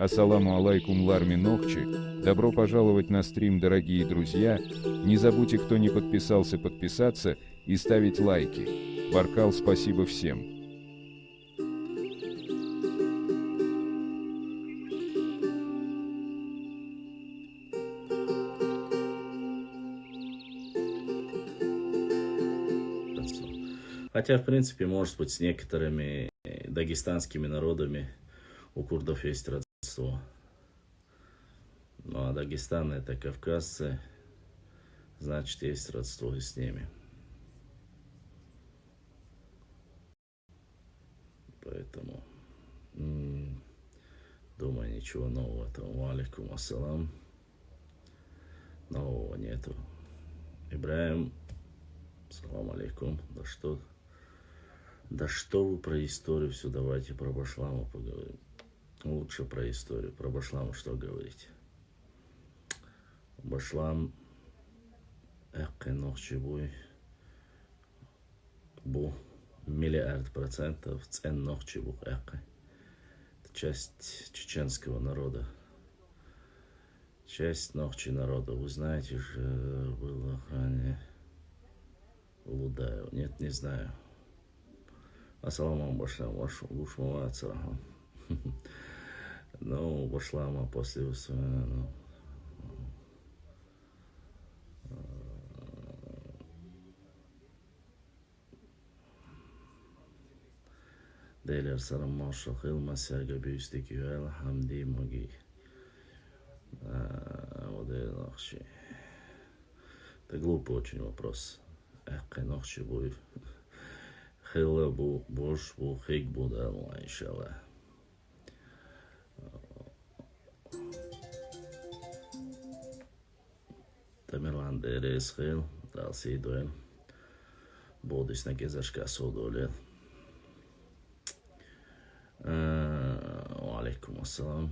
Ассаламу алейкум Ларми Нохчи. Добро пожаловать на стрим, дорогие друзья. Не забудьте, кто не подписался, подписаться и ставить лайки. Баркал, спасибо всем. Хотя, в принципе, может быть, с некоторыми дагестанскими народами у курдов есть родство. Ну, а Дагестан — это кавказцы, значит, есть родство и с ними. Поэтому, думаю, ничего нового там. Алейкум ассалам. Нового нету. Ибраим, салам алейкум. Да что вы про историю все, давайте про Башлама поговорим. Лучше про историю. Про Башлама что говорить? Башлам нохчебуй бу миллиард процентов цен нохчебух это часть чеченского народа. Часть нохчи народа. Вы знаете же, было ранее Лудаева. Нет, не знаю. Ассаламу Башлам, уж мавацарахам. Ну, Башлама после ну, Дейлер сарамал шахил масяга бюстик юэл хамди маги. Вот это нахши. Это глупый очень вопрос. Нахши будет. Хилла бу бош бу хик буда, иншаллах. Тамерлан дерес хил, дал си дуэл. Бодис на кезашка содолет. Алейкум ассалам.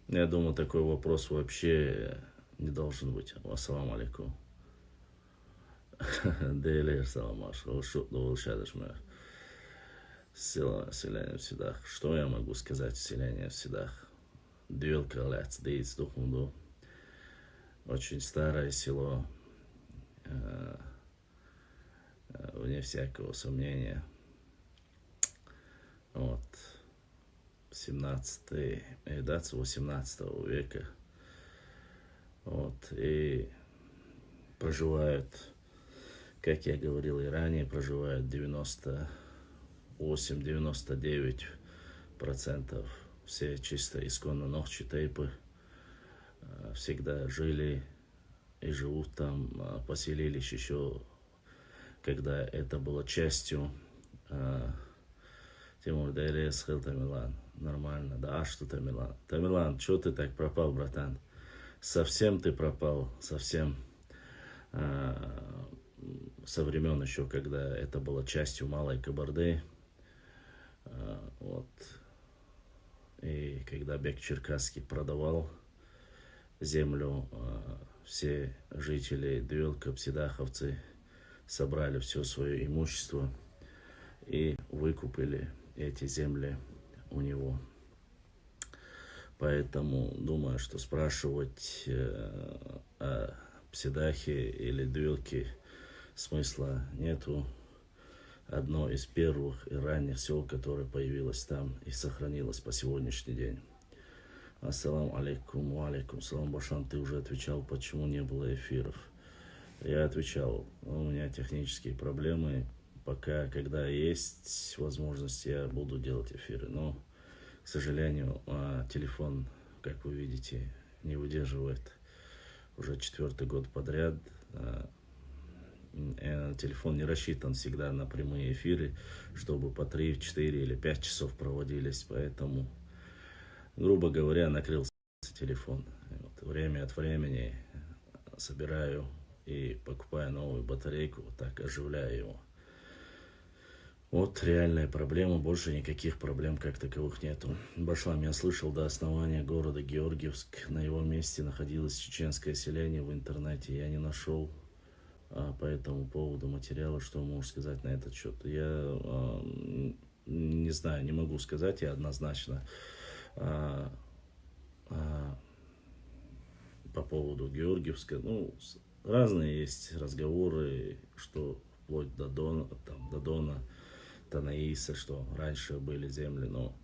Я думаю, такой вопрос вообще не должен быть. Ассаламу алейкум. Дейлер саламаш. Селение в Седах. Что я могу сказать? Селение в Седах. Дюлька лец дейц духунду. Очень старое село. Вне всякого сомнения. Вот. 18 века. Вот. И проживают, как я говорил и ранее, проживают 98-99% все чисто исконно нохчи тейпы. Всегда жили и живут там, поселились еще, когда это было частью Тимур Дайлес Хил Тамилан. Нормально, да, а что Тамилан? Тамилан, что ты так пропал, братан? Совсем ты пропал, совсем. Со времен еще, когда это было частью Малой Кабарды. Вот. И когда Бек Черкасский продавал землю, все жители Дюлька, псидаховцы собрали все свое имущество и выкупили эти земли у него. Поэтому думаю, что спрашивать о Псидахе или Дюльке смысла нету. Одно из первых и ранних сел, которое появилось там и сохранилось по сегодняшний день. Ассаламу алейкум, алейкум салам. Башлам, ты уже отвечал, почему не было эфиров? Я отвечал, у меня технические проблемы. Пока, когда есть возможность, я буду делать эфиры. Но, к сожалению, телефон, как вы видите, не выдерживает уже 4-й год подряд. Телефон не рассчитан всегда на прямые эфиры, чтобы по 3, 4 или 5 часов проводились. Поэтому, грубо говоря, накрылся телефон. Вот, время от времени собираю и покупаю новую батарейку, так оживляю его. Вот реальная проблема, больше никаких проблем как таковых нету. Башлам, я слышал, до основания города Георгиевск на его месте находилось чеченское селение. В интернете я не нашел по этому поводу материала. Что можешь сказать на этот счет? Я не знаю, не могу сказать, я однозначно А, а, по поводу Георгиевска, ну, разные есть разговоры, что вплоть до Дона, там, до Дона, Танаиса, что раньше были земли, но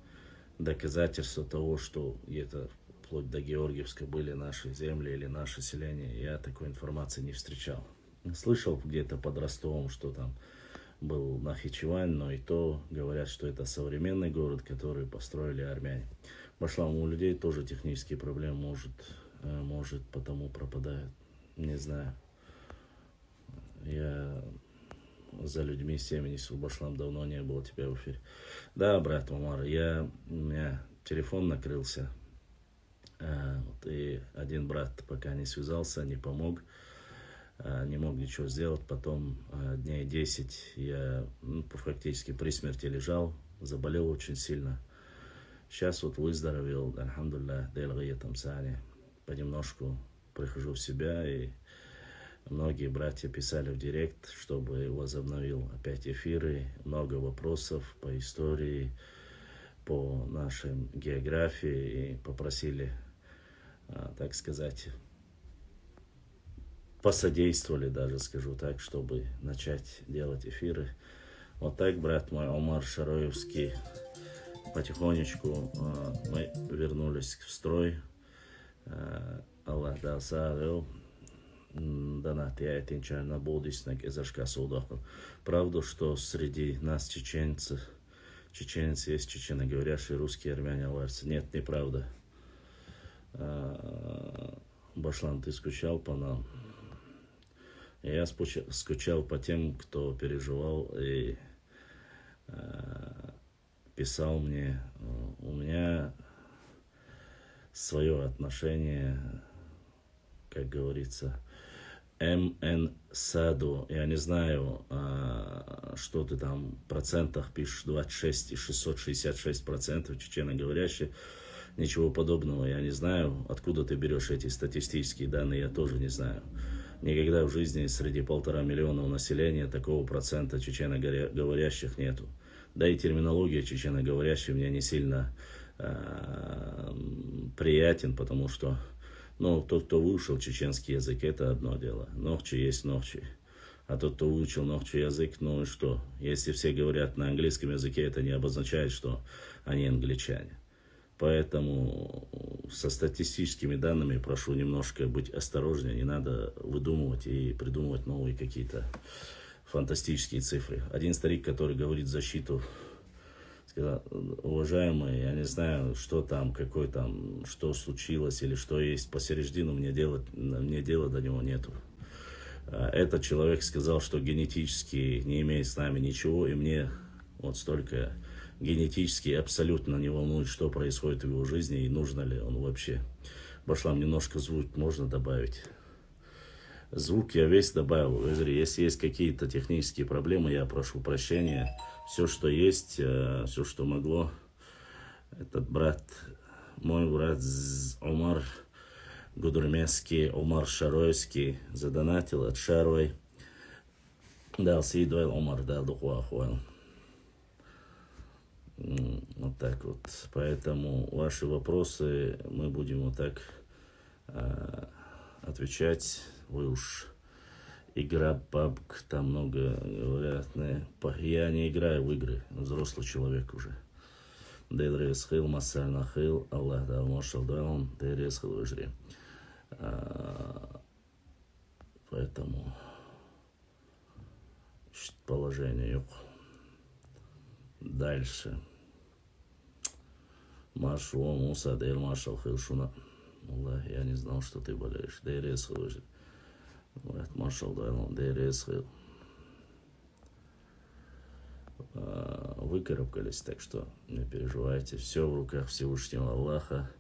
доказательства того, что где-то вплоть до Георгиевска были наши земли или наше селение, я такой информации не встречал. Слышал где-то под Ростовом, что там был Нахичевань, но и то говорят, что это современный город, который построили армяне. Башлам, у людей тоже технические проблемы, может потому пропадают, не знаю. Я за людьми семьи несу, Башлам, давно не было тебя в эфире. Да, брат Умар, у меня телефон накрылся, и один брат пока не связался, не помог, не мог ничего сделать. Потом дней 10 я фактически при смерти лежал, заболел очень сильно. Сейчас вот выздоровел, альхамдулилля, там сани, понемножку прихожу в себя, и многие братья писали в директ, чтобы возобновил опять эфиры, много вопросов по истории, по нашей географии, и попросили, так сказать, посодействовали даже, скажу так, чтобы начать делать эфиры. Вот так, брат мой Омар Шароевский, потихонечку мы вернулись в строй. Аллах дал сагыл, донат я этинчально будиснак изашка судаху. Правду, что среди нас чеченцы есть чеченоговорящие русские армяне, аларцы. Нет, неправда. Башлан, ты скучал по нам? Я скучал по тем, кто переживал и писал мне. У меня свое отношение, как говорится, МН Саду. Я не знаю, что ты там в процентах пишешь, 26 и 666% чеченоговорящие. Ничего подобного я не знаю. Откуда ты берешь эти статистические данные, я тоже не знаю. Никогда в жизни среди 1,5 миллиона населения такого процента чеченоговорящих нету. Да и терминология чеченоговорящих мне не сильно приятен, потому что тот, кто выучил чеченский язык, это одно дело. Нохчи есть нохчи. А тот, кто выучил нохчи язык, ну и что? Если все говорят на английском языке, это не обозначает, что они англичане. Поэтому со статистическими данными прошу немножко быть осторожнее. Не надо выдумывать и придумывать новые какие-то фантастические цифры. Один старик, который говорит в защиту, сказал: уважаемый, я не знаю, что там, что случилось или что есть посередину, мне дела до него нету. Этот человек сказал, что генетически не имеет с нами ничего, и мне вот столько генетически абсолютно не волнует, что происходит в его жизни и нужно ли он вообще. Башлам, немножко звук можно добавить? Звук я весь добавил. Если есть какие-то технические проблемы, я прошу прощения. Все, что есть, все, что могло. Этот мой брат Омар Гудурмесский, Омар Шаройский задонатил от Шарой. Дал сидвай Омар, дал духуахуэл. Вот так вот. Поэтому ваши вопросы мы будем вот так отвечать. Вы уж игра PUBG, там много говорят. Я не играю в игры, взрослый человек уже. Дейрес хил, массаль нахил, Аллах дал машал даун, дейрес хил выжри. Поэтому положение yok. Дальше. Маршал Муса, Дейр Маршал Хилшуна. Аллах, я не знал, что ты болеешь. Дейрес хил выжри. Маршал даун, дейрес хил. Выкарабкались, так что не переживайте. Все в руках Всевышнего Аллаха.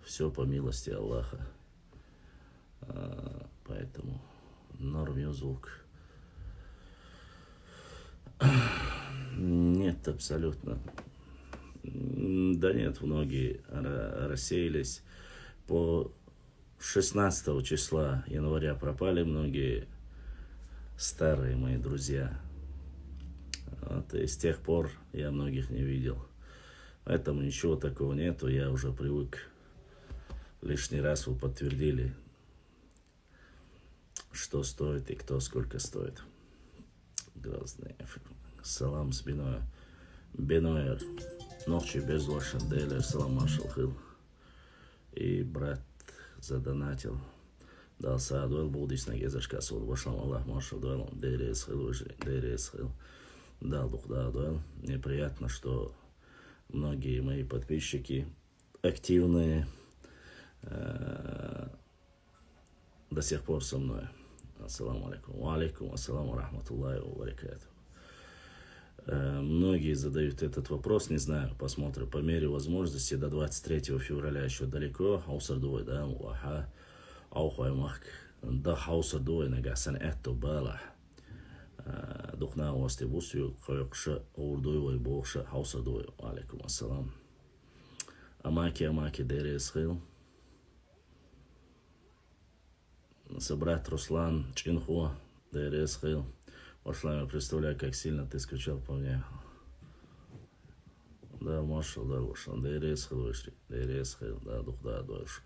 Все по милости Аллаха. Поэтому норм звук. Нет, абсолютно. Да нет, многие рассеялись. По 16 числа января пропали многие старые мои друзья. Вот, и с тех пор я многих не видел. Поэтому ничего такого нету, я уже привык. Лишний раз вы подтвердили, что стоит и кто сколько стоит. Грозный. Салам с Биноя. Биноер. Ночи без вашего деля. Салам маршал Хил. И брат задонатил. Дал саадуэл будис на гезашка суд. Вашам Аллах маршал дуэл. Дерес Хил. Дерес Хил. Дал дух да дуэл. Неприятно, что многие мои подписчики активные до сих пор со мной. Ассаламу алейкум. Ва алейкум ассаламу рахматуллахи ва баракатуху. Многие задают этот вопрос, не знаю, посмотрим по мере возможности. До 23 февраля еще далеко. Хаусардуй, да, уаха, аухаймах, да хаусардуй, нагасан эту бала. Духна уастебусю, хайокша, урдуй, вайбохша, хаусардуй. Алейкум ассалам. Амаки, дерес хил. Собрат Руслан Чинхуа, Дерес Хил. Маршал, представляю, как сильно ты скучал по мне. Да, маршал, да, вышел. Дерес Хил вышли. Дерес Хил, да, дух, да, дойш.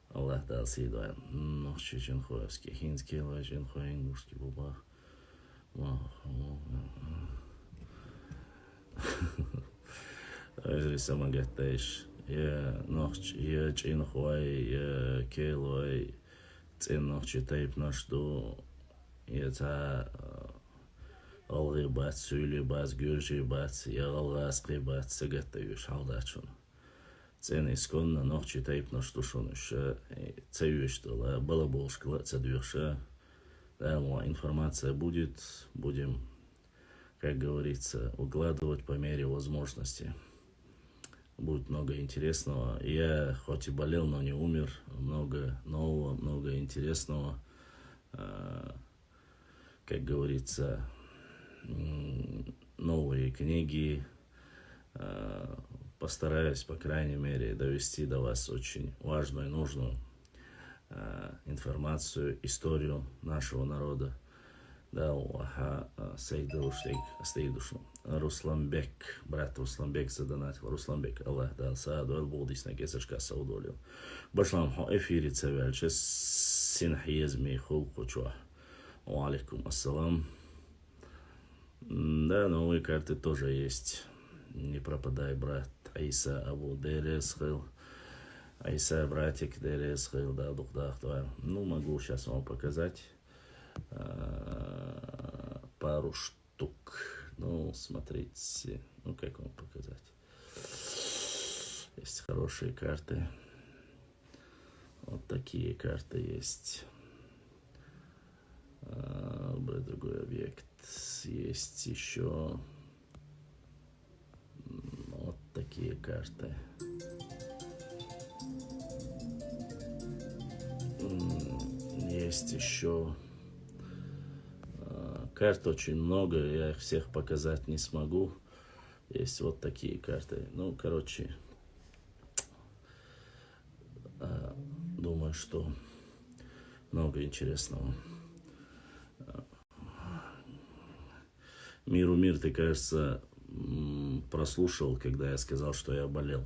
Аллах дал сидуай. Ночи Чинхуевский, хинский, лай Чинхуа, ингушский, буба. Ажри самагаттайш. Я ночь, я Чинхуай, я Кейлуай. Ценных читаев наш до это алгыбат, сөйлебат, görжебат, ягалгас кыбат, сагаттаюш халдачун. Цены исконно нах читаев наш душонуша, цаюш дала, балаболшкала, цадюша. Да, информация будет, будем, как говорится, укладывать по мере возможности. Будет много интересного. Я хоть и болел, но не умер. Много нового, много интересного. Как говорится, новые книги. Постараюсь, по крайней мере, довести до вас очень важную и нужную информацию, историю нашего народа. Да, уаха, сейдушек, сейдушу. Русланбек, брат Русланбек задонатил. Русланбек, Аллах дал сааду, будис на гесашка саудолил. Башлам хо эфири цевельчес, син хиезми хулкучуа. Алейкум ассалам. Да, новые карты тоже есть. Не пропадай, брат. Айса Абу Дерес Хил. Айса, братик Дерес Хил, да, дух, да, ну, могу сейчас вам показать пару штук. Ну, смотрите, ну, как вам показать. Есть хорошие карты. Вот такие карты есть. Другой объект. Есть еще вот такие карты. Есть еще карт очень много, я их всех показать не смогу. Есть вот такие карты. Ну, короче, думаю, что много интересного. Миру мир, ты, кажется, прослушал, когда я сказал, что я болел.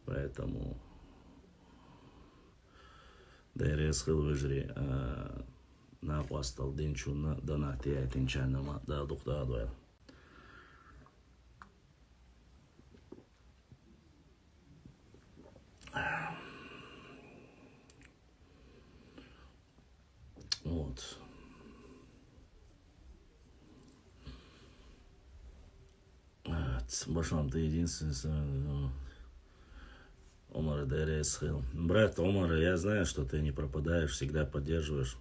Поэтому Дерес Хил выжри. На постал денчуна донатия тинчанама да духта дуэл. Вот. Башам, ты единственный. Омар Дерес Хил. Брат Омар, я знаю, что ты не пропадаешь, всегда поддерживаешь.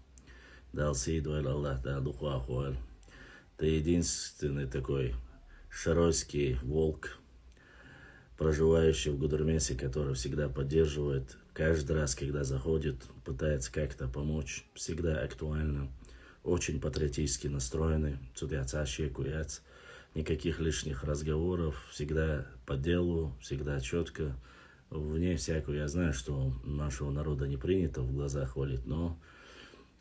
Дал Сейдуэль Аллах, да, Духуахуэль. Ты единственный такой шаройский волк, проживающий в Гудермесе, который всегда поддерживает. Каждый раз, когда заходит, пытается как-то помочь. Всегда актуально. Очень патриотически настроены. Никаких лишних разговоров. Всегда по делу, всегда четко. Вне всякого, я знаю, что нашего народа не принято в глазах хвалить, но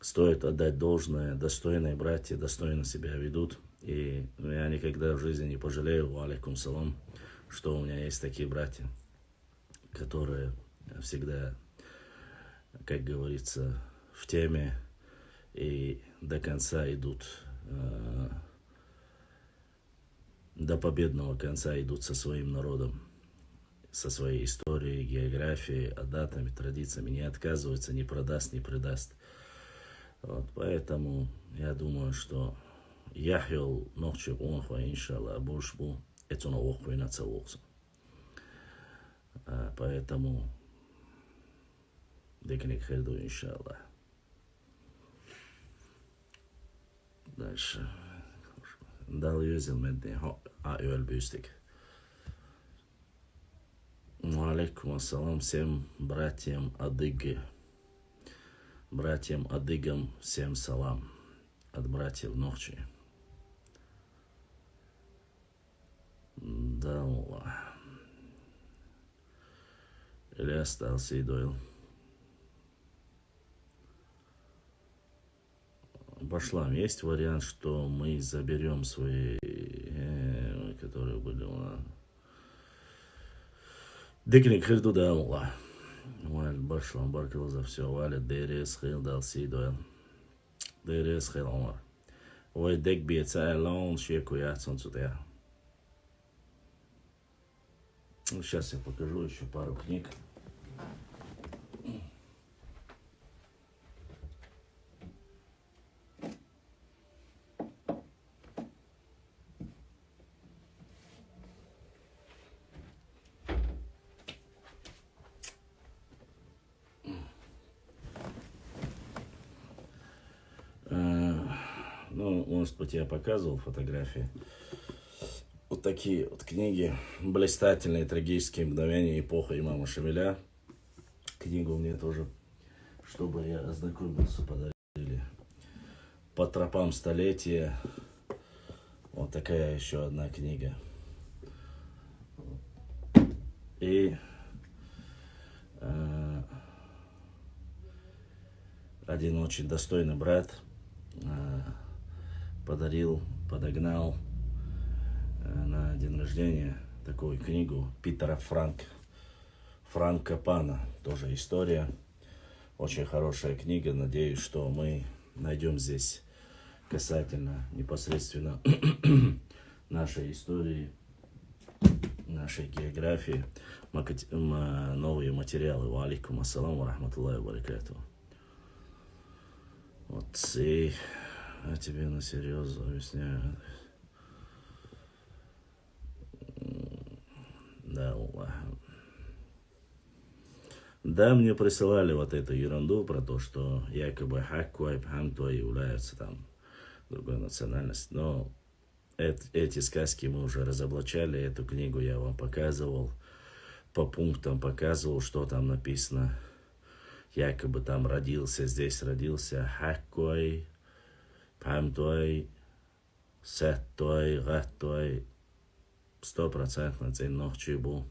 стоит отдать должное, достойные братья достойно себя ведут. И я никогда в жизни не пожалею, алейкум салам, что у меня есть такие братья, которые всегда, как говорится, в теме и до конца идут, до победного конца идут со своим народом, со своей историей, географией, адатами, традициями, не отказывается, не продаст, не предаст. Вот, поэтому я думаю, что Яхил ночью онхва, иншалла, бушбу, это на охву и на целоксу. Поэтому декник херду, иншалла. Дальше. Дал юзел медни, öl бюстик. Алейкум ассалам всем братьям адыги. Братьям адыгам всем салам. От братьев ночи. Да, или остался и доил. Башлам, есть вариант, что мы заберем свои, которые были у нас. Дикник хирду да Аллах. Башлам, баркал за все. Валя, дерес хил дал си доил. Дерес хил омар. Ой, дек бьется алон, щеку я солнцу-то. Сейчас я покажу еще пару книг. Ну, может быть, я показывал фотографии. Вот такие вот книги. Блистательные трагические мгновения эпохи имама Шамиля. Книгу мне тоже, чтобы я ознакомился, подарили. По тропам столетия. Вот такая еще одна книга. И один очень достойный брат подогнал на день рождения такую книгу Питера Франка Пана. Тоже история. Очень хорошая книга. Надеюсь, что мы найдем здесь касательно непосредственно нашей истории, нашей географии, новые материалы. Ва алейкум ассалам ва рахматуллахи ва баракатуху. Вот и я тебе на серьезно объясняю. Да, да, мне присылали вот эту ерунду про то, что якобы Хаккуай, Пхамтуай являются там другой национальности. Но эти сказки мы уже разоблачали, эту книгу я вам показывал, по пунктам показывал, что там написано. Якобы там родился, здесь родился Хаккуай, Пхамтуай, Сеттуай, Гаттуай. 100% цей ночи был,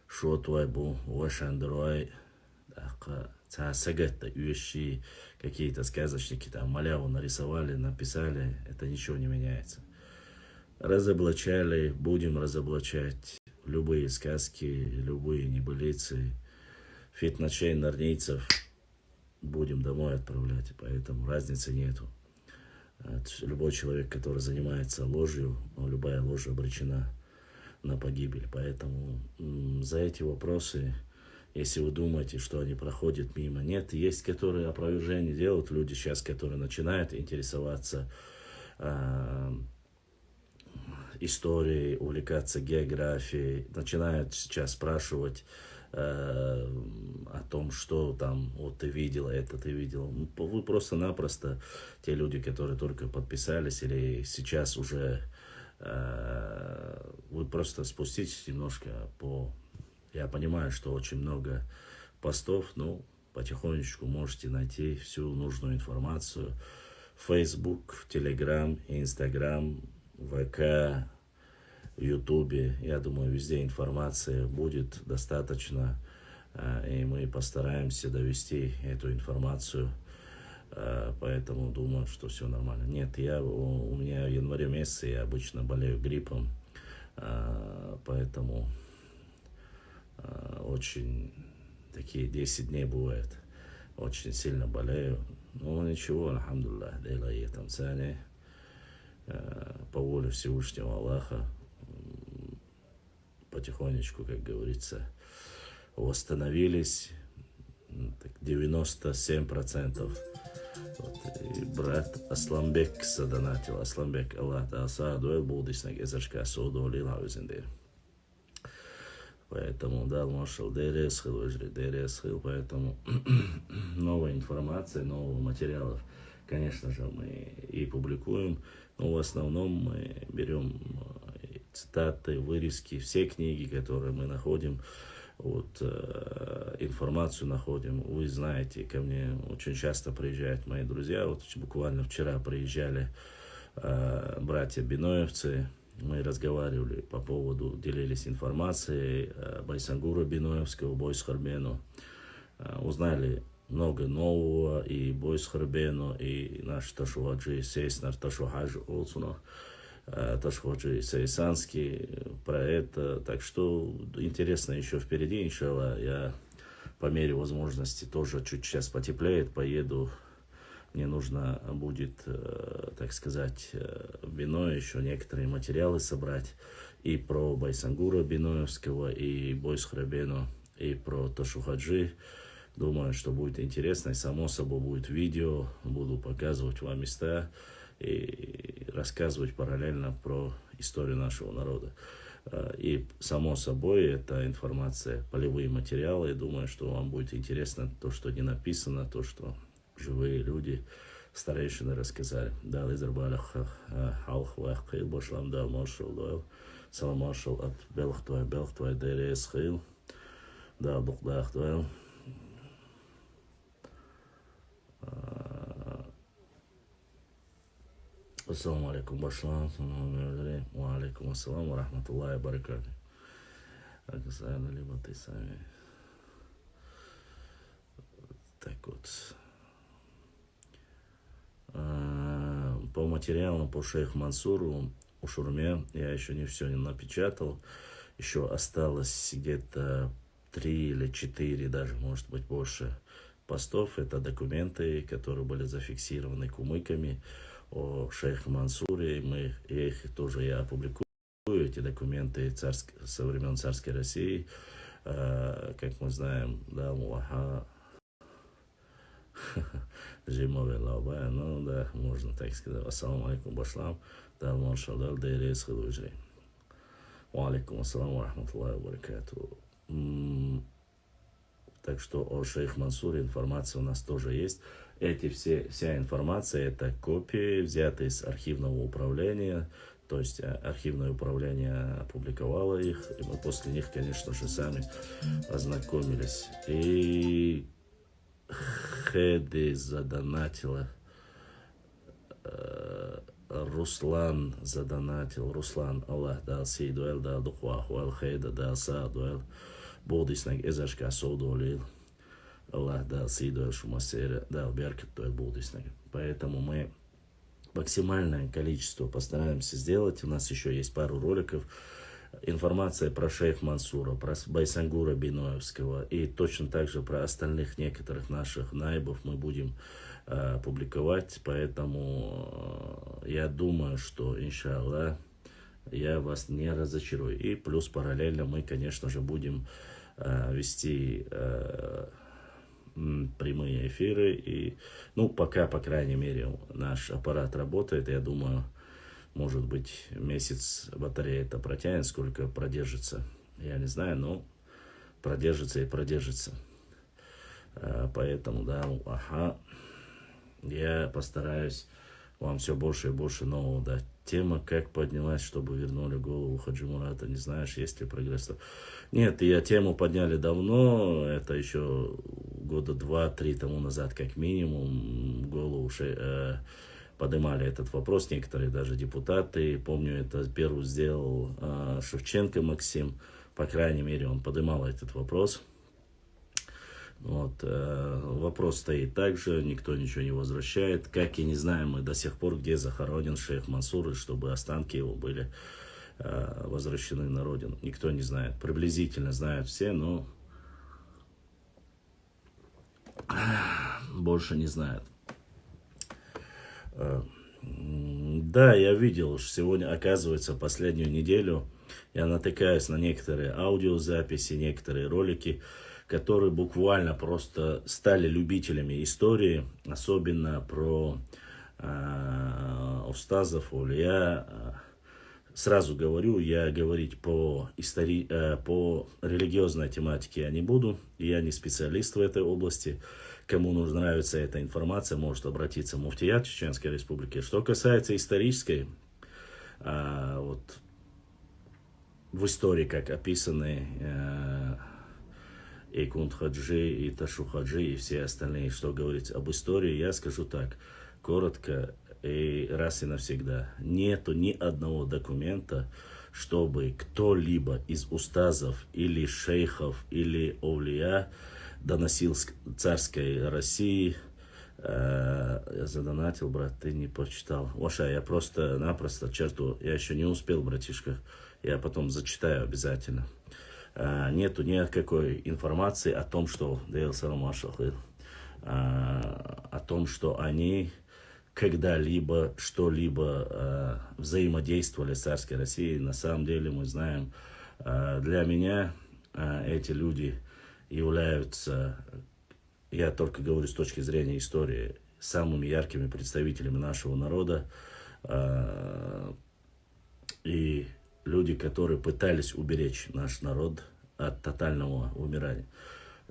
шотуай был, вашандруай, сагатта, вещи, какие-то сказочники там маляву нарисовали, написали, это ничего не меняется. Разоблачали, будем разоблачать любые сказки, любые небылицы, фитначей, нарнийцев будем домой отправлять, поэтому разницы нету. Любой человек, который занимается ложью, любая ложь обречена на погибель. Поэтому за эти вопросы, если вы думаете, что они проходят мимо, нет. Есть, которые опровержения делают, люди сейчас, которые начинают интересоваться историей, увлекаться географией, начинают сейчас спрашивать о том, что там, вот ты видела, это ты видела. Вы просто-напросто, те люди, которые только подписались или сейчас уже, вы просто спуститесь немножко по... Я понимаю, что очень много постов, но потихонечку можете найти всю нужную информацию. Facebook, Telegram, Instagram, ВК, в Ютубе, я думаю, везде информация будет достаточно, и мы постараемся довести эту информацию, поэтому думаю, что все нормально. Нет, у меня в январе месяце я обычно болею гриппом, Поэтому очень такие 10 дней бывает. Очень сильно болею. Ну ничего, альхамдулиллах, делаю там цены. По воле Всевышнего Аллаха потихонечку, как говорится, восстановились. 97%. Вот, и брат Асламбек задонатил. Асламбек, Аллах да саадуэл булдиснак эзашка соудуэлил хаузиндер. Поэтому дал маршал дересхил, дересхил, поэтому новая информация, новых материалов, конечно же, мы и публикуем, но в основном мы берем цитаты, вырезки, все книги, которые мы находим, вот, информацию находим. Вы знаете, ко мне очень часто приезжают мои друзья, вот буквально вчера приезжали братья Биноевцы, мы разговаривали по поводу, делились информацией Байсангура Биноевского, Бойс Харбену, узнали много нового, и Бойс Харбену, и наш Ташуаджи Сейснар Ташухадж Олсунах, Ташходжи Сейсанский про это. Так что интересно еще впереди, иншалла. Я по мере возможности тоже чуть сейчас потеплеет, поеду. Мне нужно будет, так сказать, в Биное еще некоторые материалы собрать. И про Байсангура Биноевского, и Бойс Храбену, и про Ташухаджи. Думаю, что будет интересно. И само собой будет видео. Буду показывать вам места и рассказывать параллельно про историю нашего народа. И само собой, эта информация, полевые материалы. Я думаю, что вам будет интересно то, что не написано, то, что живые люди, старейшины рассказали. Да, Лизербалях, Халхвах, Хил, Башлам, да, Маршал, Дуэл, Салам Маршал, от Белхтвай, Дерес, Хил, да, Бухдах, Дуэл. Ассаламу алейкум, Башлам, ва алейкум ассалам, ва рахматуллахи ва баракату. Либо ты сами. Так вот. По материалам по шейху Мансуру, у Шурме, я еще не все не напечатал. Еще осталось где-то 3 или 4, даже может быть больше постов. Это документы, которые были зафиксированы кумыками о шейхе Мансуре. Их тоже я опубликую, эти документы со времен царской России. Как мы знаем, да, Мулаха, Жимове Лаубая, ну да, можно так сказать. Ассаламу алейкум, Башлам, да, Маршал, да, Дерес, Хилуджри. Ва алейкум ассалам, ва рахматуллахи ва баракату. Так что о шейхе Мансуре информация у нас тоже есть. Вся информация, это копии, взятые из архивного управления. То есть архивное управление опубликовало их, и мы после них, конечно же, сами ознакомились. И Хеди задонатила, Руслан задонатил, Руслан, Аллах дал сей дуэль, дал духвахуэл, Хеда дал са дуэль, Будиснак эзашка соудолил, Аллах дал сей дуэль шумасера, дал беркет дуэль Будиснак. Поэтому мы максимальное количество постараемся сделать. У нас еще есть пару роликов. Информация про шейха Мансура, про Байсангура Биноевского и точно так же про остальных некоторых наших наибов мы будем публиковать. Поэтому я думаю, что, иншаллах, я вас не разочарую. И плюс параллельно мы, конечно же, будем вести прямые эфиры. И, ну, пока, по крайней мере, наш аппарат работает, я думаю, может быть, месяц батарея это протянет, сколько продержится, я не знаю, но продержится и продержится. Поэтому, да, я постараюсь вам все больше и больше нового дать. Тема, как поднялась, чтобы вернули голову Хаджи Мурата, не знаешь, есть ли прогресс? Нет, тему подняли давно, это еще года 2-3 тому назад, как минимум, голову поднимали этот вопрос, некоторые даже депутаты. Помню, это первый сделал Шевченко Максим. По крайней мере, он поднимал этот вопрос. Вот, вопрос стоит также, никто ничего не возвращает. Как и не знаем мы до сих пор, где захоронен шейх Мансур, чтобы останки его были возвращены на родину. Никто не знает. Приблизительно знают все, но больше не знают. Да, я видел, что сегодня, оказывается, последнюю неделю я натыкаюсь на некоторые аудиозаписи, некоторые ролики, которые буквально просто стали любителями истории, особенно про устазов, улия. Сразу говорю, я говорить по религиозной тематике я не буду, я не специалист в этой области. Кому нравится эта информация, может обратиться в Муфтият Чеченской Республики. Что касается исторической, вот в истории, как описаны и Кунт-Хаджи, и Ташу-Хаджи, и все остальные, что говорить об истории, я скажу так, коротко и раз и навсегда. Нету ни одного документа, чтобы кто-либо из устазов, или шейхов, или овлия доносил царской России. Я задонатил, брат, ты не прочитал. Ваша, я просто-напросто черту, я еще не успел, братишка. Я потом зачитаю обязательно. Нету никакой информации о том, что о том, что они когда-либо что-либо взаимодействовали с царской Россией. На самом деле мы знаем, для меня эти люди являются, я только говорю с точки зрения истории, самыми яркими представителями нашего народа. И люди, которые пытались уберечь наш народ от тотального умирания.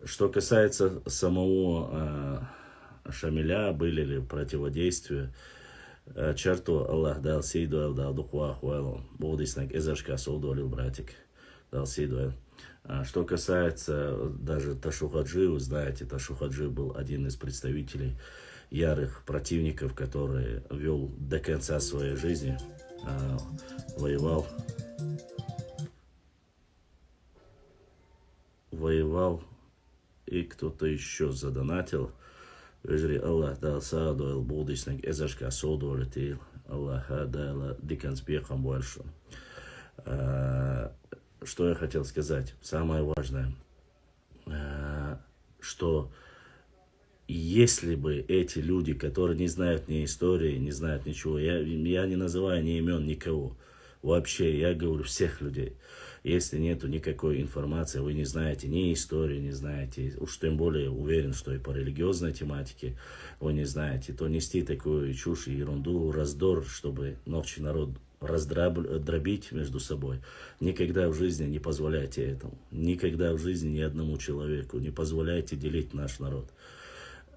Что касается самого Шамиля, были ли противодействия, черту Аллах дал сейду, дал духуа хуэлу, будиснак изашка солдолил, братик, дал сейду. Что касается даже Ташу-Хаджи, вы знаете, Ташу-Хаджи был один из представителей ярых противников, который вел до конца своей жизни, воевал и кто-то еще задонатил. Аллах дал саду, будиснак изашка солдолил, Аллах дал диканспехом больше. Что я хотел сказать? Самое важное, что если бы эти люди, которые не знают ни истории, не знают ничего, я не называю ни имен никого, вообще, я говорю всех людей, если нету никакой информации, вы не знаете ни истории, не знаете, уж тем более уверен, что и по религиозной тематике вы не знаете, то нести такую чушь и ерунду, раздор, чтобы ночью народ раздробить между собой. Никогда в жизни не позволяйте этому. Никогда в жизни ни одному человеку не позволяйте делить наш народ.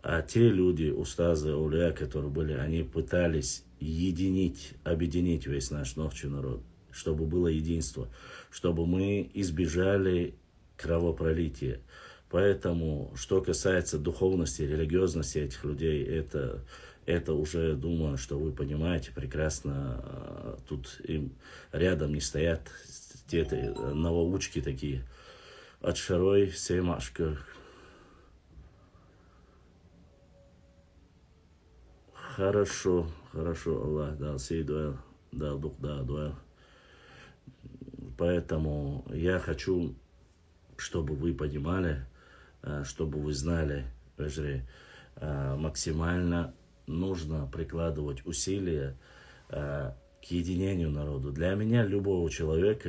А те люди, устазы, аулия, которые были, они пытались объединить весь наш ночью народ, чтобы было единство, чтобы мы избежали кровопролития. Поэтому, что касается духовности, религиозности этих людей, это уже, думаю, что вы понимаете прекрасно, тут им рядом не стоят те новоучки такие. От шарой сеймашка. Хорошо, Аллах дал сей дуэл, дал дух, да, дуэл. Поэтому я хочу, чтобы вы понимали, чтобы вы знали, максимально нужно прикладывать усилия к единению народу. Для меня любой человек,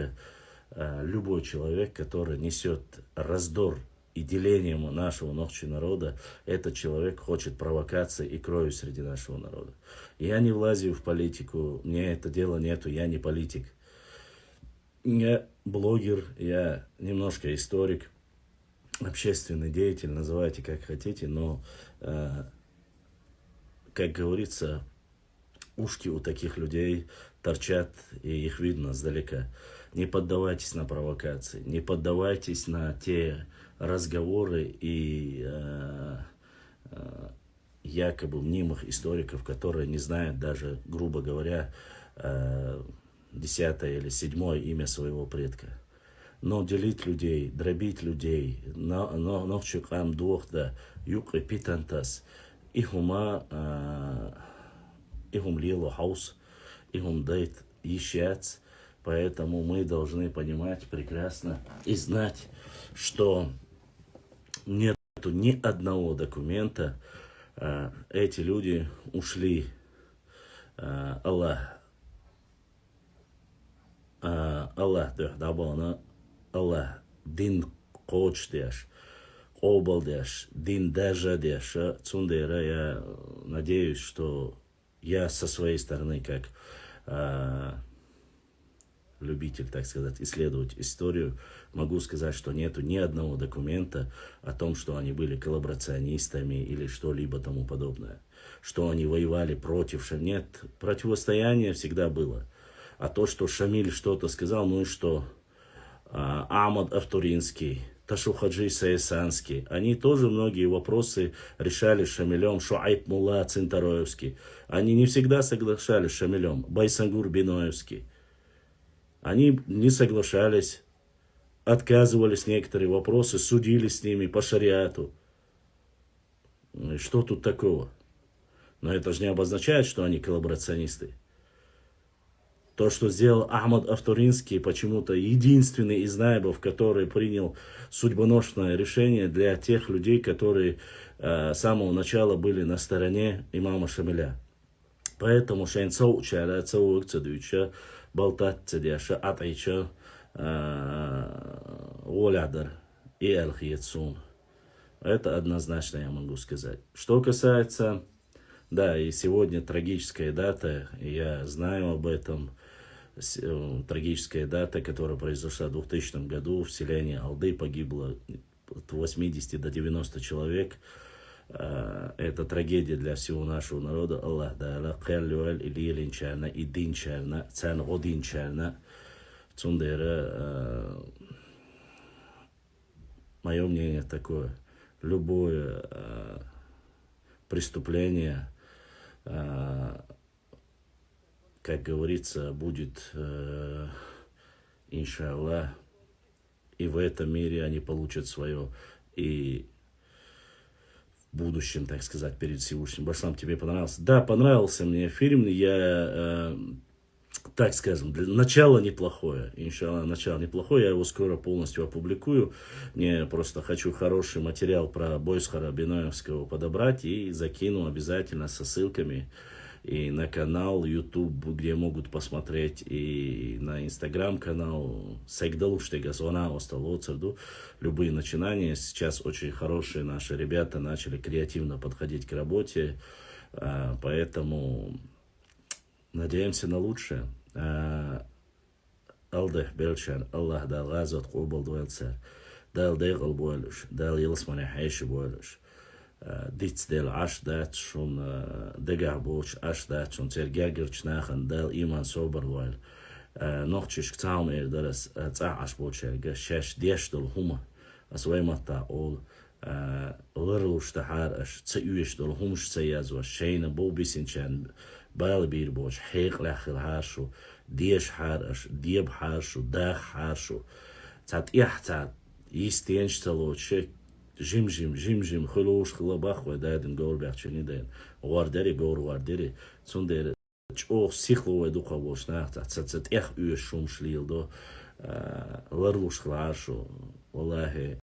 который несет раздор и деление нашего ночью народа, этот человек хочет провокации и крови среди нашего народа. Я не влазю в политику, мне это дела нету, я не политик. Я блогер, я немножко историк, общественный деятель, называйте как хотите, но, как говорится, ушки у таких людей торчат, и их видно сдалека. Не поддавайтесь на провокации, не поддавайтесь на те разговоры и якобы мнимых историков, которые не знают даже, грубо говоря, 10 или 7 имя своего предка. Но делить людей, дробить людей, нохчукам дуохда, юк и питантас, ихума лило хаус, ихум дайт ищац, Поэтому мы должны понимать прекрасно и знать, что нету ни одного документа. Эти люди ушли. Аллах дабана, Аллах дин коч деш, обал деш, дин даже деш. Цундера, я надеюсь, что я со своей стороны, как любитель, так сказать, исследовать историю, могу сказать, что нету ни одного документа о том, что они были коллаборационистами или что-либо тому подобное. Что они воевали против Шамиля. Нет, противостояние всегда было. А то, что Шамиль что-то сказал, ну и что? Ахмад Автуринский, Ташухаджи Саисанский, они тоже многие вопросы решали с Шамилем. Шуайб Мулла Цинтароевский. Они не всегда соглашались с Шамилем. Байсангур Биноевский. Они не соглашались, отказывались некоторые вопросы, судили с ними по шариату. И что тут такого? Но это же не обозначает, что они коллаборационисты. То, что сделал Ахмад Автуринский, почему-то единственный из наибов, который принял судьбоносное решение для тех людей, которые с самого начала были на стороне имама Шамиля. Поэтому Шейнцоу Чара, Цоу Цадуича, Балтат Цадяша, Атайча, Олядар и Алхиецун. Это однозначно я могу сказать. Что касается, да, и сегодня трагическая дата, я знаю об этом, трагическая дата, которая произошла в 2000 году в селении Алды, погибло от 80 до 90 человек. Это трагедия для всего нашего народа. Аллах да кэллюэль или линчарна и динчарна, цан одинчарна, цундера. Мое мнение такое: любое преступление, как говорится, будет, иншаллах, и в этом мире они получат свое, и в будущем, так сказать, перед Всевышним. Башлам, тебе понравился? Да, понравился мне фильм. Я, так скажем, для начала неплохое. Иншаллах, начало неплохое. Я его скоро полностью опубликую. Мне просто хочу хороший материал про Бойсхара Биноевского подобрать и закину обязательно со ссылками и на канал YouTube, где могут посмотреть, и на Instagram канал Сегдалуштега Зона Осталоцерду. Любые начинания. Сейчас очень хорошие наши ребята начали креативно подходить к работе, поэтому надеемся на лучшее. Алдах Белчан, Аллах дал газот кубал дуэлцер, дал дегал буэлюш, дал елсмане хайши буэлюш. Диц дел аш дат шун дегар боч аш дат шун цергергерч нахан дал иман собер вайл нохчиш кцаум эрдерас ца аш бочерга шаш деш дол хума асваймата ол лырлуш тахар аш цаюш дол хумш цаязва шейна бобисинчан бал бир боч хейк лахил харшу деш хар аш деб харшу дах харшу цат ихцат истенч цалочек жим хулуш хлабах ва дадин гор бахчини ден вардери гор вардери цундер чох сихло ва духа бошна цацат эх ю шум шлилдо ларлуш хлашу валлахи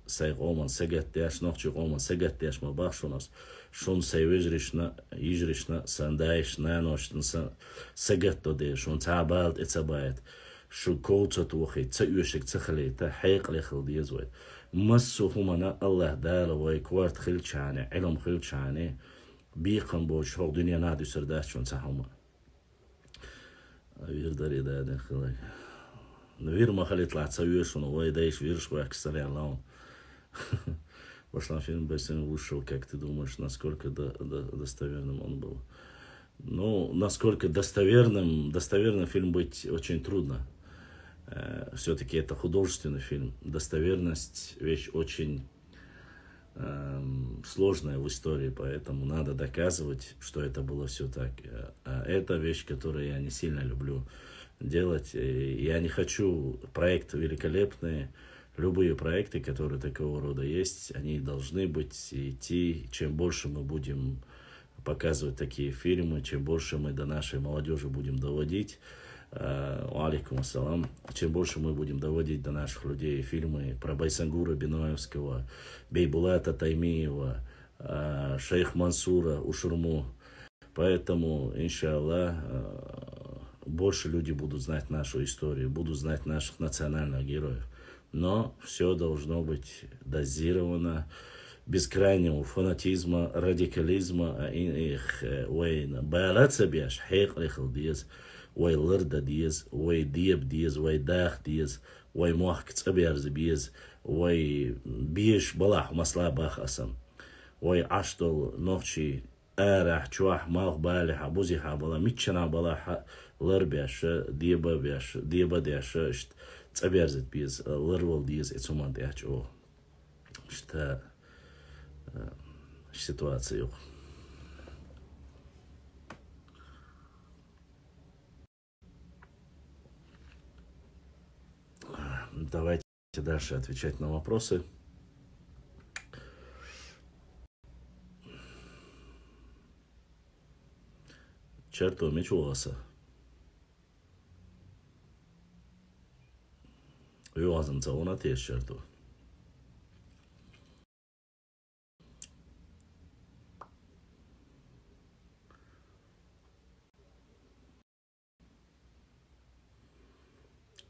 сайгоман сегаттяш нохчу гоман сегаттяш ма бахшунас шун сайвежришна ижришна сандаишна ноштн сегатто де шун цабалт эцабайт шу коуцат вахи цаюшек цахлета хайq лехл дизвайт مسو همانا الله دار وای کوارت خیل چانه علم خیل چانه بیخم باش حق دنیا نادی سرداش چون سهما ویر داری دادن خیلی ویر ما خیلی طلعت سویشون وای دایش ویرش وای кстати الله Пошла фильм «Бесин» вышел, как ты думаешь, насколько достоверным он был? Ну, насколько достоверным фильм быть очень трудно. Все-таки это художественный фильм. Достоверность вещь очень сложная в истории, поэтому надо доказывать, что это было все так. А это вещь, которую я не сильно люблю делать. И я не хочу. Проекты великолепные. Любые проекты, которые такого рода есть, они должны быть идти. Чем больше мы будем показывать такие фильмы, чем больше мы до нашей молодежи будем доводить, Алейкум ассалам. Чем больше мы будем доводить до наших людей фильмы про Байсангура Биноевского, Бейбулата Таймиева, шейх Мансура Ушурму, поэтому, иншаллах, больше люди будут знать нашу историю, будут знать наших национальных героев. Но все должно быть дозировано, без крайнего фанатизма, радикализма, балаться беш, хейк лихал диез, ой лырда диез, ой диеб диез, ой дах диез, ой муахк цаберз биез, ой биш балах масла бах асам, ой аштол ночи арах чуах мах балих абузиха бала митчана балах лырбеш, диеба беш, диеба деш, цаберзет биез, лырвал диез, эцуман деш, о, что ситуацию. Давайте дальше отвечать на вопросы. Черту мечуаса. Юазам цауна тез черту.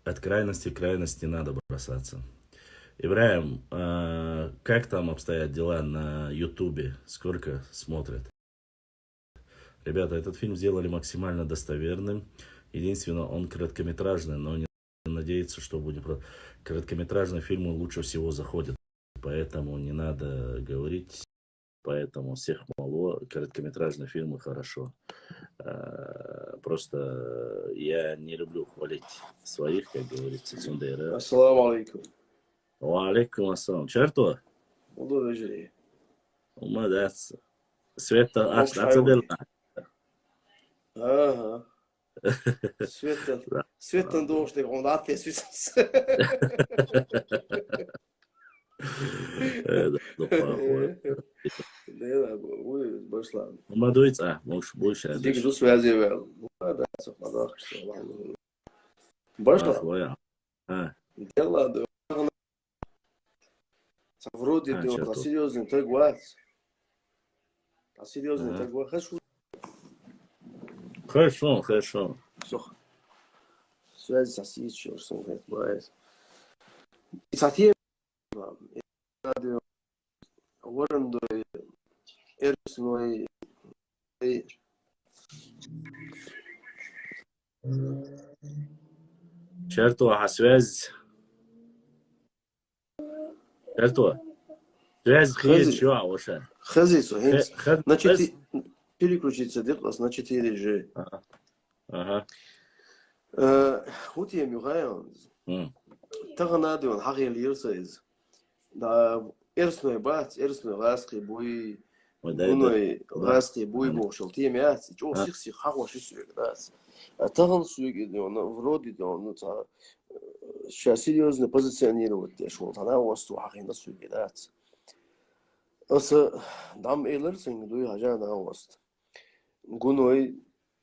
От крайности к крайности надо бросаться. Ибраим, как там обстоят дела на Ютубе? Сколько смотрят? Ребята, этот фильм сделали максимально достоверным. Единственное, он короткометражный, но не надеяться, что будет... Короткометражные фильмы лучше всего заходят. Поэтому не надо говорить. Поэтому всех мало. Короткометражные фильмы хорошо. Просто я не люблю хвалить своих, как говорится, Цундейра. Ассаламу алейкум. Ва алейкум ассалам. Черту? Буду режи. Умадец. Света аж нацадел. Ага. Света думал, что он датте свисался. Да, будет больше. Умадуется, может больше. Дик жду связи вел. Да, совпадал, что больше. Дело, да. Вроде ты серьезный торговец. А серьезный торговец. Хорошо, хорошо. Все. Связь со сетью, что он говорит. И затем радио Уоррендо Эрсной Черту, а связь. Черту. Связь есть, что, Оша? Хазицу, значит, переключиться делать на 4G. Ага. Вот я мюгаю. Тагнады он хагил юрсайз. Да эрсной бат, эрсной раски буй, уной раски буй бошел. Те мяс, чё сихси хагоши сюг, да. А таган сюг, он вроде он сейчас серьезно позиционировать, что он она восту хагина сюг, да. Аса дам эйлер сингдуй хажана вост. Гуной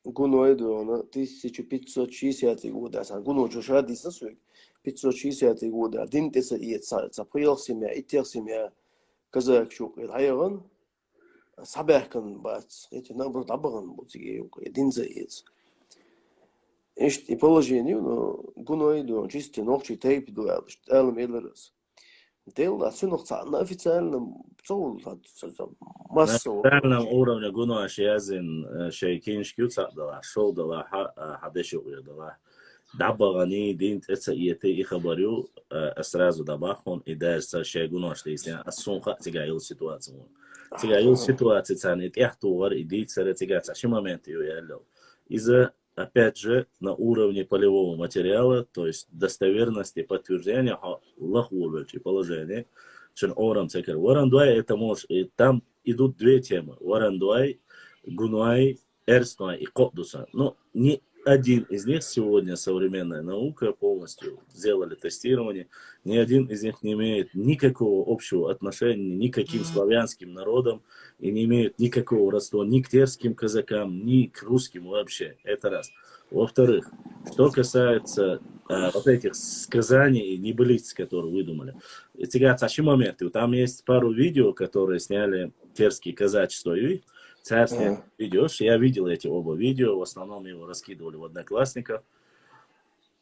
до 1560 года, гуной чуша дисасуг. 560 года, один теса и цаприл семья, и тех семья, казак шук, и район, саберкан бац, эти наоборот абаган бутиги, один заец. И положение, но гуной до чисто ночи тейп дуэл, элем элерс. Дел, а все на официальном, на официальном уровне гуной шиязин шейкин шкюца дала, шоу дала, хадешу дала. Дабагани динт это и хабарю сразу добавим и дальше шея гуно что если асунха тигаил ситуацию цанит яхтуар и дит сара тигаться ши момент ее ялло из-за опять же на уровне полевого материала, то есть достоверности подтверждения лахулвачи положение чем орам цекер варандуай это может и там идут две темы варандуай гунуай эрстуай и кодуса но не один из них сегодня современная наука полностью сделали тестирование. Ни один из них не имеет никакого общего отношения ни к каким славянским народам и не имеет никакого родства ни к терским казакам, ни к русским вообще. Это раз. Во-вторых, что касается вот этих сказаний и небылиц, которые выдумали. Сега цаши моменты. Там есть пару видео, которые сняли терские казачества. И царь снял видео. Я видел эти оба видео. В основном его раскидывали в Одноклассниках.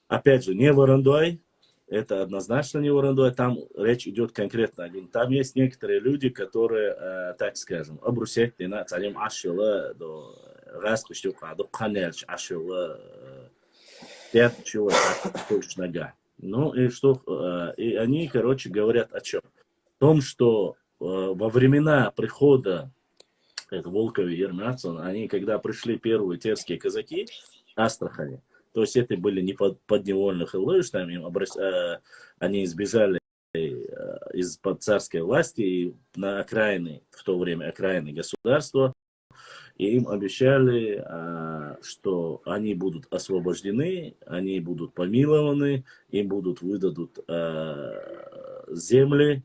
Опять же, не Варандой. Это однозначно не Варандой. Там речь идет конкретно о нем. Там есть некоторые люди, которые, так скажем, обрусят на царем ашила до распущу, до канерч ашила. 5 человек, точно нога. Ну и что, и они, короче, говорят о чем? В том, что во времена прихода Волкова и Ермятсона, они, когда пришли первые терские казаки Астрахани, то есть это были не подневольных илыш, там они избежали из-под царской власти и на окраины, в то время окраины государства, и им обещали, что они будут освобождены, они будут помилованы, им будут выдадут земли,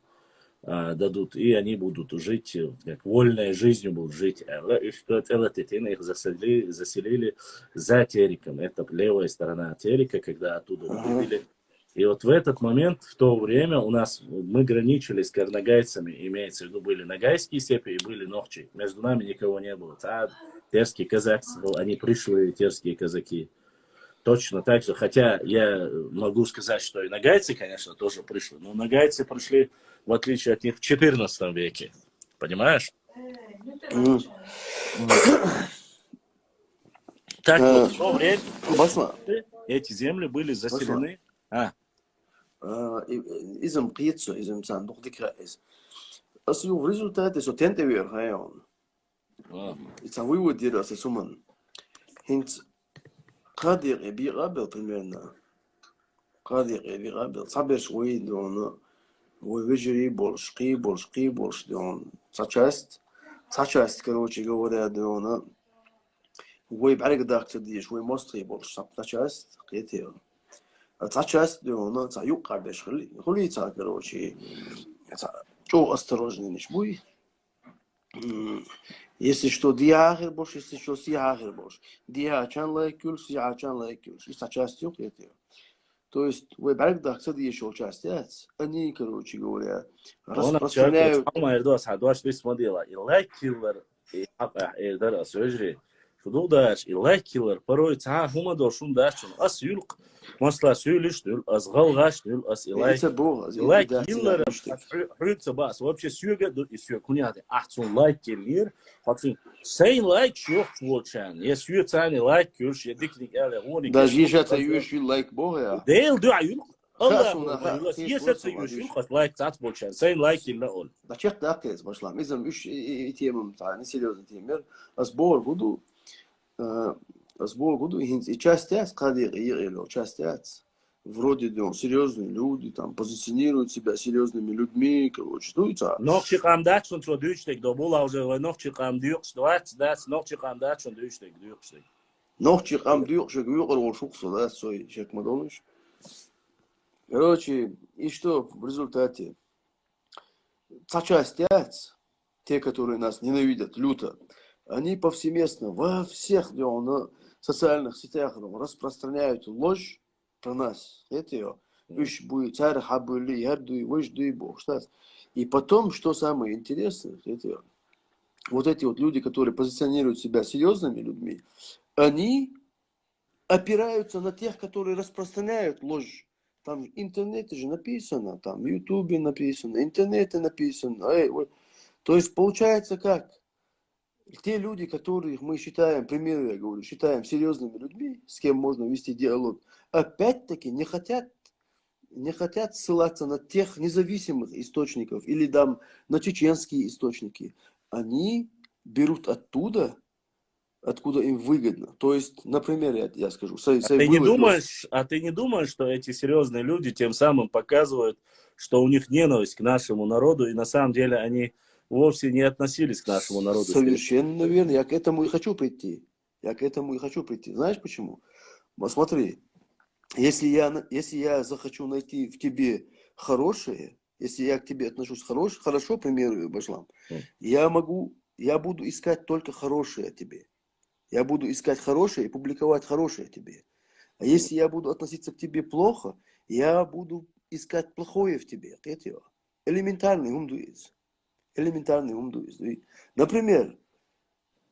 дадут, и они будут жить, как вольной жизнью будут жить. И что их заселили за Тереком. Это левая сторона Терека, когда оттуда вывели. И вот в этот момент, в то время, мы граничили с карнагайцами, имеется в виду, были нагайские степи и были ногчи. Между нами никого не было. Терские казаки, они пришли, терские казаки. Точно так же, хотя я могу сказать, что и нагайцы, конечно, тоже пришли, но нагайцы пришли, в отличие от них, в 14 веке. Понимаешь? Так вот, в то время эти земли были заселены. Изм Пиццо, изм Сандух Дикраис. Als je в результате со тенте weer gaan. It's a weird deal as a summon. Hint قادر يبي قابل примерно. قادر يبي قابل. صعب شوي دون ويجري больш دون. Сачаст, короче говоря, дон. Вы بعرق داكت دي شوي مصري больш. Сачаст, كتير. Сачаст дон. يوقع بش خلي короче. Что осторожный не будь. Если что диагер больше, если что сиагер больше. Диачан лайкюл, сиачан лайкюл. И часть это. То есть вы баргдах сади еще часть, они, короче говоря, распространяют. Шудулдач и лайкилер порой хума дошун дашун ас юлк масла сюлиш дул ас галгаш дул ас лайкилер хрюца бас вообще сюга дул и сюга куняды ахцун лайкилер хацун сей лайк шух волчан я сюцани лайкюш я дикник але гони даже если это юши лайк бога дейл ду аюл Allah если юши хас лайк цац волчан сей лайкилер ол да чек дакез башлам изм үш темам та не серьезный темер ас бор буду и часть вроде серьезные люди, там позиционируют себя серьезными людьми, короче, ну и так. Ногчи камдат, что дючтек, до была уже ногчи камдюк, ногчи камдат, что дючтек. Ногчи камдюк, что говорил шуксу, да, свой человек Мадоныш. Короче, и что в результате? Часть, те, которые нас ненавидят люто, они повсеместно во всех социальных сетях распространяют ложь про нас. Это ее. И потом, что самое интересное, это вот эти вот люди, которые позиционируют себя серьезными людьми, они опираются на тех, которые распространяют ложь. Там в интернете же написано, там в Ютубе написано, в интернете написано. То есть получается как? Те люди, которых мы считаем, к примеру, я говорю, считаем серьезными людьми, с кем можно вести диалог, опять-таки не хотят ссылаться на тех независимых источников или там на чеченские источники. Они берут оттуда, откуда им выгодно. То есть, например, я скажу... ты не думаешь, что эти серьезные люди тем самым показывают, что у них ненависть к нашему народу, и на самом деле они вовсе не относились к нашему народу? Совершенно верно. Я к этому и хочу прийти. Знаешь почему? Смотри, если я захочу найти в тебе хорошее, если я к тебе отношусь хорошо, к примеру, Башлам, я буду искать только хорошее о тебе. Я буду искать хорошее и публиковать хорошее тебе. А если я буду относиться к тебе плохо, я буду искать плохое в тебе. Элементарный умдуиз. Элементарный умдуиз. Например,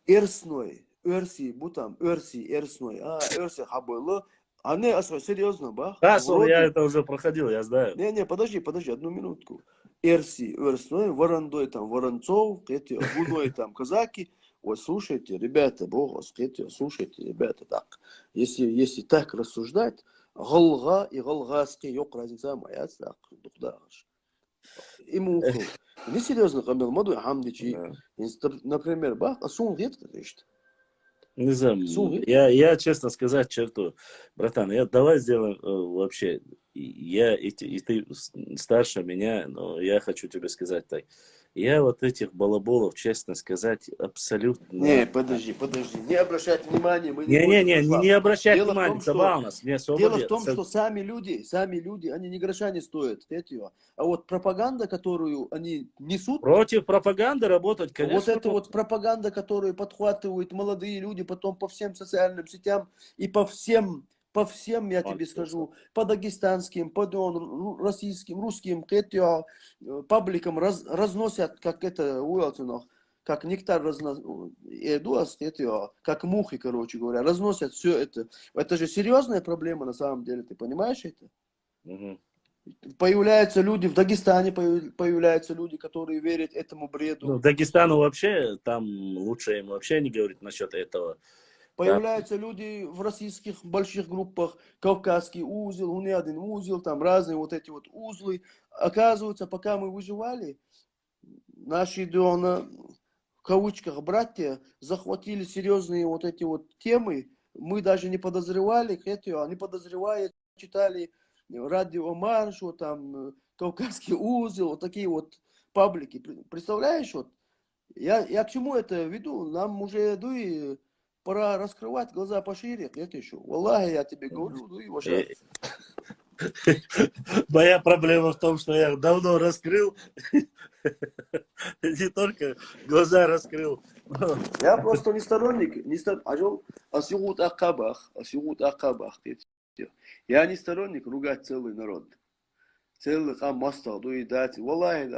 эрсной, эрси, бутам, эрси, эрсной, эрси хабойло. А не, серьезно, бах? Хорошо, я Вроде... это уже проходил, я знаю. Не, подожди, одну минутку. Эрси, эрсной, ворондой там, воронцов, гуной там, казаки. Вот слушайте, ребята, Бога, слушайте, ребята, так. Если так рассуждать, голга и голгаски, yok разница моя, так, духдаш. И муху. Не серьезно, Камил, маду хамдичи. Например, бах, а сун редко, значит. Не знаю, я честно сказать, черту, братан, давай сделаем вообще, и ты старше меня, но я хочу тебе сказать так. Я вот этих балаболов, честно сказать, абсолютно... Не, подожди, не обращать внимания, мы не обращать Дело внимания, Дело в том, что сами люди, они ни гроша не стоят. А вот пропаганда, которую они несут... Против пропаганды работать, конечно. Вот эта вот пропаганда, которую подхватывают молодые люди потом по всем социальным сетям и по всем, я тебе скажу, по дагестанским, по российским, русским, пабликам разносят, как как нектар как мухи, короче говоря, разносят все это. Это же серьезная проблема на самом деле, ты понимаешь это? Угу. Появляются люди, в Дагестане появляются люди, которые верят этому бреду. Ну, Дагестану вообще, там лучше им вообще не говорить насчет этого. Появляются люди в российских больших группах, Кавказский узел, Унядин узел, там разные вот эти вот узлы. Оказывается, пока мы выживали, наши, в кавычках, братья захватили серьезные вот эти вот темы. Мы даже не подозревали, они подозревают, читали радио Маршу, там, Кавказский узел, вот такие вот паблики. Представляешь, вот, я к чему это веду? Нам уже, пора раскрывать глаза пошире, это еще. Валлахи, я тебе говорю, Моя проблема в том, что я давно раскрыл, не только глаза раскрыл. Я просто не сторонник, асюгут акабах. Я не сторонник ругать целый народ. Целый хамастал, дать, валлахи,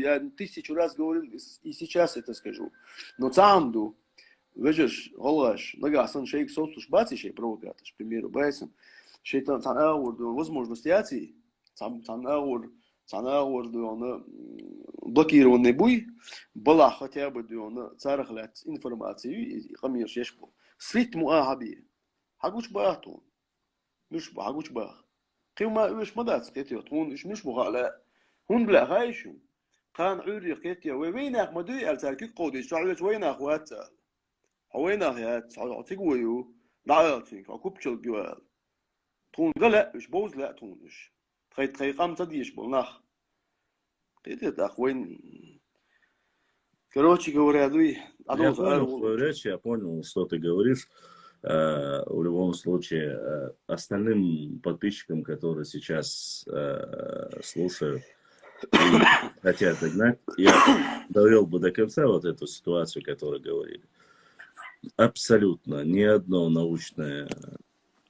я 1000 раз говорил и сейчас это скажу. Но цамду, видишь, голаш, нагасан шейк сослуш бацишей провокатор, к примеру, байсом. Şeytan возможности блокированный буй была хотя бы царахлять информацию и камир шешку. Слить муахаби. Хагуч бахтун. مش بحاجوش بقى قيمة مش مدات كتير تون مش بغالة هون بلا هايشون كان عوري كتير وينك ما دوي ألتالك قودي شعلت وينك واتال وينك يا تعطيك ويو لا تعطيك أكوبشل جوال تون غلا مش بوز لا تون مش تخي قام تديش بالنخ كتير أخوين короче говоря, я понял твою речь, я понял, что ты говоришь. В любом случае, остальным подписчикам, которые сейчас слушают и хотят догнать, я довел бы до конца вот эту ситуацию, которую говорили. Абсолютно ни одно научное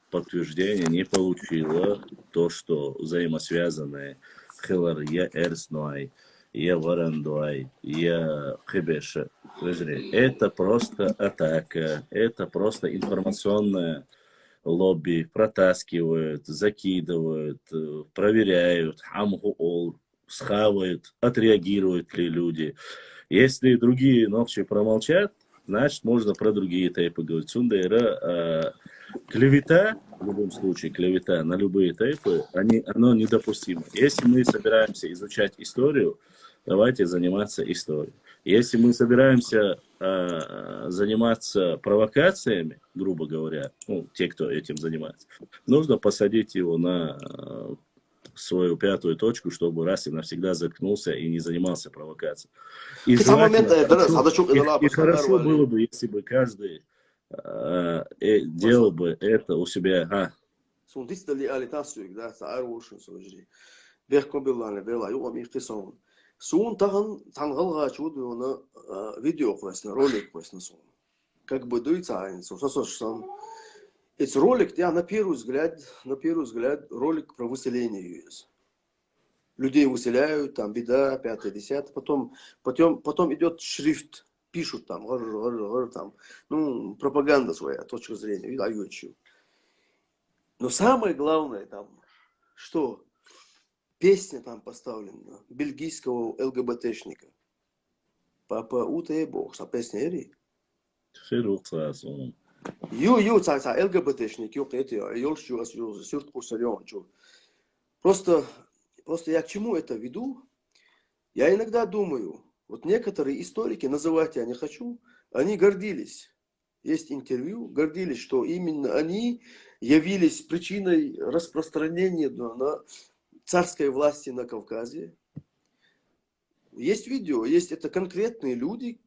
подтверждение не получило то, что взаимосвязанные Хилар, я Эрснуай, я Варандуай, я Хебеша. Это просто атака, это просто информационное лобби, протаскивают, закидывают, проверяют, хамгуол, схавают, отреагируют ли люди. Если другие ночи промолчат, значит, можно про другие тейпы говорить. Сундейра, клевета, в любом случае, клевета на любые тейпы, оно недопустимо. Если мы собираемся изучать историю, давайте заниматься историей. Если мы собираемся заниматься провокациями, грубо говоря, ну, те, кто этим занимается, нужно посадить его на свою пятую точку, чтобы раз и навсегда заткнулся и не занимался провокацией. И хорошо было бы, если бы каждый делал бы это у себя. Сун тагын тангалга чуду оны видео квесна, ролик квесна сун. как бы дуется, это ролик, я на первый взгляд, ролик про выселение ЮС. Людей выселяют, там беда, пятое, десятое, потом идет шрифт, пишут там, там, ну, пропаганда своя, точка зрения, дающую. Но самое главное там, что песня там поставлена бельгийского ЛГБТшника. Папа уте бог, sa песня ери. Ца ЛГБТшник, Просто я к чему это веду? Я иногда думаю, вот некоторые историки, называть я не хочу, они гордились. Есть интервью, гордились, что именно они явились причиной распространения на царской власти на Кавказе. Есть видео, есть это конкретные люди,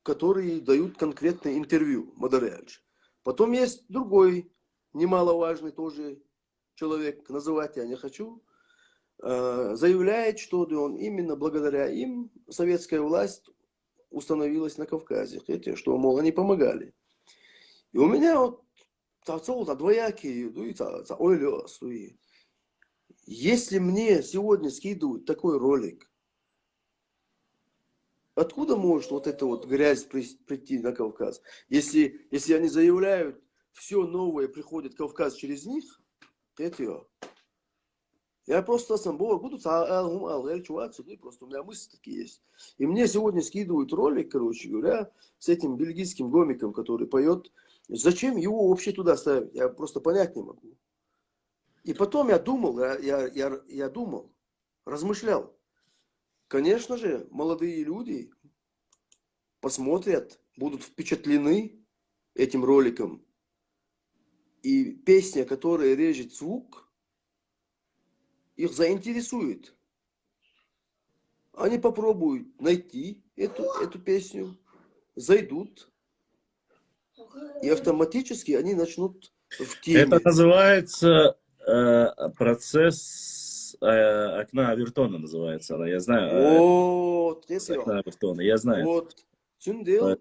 которые дают конкретное интервью, Мадаряч. Потом есть другой, немаловажный тоже человек, называть я не хочу, заявляет, что он именно благодаря им советская власть установилась на Кавказе. Хотите, что, мол, они помогали. И у меня вот двоякие, если мне сегодня скидывают такой ролик, откуда может вот эта вот грязь прийти на Кавказ? Если они заявляют, все новое приходит в Кавказ через них, это я просто сам буду просто у меня мысли такие есть. И мне сегодня скидывают ролик, короче говоря, с этим бельгийским гомиком, который поет. Зачем его вообще туда ставить? Я просто понять не могу. И потом я думал, я думал, размышлял. Конечно же, молодые люди посмотрят, будут впечатлены этим роликом. И песня, которая режет звук, их заинтересует. Они попробуют найти эту песню, зайдут, и автоматически они начнут в теме. Это называется процесс окна Авертона, называется она. Я знаю. Вот, Окна Авертона, я знаю. Вот. Цюндел,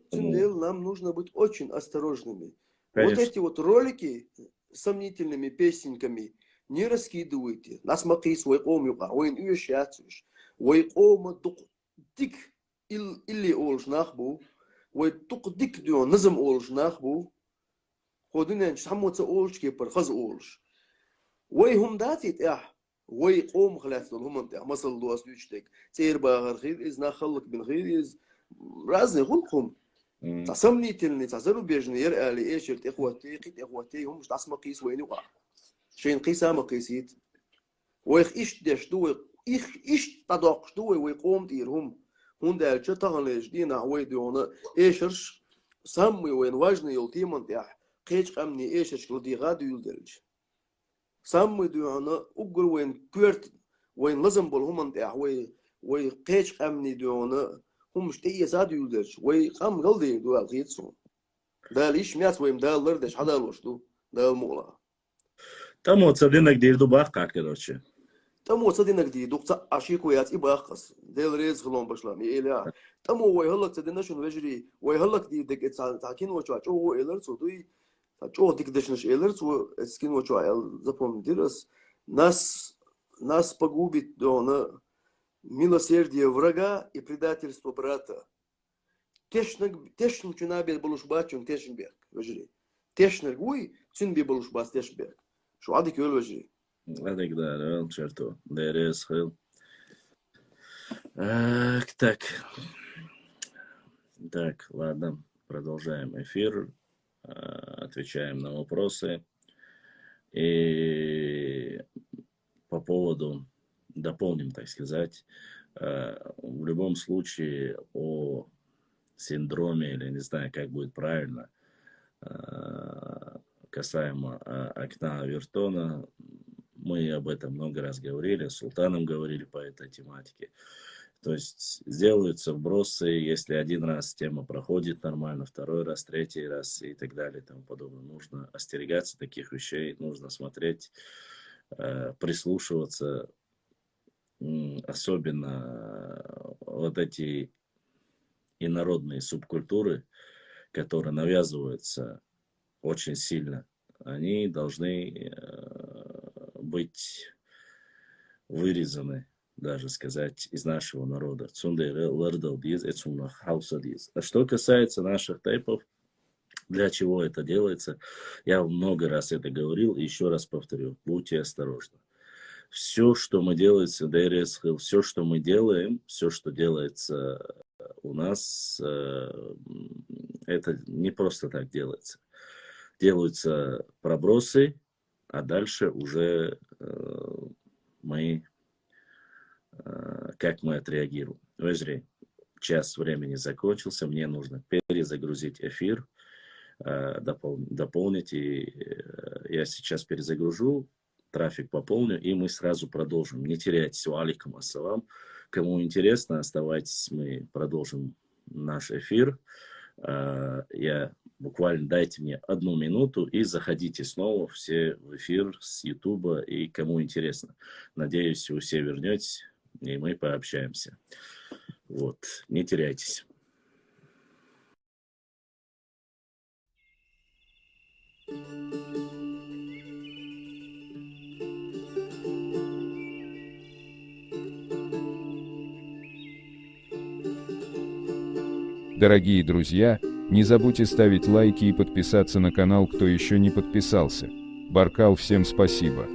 нам нужно быть очень осторожными. Конечно. Вот эти вот ролики с сомнительными песенками не раскидывайте. Нас макис вайком юка, вайн уешятуш, вайкома тук дик или олж нахбу, вай тук дик дюо назам олж нахбу, ходинен шамоца олж кепар хаз олж. Вай хум датит вайком хлястон хуман тя масал дуас дючтек. Цейр багар хир из нахаллак бин хир из разные хулкум. Сомнительные, зарубежные, реалии, эшерт, эхуатей, хум штас макис вайн юка. شين قيسا ما قيسيت ويخ إيش دش دوي إيش تدق دوي ويقوم تيرهم هون ده الشيء تغلش دينا عوي ديونا إيشرش سامي وين واجن يلتي من تيح قيش قمني إيشرش لدي غادي يلدرج سامي ديونا أقول وين كورت وين لازم بالهم من تيح وي قيش قمني ديونا هم مش تيجي زاد يلدرج وي قام قلدي دو الغيتسون ده ليش ميات وين ده لردش حدا لوشتو ده المغلا Там вот садинок дир дубавка, короче. Там вот садинок дир дубавка, ашику яц и бахас. Дел рез хлом башлам, иля. Там وای هلک سدنا شون وجری وای هلک دی دک تاکین و چوا چو ایلر سو دوی چو دک دشنش ایلر سو скин و چوا ел запомни дирас нас погубит дона милосердие врага и предательство брата. Тешн чунабе булушбачун тешнберг вежри. Тешнер гуй цунби булушбас тешберг. شو عادك يقول وجهي هذاك да, черту, ДРС хил. Так, ладно, продолжаем эфир, отвечаем на вопросы. И по поводу, дополним, так сказать, в любом случае о синдроме, или не знаю, как будет правильно, касаемо окна Авертона, мы об этом много раз говорили, с Султаном говорили по этой тематике. То есть сделаются вбросы, если один раз тема проходит нормально, второй раз, третий раз и так далее и тому подобное. Нужно остерегаться таких вещей, нужно смотреть, прислушиваться, особенно вот эти инородные субкультуры, которые навязываются очень сильно, они должны быть вырезаны, даже сказать, из нашего народа. А что касается наших тейпов, для чего это делается, я много раз это говорил, и еще раз повторю, будьте осторожны. Все, что мы делаем, все, что мы делаем, все, что делается у нас, это не просто так делается. Делаются пробросы, а дальше уже как мы отреагируем. Вежри, час времени закончился, мне нужно перезагрузить эфир, дополнить, и я сейчас перезагружу, трафик пополню, и мы сразу продолжим. Не теряйтесь. Алейкум ассалам. Кому интересно, оставайтесь, мы продолжим наш эфир. Я буквально дайте мне 1 минуту и заходите снова все в эфир с Ютуба, и кому интересно. Надеюсь, вы все вернетесь, и мы пообщаемся. Вот, не теряйтесь. Дорогие друзья, не забудьте ставить лайки и подписаться на канал, кто еще не подписался. Баркал, всем спасибо.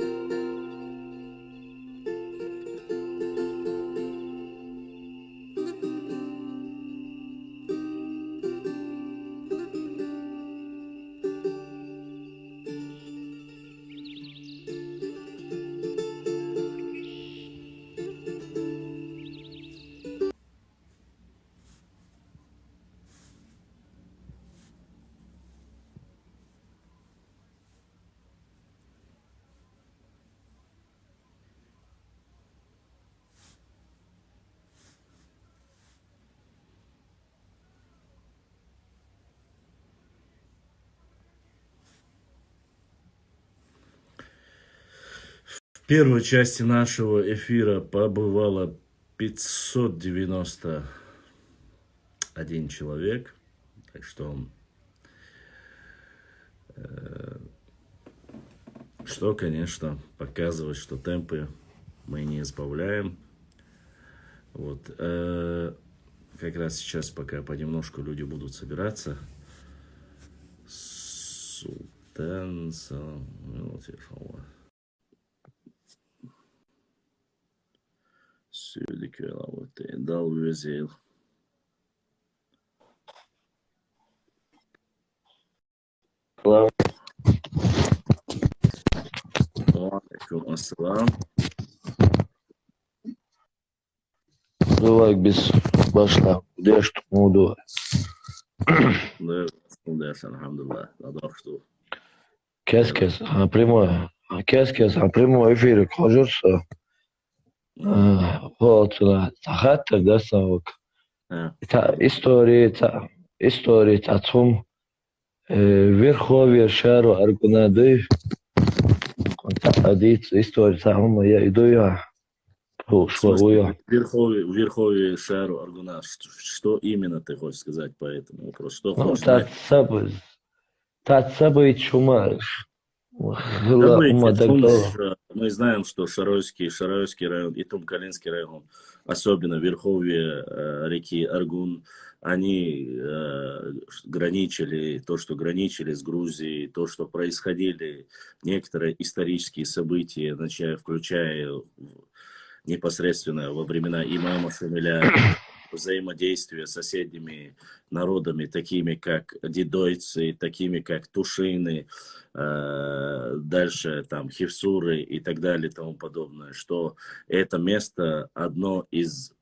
В первой части нашего эфира побывало 591 человек, так что, конечно, показывает, что темпы мы не избавляем. Вот, как раз сейчас, пока понемножку люди будут собираться, Султан, Sürdük dal Özil. Hello. Aleyküm assalam. Давай без башла. Где что буду? Да, alhamdulillah. Надо Kes en primo эфире кажется. Вот на хатер дасавок. Та история татум верховье шару аргунады. Контакт история там я иду я. Верховье шару аргуна. Что именно ты хочешь сказать по этому вопросу? Что хочешь знать? События чума. Мы знаем, что Шаройский район и Тумкалинский район, особенно верховье реки Аргун, они граничили с Грузией, то, что происходили, некоторые исторические события, включая непосредственно во времена имама Шамиля, взаимодействие с соседними народами, такими как дидойцы, такими как тушины, дальше там хевсуры и так далее и тому подобное, что это место одно из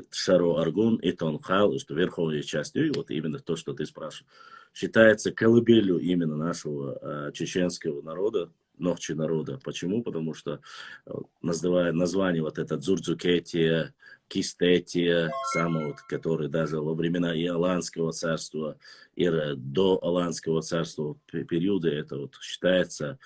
Шаро Аргун и Тонхал, что верховная часть, и вот именно то, что ты спрашиваешь, считается колыбелью именно нашего чеченского народа, Нохчи народа. Почему? Потому что название вот это Дзурдзукетия, Кистетия, самое вот, который даже во времена и Аланского царства, и до Аланского царства периода, это вот считается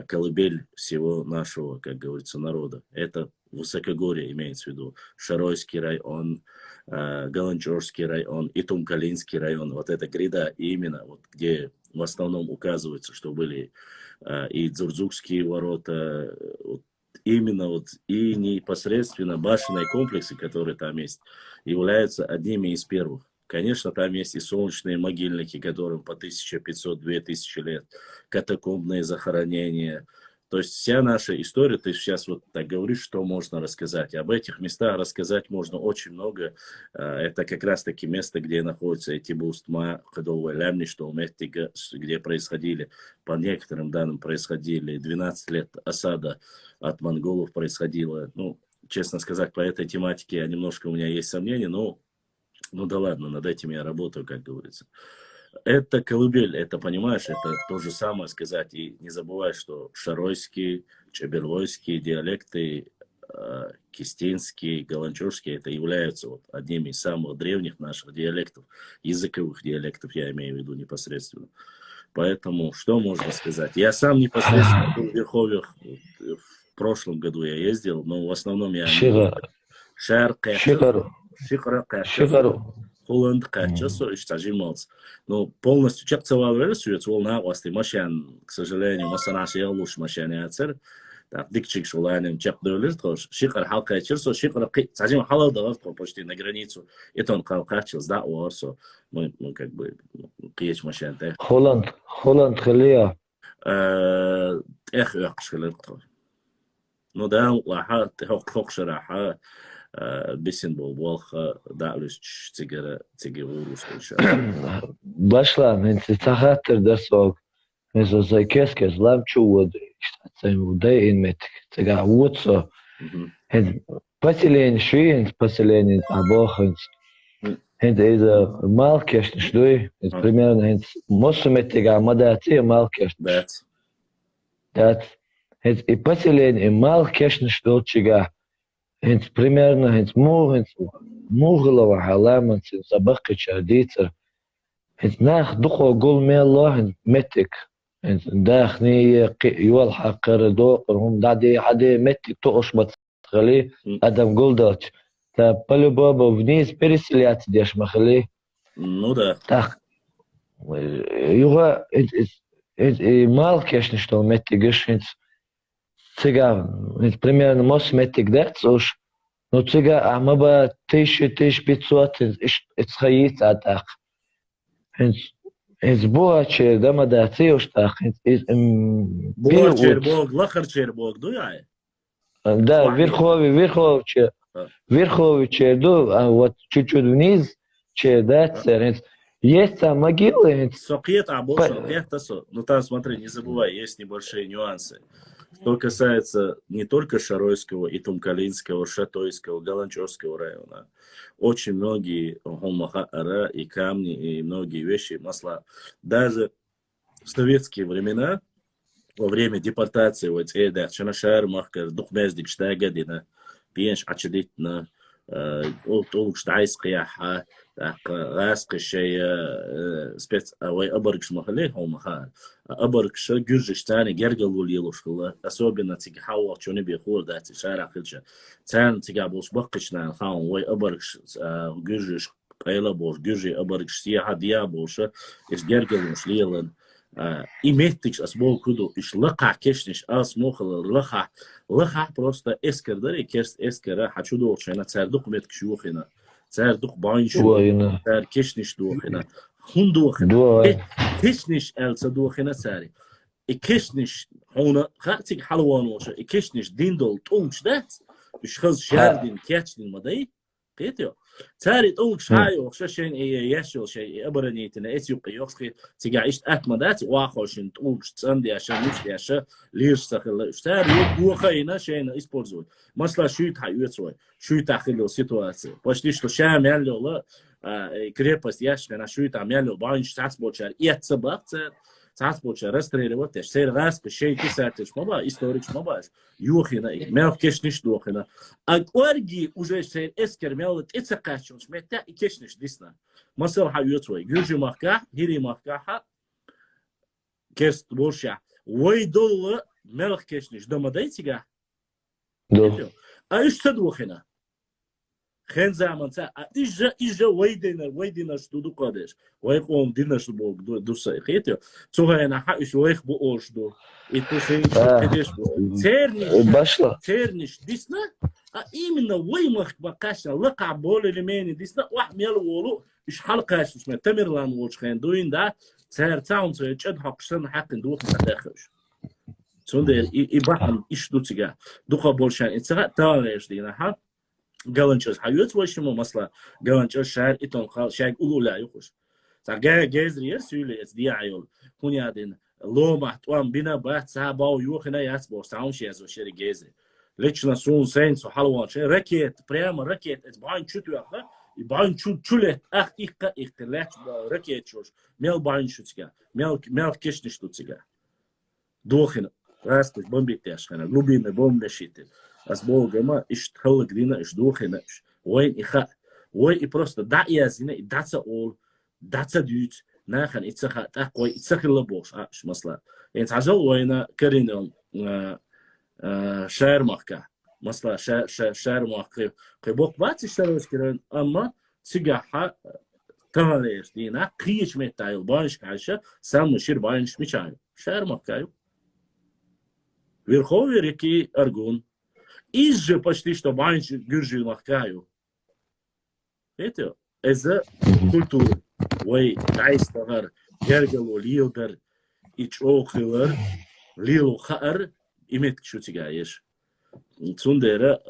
колыбель всего нашего, как говорится, народа. Это Высокогорье имеется в виду, Шаройский район, Галанчорский район и Тумкалинский район. Вот эта гряда именно, вот, где в основном указывается, что были и Дзурдзукские ворота, вот, именно вот и непосредственно башенные комплексы, которые там есть, являются одними из первых. Конечно, там есть и солнечные могильники, которым по 1500-2000 лет, катакомбные захоронения. То есть вся наша история, ты сейчас вот так говоришь, что можно рассказать. Об этих местах рассказать можно очень много. Это как раз таки место, где находятся эти Бустма, Ходовые Лямни, что где происходили, по некоторым данным, происходили 12 лет осада от монголов происходило. Ну, честно сказать, по этой тематике немножко у меня есть сомнения, но ну да ладно, над этим я работаю, как говорится. Это колыбель, это, понимаешь, это то же самое сказать. И не забывай, что шаройские, чеберлойские диалекты, кистинские, галанчурские, это являются вот одними из самых древних наших диалектов, языковых диалектов, я имею в виду непосредственно. Поэтому, что можно сказать? Я сам непосредственно был в Верховьях, в прошлом году я ездил, но в основном я... Холланд качество иштажималс. Но полностью чакцевал сюрцвол на власти машин, к сожалению, масанаши луш машины отсер. Так дикчик шуланем чакдолер тоже. Шикар халка чирсо шикар сажим халал давал почти на границу. Это он качел да уорсо. Мы как бы киеч машин да. Холланд خليها. Эх шкалер. Ну да, лаха хок шраха. Бесен бол волха дa'lus тиге урус иншалла. Башла, мен цахатер дасог. Мезо за кескез ламчу вод. Штатсем вдай инмет. Тига вудсо. Поселение швин, поселение абоханс. Это малкеш шдой. Это примерно мосумет тига мадати малкеш. Да. Это поселение малкеш шдолчига. Hens примерно, hens муглова халама, hens забахка чардицер. Hens нах духо гол мелло, hens метик. Hens дахни юал حقر دوقر هم دادي عادي метик توش بتخلي ادم голдалч. Та по-любому вниз переселяться дешь махали. Ну да. Так. Юга мал, конечно, что метик гешинц. Цыган, примерно мос метик дец уж, но цыга, а мы бы 1500 исходить от так. Из боачер, да, мы да, ты уж так. Боачер бог, лахарчер бог, дуяй. Да, верховичер, а вот чуть-чуть вниз, че, да, церец. Есть там могилы. Сокет, а больше, ну там смотри, не забывай, есть небольшие нюансы. Что касается не только Шаройского и Тумкалинского, Шатойского, Галанчорского района, очень многие холмахара и камни, и многие вещи, масла, даже в советские времена, во время депортации, вот это, Чанашар, Махкар, Духмездик, Штагадина, Пьенш, Ачадитна, Улукштайская, غاسق الشيء سبيت أوي أبرقش مخليه هو مخال أبرقش جرجش تاني جرجل وليلوش كله أسوبنا تيجي حوا شوني بيخور ده تشارع خلشة تان تيجي عبوش بقش نان خاون وي أبرقش جرجش قيلا بوش جرجي أبرقش سياحة ديا بوش إس جرجل مش ليلن إيمتكش أسبوع كده إيش لقع كشنش مخل لقع просто إسكر داري كيرست إسكر حشودو شينا تصدق متكش يوخنا صاردوق باينشو صار كشنش دوخنا خون دوخنا كشنش ألسا دوخنا صاري كشنش هونا خاتك حلوان وشا كشنش ديندول تونش دات مش خز شاردين كاتشين مداي قيتيو صاري تونش هايو شاشين ياشو شيء أبرنيتنا إتيوقي يوخي تيجعيشت أكمدات واخوشين تونش تصندي عشان نفسي عشان ليش سخل صاري دوخينا شيء إسبورزول مثلا شو تحيوتسوي شو تأخذ سيتواسي почти что شام يعملوا крепость яшкана شو تعملوا باين شتاس بوشار يتسبق تعصبوش رستري وقتش سير غاسك شيء كساتش ما بقى историч ما بقى يوخنا مел كشنش دوخنا أورجي وجه سير إسكر مел تتسقاش متى كشنش ديسنا مثلا حيوتوي جوجي مكة هيري مكة كست بورشة ويدل مel كشنش دوما دايتيجا دو أيش تدوخنا خن زمان تا إيجا ويدنا شدو قادش ويقوم دينا شدو دو سايقيتو توها أنا حقش ويخ بوش دو إتوسين كديش بو تيرنش ديسنا إيمنا ويمخ بقاشنا لقع بول لماني ديسنا واحد ميل وولو إيش حلقاش اسمه تمرلان وش خين دوين دا تير تاون تيجد حقشنا حق ندوخ مداخلش سوندر إباحن إيش دو تيجا دوخا بولشان إتساق تاغيش دينا حق قالنشوز حيوت وشمو مثلا قالنشوز شعر إتون خال شايق أولو لا يخش تاقا جازرير سيولي إتدي عيول هون يادين لو محتوان بنا بات ساباو يوخنا ياسبو ساونش يازو شيري جازري ليش نسون سين سو حلوان شيء ركيت بريما ركيت إتباين شتو أخا يباين شلت أخ إيقا لاتش ركيت شوش ميل باين شتيجا ميل كيش نشتو تيجا دوخنا راستش بومبيتاش خنا لوبينا بومبشيتي as Boga ma ish tkhalla grina ish dukhina ish wayn ikha way I просто da yazina datsa all datsa dut nakhan itsaha taqoy itsakhilla bosh ish masla ent ajal wayna karinam شعر مكة مثلا شعر مكة قبوق بات اشتروش كرن أما تجاها تماريش دينا قيش متايل بانش كعشة سام مشير بانش مشايل شعر مكة верховье реки Аргун изже почти что банч гюржи махкаю это это культура وي تعيستغر جرجل وليلدر إتشوخيلر ليلو خأر إمتك شو тягаешь. Цундера,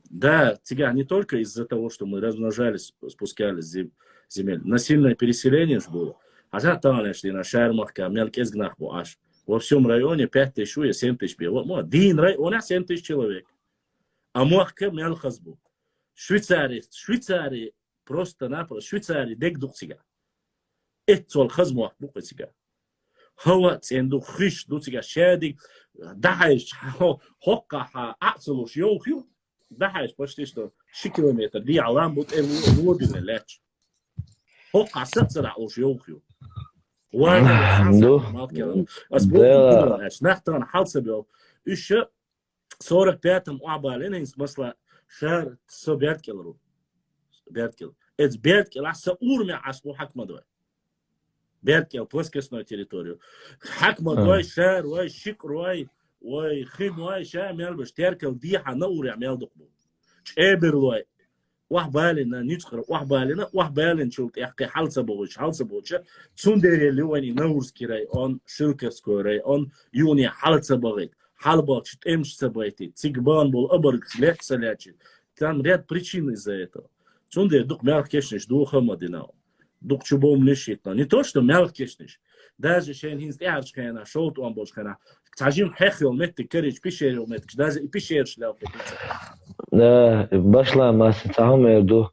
да, тяга не только из-за того, что мы размножались, спускались с земель. Насильное переселение же было. А за то, что на Шармахка, Мелкезгнах аж. Во всем районе 5 тысяч, 7 тысяч. Один район, 7 тысяч человек. А Махка Мелхазбу. Швейцарии просто-напросто, Швейцарии дек дух тяга. Это الخزم بقى تيجا هو عنده خش دو تيجا شادي دحش حقها أعصلوش يوخيو دحش почти что 6 километр دي علام بوت الودن لاتش حقها ستصرع لوش يوخيو وانا ما كلام أسبوع نحترم حالسبيو إيش 45 أعبالين هنس مثلا شهر 7 كيلو 5 كيلو это 5 كيلو عسى أورمي عسبو حكمة دوي بيركل плоскостную территорию. حكمة دوي شار وي شكر وي خيم وي شا ميلبش تركل ديحة نور يعمل دقبو. شابر وي وحبالنا نيتخر وحبالنا شلت يحكي حالسة بوش تسوندري اللي ويني نورسكي راي اون شلكسكو راي اون يوني حالسة بغيت حالباك تمش سبايتي تيجبان بول ابرك سلاح سلاتي. Там ряд причин из-за этого. Тсундер дух мягкешнеш духа мадинау. Дух чубом лишит, но не то, что мелкишниш. Даже шен хинст ярчкена, шоут он бошкена. Тажим хехил метти керич пишерил метти, даже и пишер шлял петица. Да, башла масса цахомерду.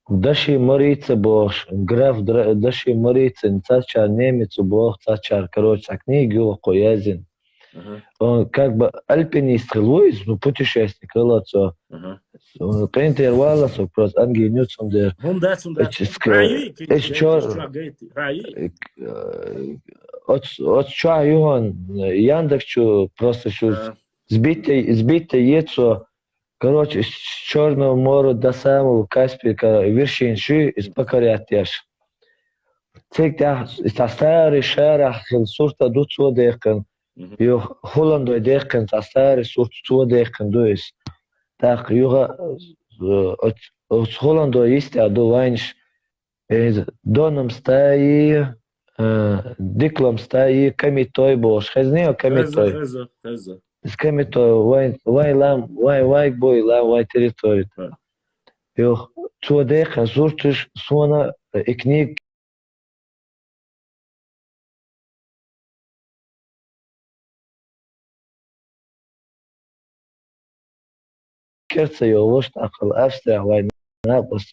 Даши морица бош, граф даши морица, цачар немец бох, цачар, короче, книги Коязин. Он как бы альпинист, Луис, ну путешественник, крылоцо. Принтервалас, просто ангенюц, он дер. От ча юан Яндексчу просто что сбитое яйцо, короче, с Черного моря до самого Каспийска вершинши из покорятяш. Цегда старый шара сурта дуцо дехкан. Yo Hollandoi deken tasari soort deken dus. Так юга от Hollandoi ist ja do вайнш доном стаи диклом стаи камитой бош. Хезнео камитой. С камитой вай бой вай территорию. Yo цо дeken суртиш сона книг كرت يوشت أقل أفسع وين نابوس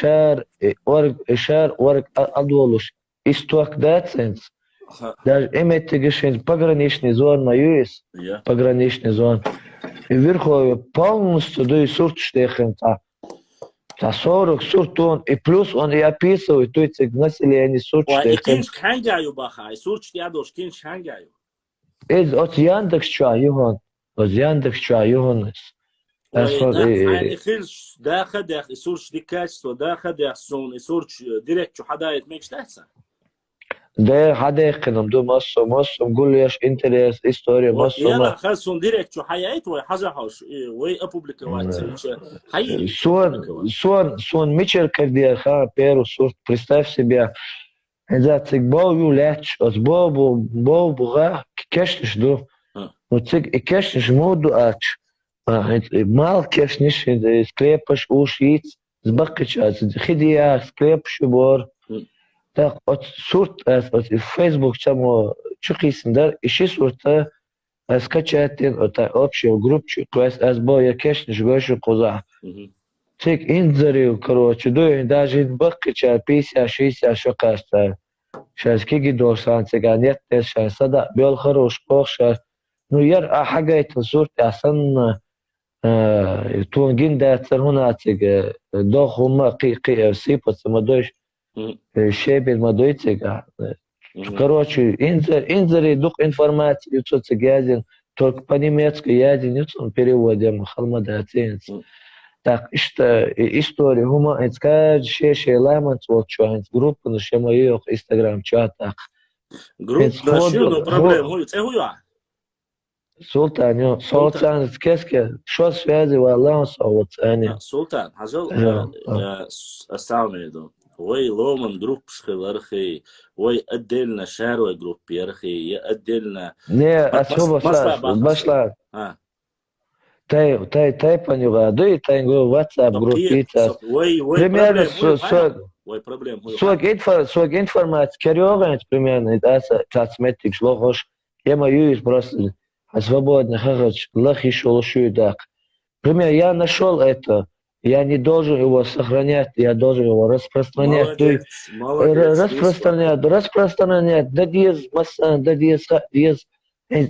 шар орг адволуш. Исток деценс. Даже эметигишин пограничный зон маюис. Пограничный зон. И верховье полностью до и суртштехен. За 40 суртон. И плюс он и описывает, то есть население суртштехен. И кинш хангаю баха. И суртштядош кинш хангаю. Из от Яндекс ча югон. От Яндекс ча югон. يعني خيرش دا خدخ يسورش دي كاتشتو دا خدخ سون يسورش ديريكت شو حدايت ميكش تحسن ده حدايقنم دو مصم قول ليش انتريس استوريا مصم يلا خلصون ديريكت شو حيايت وي حاجحوش وي ابوبليكا واتس حي سون мичер кардия ха перу сурт представь себе это цик бау леч от бау буга кешниш ду вот цик кешниш моду ач مال كشنش سكريبش وشيت زبقش خديا سكريبش بور так от сурт от Facebook чему чукисндер иши сурта скачатин от общую группу то есть сбоя кешниш гошу коза тик инзарил короче до даже бакча 50-60 шокаста сейчас киги досан цыганет сейчас сада бел хорош похша ну яр حاجه صورت اصلا تونجين ده هنا تيجي دوخ هما قي سيبوس ما دوش شيبين ما دويتيجا короче инзер дух информации что цыгазин только по-немецки ядин он переводим халмада оценец так что история хума эцкаж шеше ламанц вот что группа на шемаёх инстаграм чатах группа на шену проблем хуй цегуя Султан, Султан, кеске, что связи валан Султан. Султан, хажал, остальные, وي لومن جروب شخلارخي وي أدلنا شارو جروب يارخي يا أدلنا не особо башла тай понюгады тай го WhatsApp группица примерно сок информация керёган примерно это цацметик шлохош ема юис просто свободно хагач лахи шолошу так примерно я нашел это. Я не должен его сохранять, я должен его распространять. Распространять. Да диез масан, да диез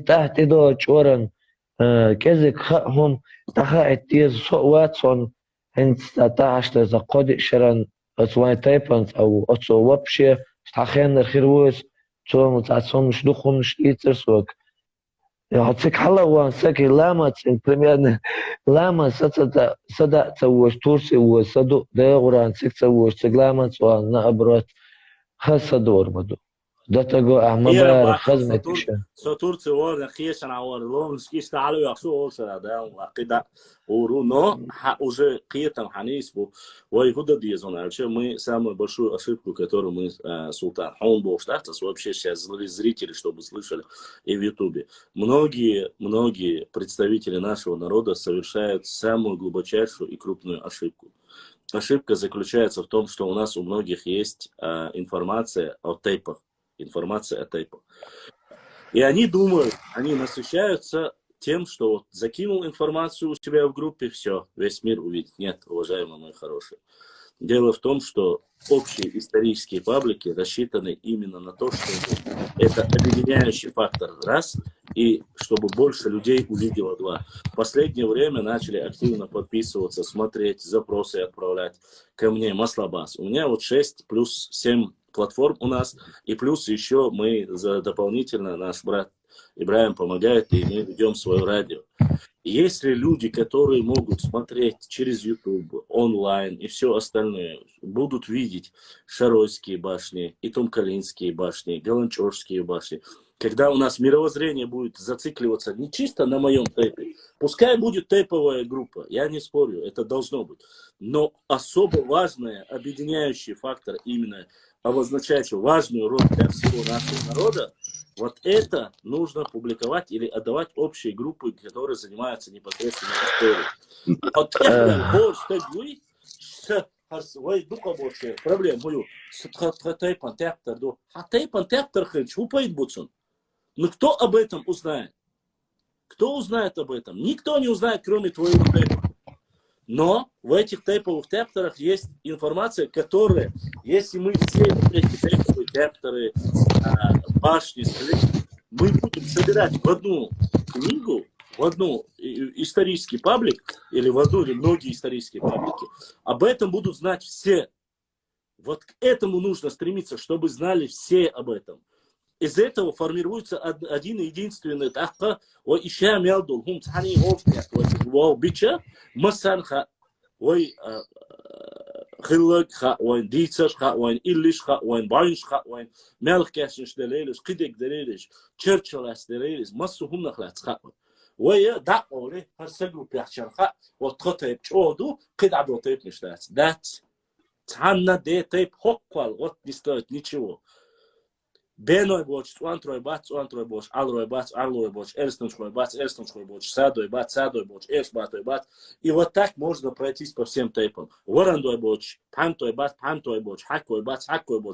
тахти до чоран. Кезик хам таха диез ватсон. Тахашта заходит шаран отсвай тайпанс, ау отсо вообще тахен архивуес, цом цом шдухун штицерсок. Отсек халаван саки ламац примерно ламац сада цавош Турция вош саду дегуран сик цавош цегламац ван наоборот хасадор маду до того ахмабар хазметиша со Турция вон хешан авар лом скиш تعالوا يخشوا أوشرا ده وعقيدة ورно уже قيتم حنيسبу ويهودا дизон вообще мы самую большую ошибку которую мы Султан он был штатс вообще сейчас зрители чтобы слышали и в Ютубе многие представители нашего народа совершают самую глубочайшую и крупную ошибку. Ошибка заключается в том, что у нас у многих есть информация о тейпах. Информация о тейпах. И они думают, они насыщаются тем, что вот закинул информацию у себя в группе, все, весь мир увидит. Нет, уважаемые мои хорошие. Дело в том, что общие исторические паблики рассчитаны именно на то, что это объединяющий фактор, раз, и чтобы больше людей увидело, два. В последнее время начали активно подписываться, смотреть, запросы отправлять ко мне, Маслабас. У меня вот 6 плюс 7 платформ у нас, и плюс еще мы дополнительно, наш брат Ибраим помогает, и мы ведем свое радио. Если люди, которые могут смотреть через YouTube, онлайн и все остальное, будут видеть Шаройские башни, и Тумкалинские башни, Галанчорские башни, когда у нас мировоззрение будет зацикливаться не чисто на моем тейпе, пускай будет тейповая группа, я не спорю, это должно быть, но особо важный, объединяющий фактор, именно обозначающий важную роль для всего нашего народа, вот это нужно публиковать или отдавать общие группы, которые занимаются непосредственно историей. Вот это проблем мою. Но кто об этом узнает? Кто узнает об этом? Никто не узнает, кроме твоего тейпа. Но в этих тейповых тептерах есть информация, которая, если мы все эти тейповые тептеры, башни, мы будем собирать в одну книгу, в одну исторический паблик, или в одну или многие исторические паблики, об этом будут знать все. Вот к этому нужно стремиться, чтобы знали все об этом. Из этого формируется один единственный тахка, ой, ища мелдул, хум цани овтяк, ой, бича, масанха, ой, خلق وين ديتش وين إلش وين باينش وين ملك كاشنش دليلش قدك دليلش تشرشلاس دليلش مصر هم نخلات خاء ويا دعوة هرسجوا بيحشر خاء وتقطع بشودو قد عبوا طيب نشتات دات تعنا دي طيب حقوال وات نستوت نيشوا بينوي بوش وانتروي بات وانتروي بوش علروي بات علروي بوش эрстоншкой бат эрстоншкой боч садой боч эрс батой бат и вот так можно пройтись по всем тейпам ворандой боч пантой бат хакой бат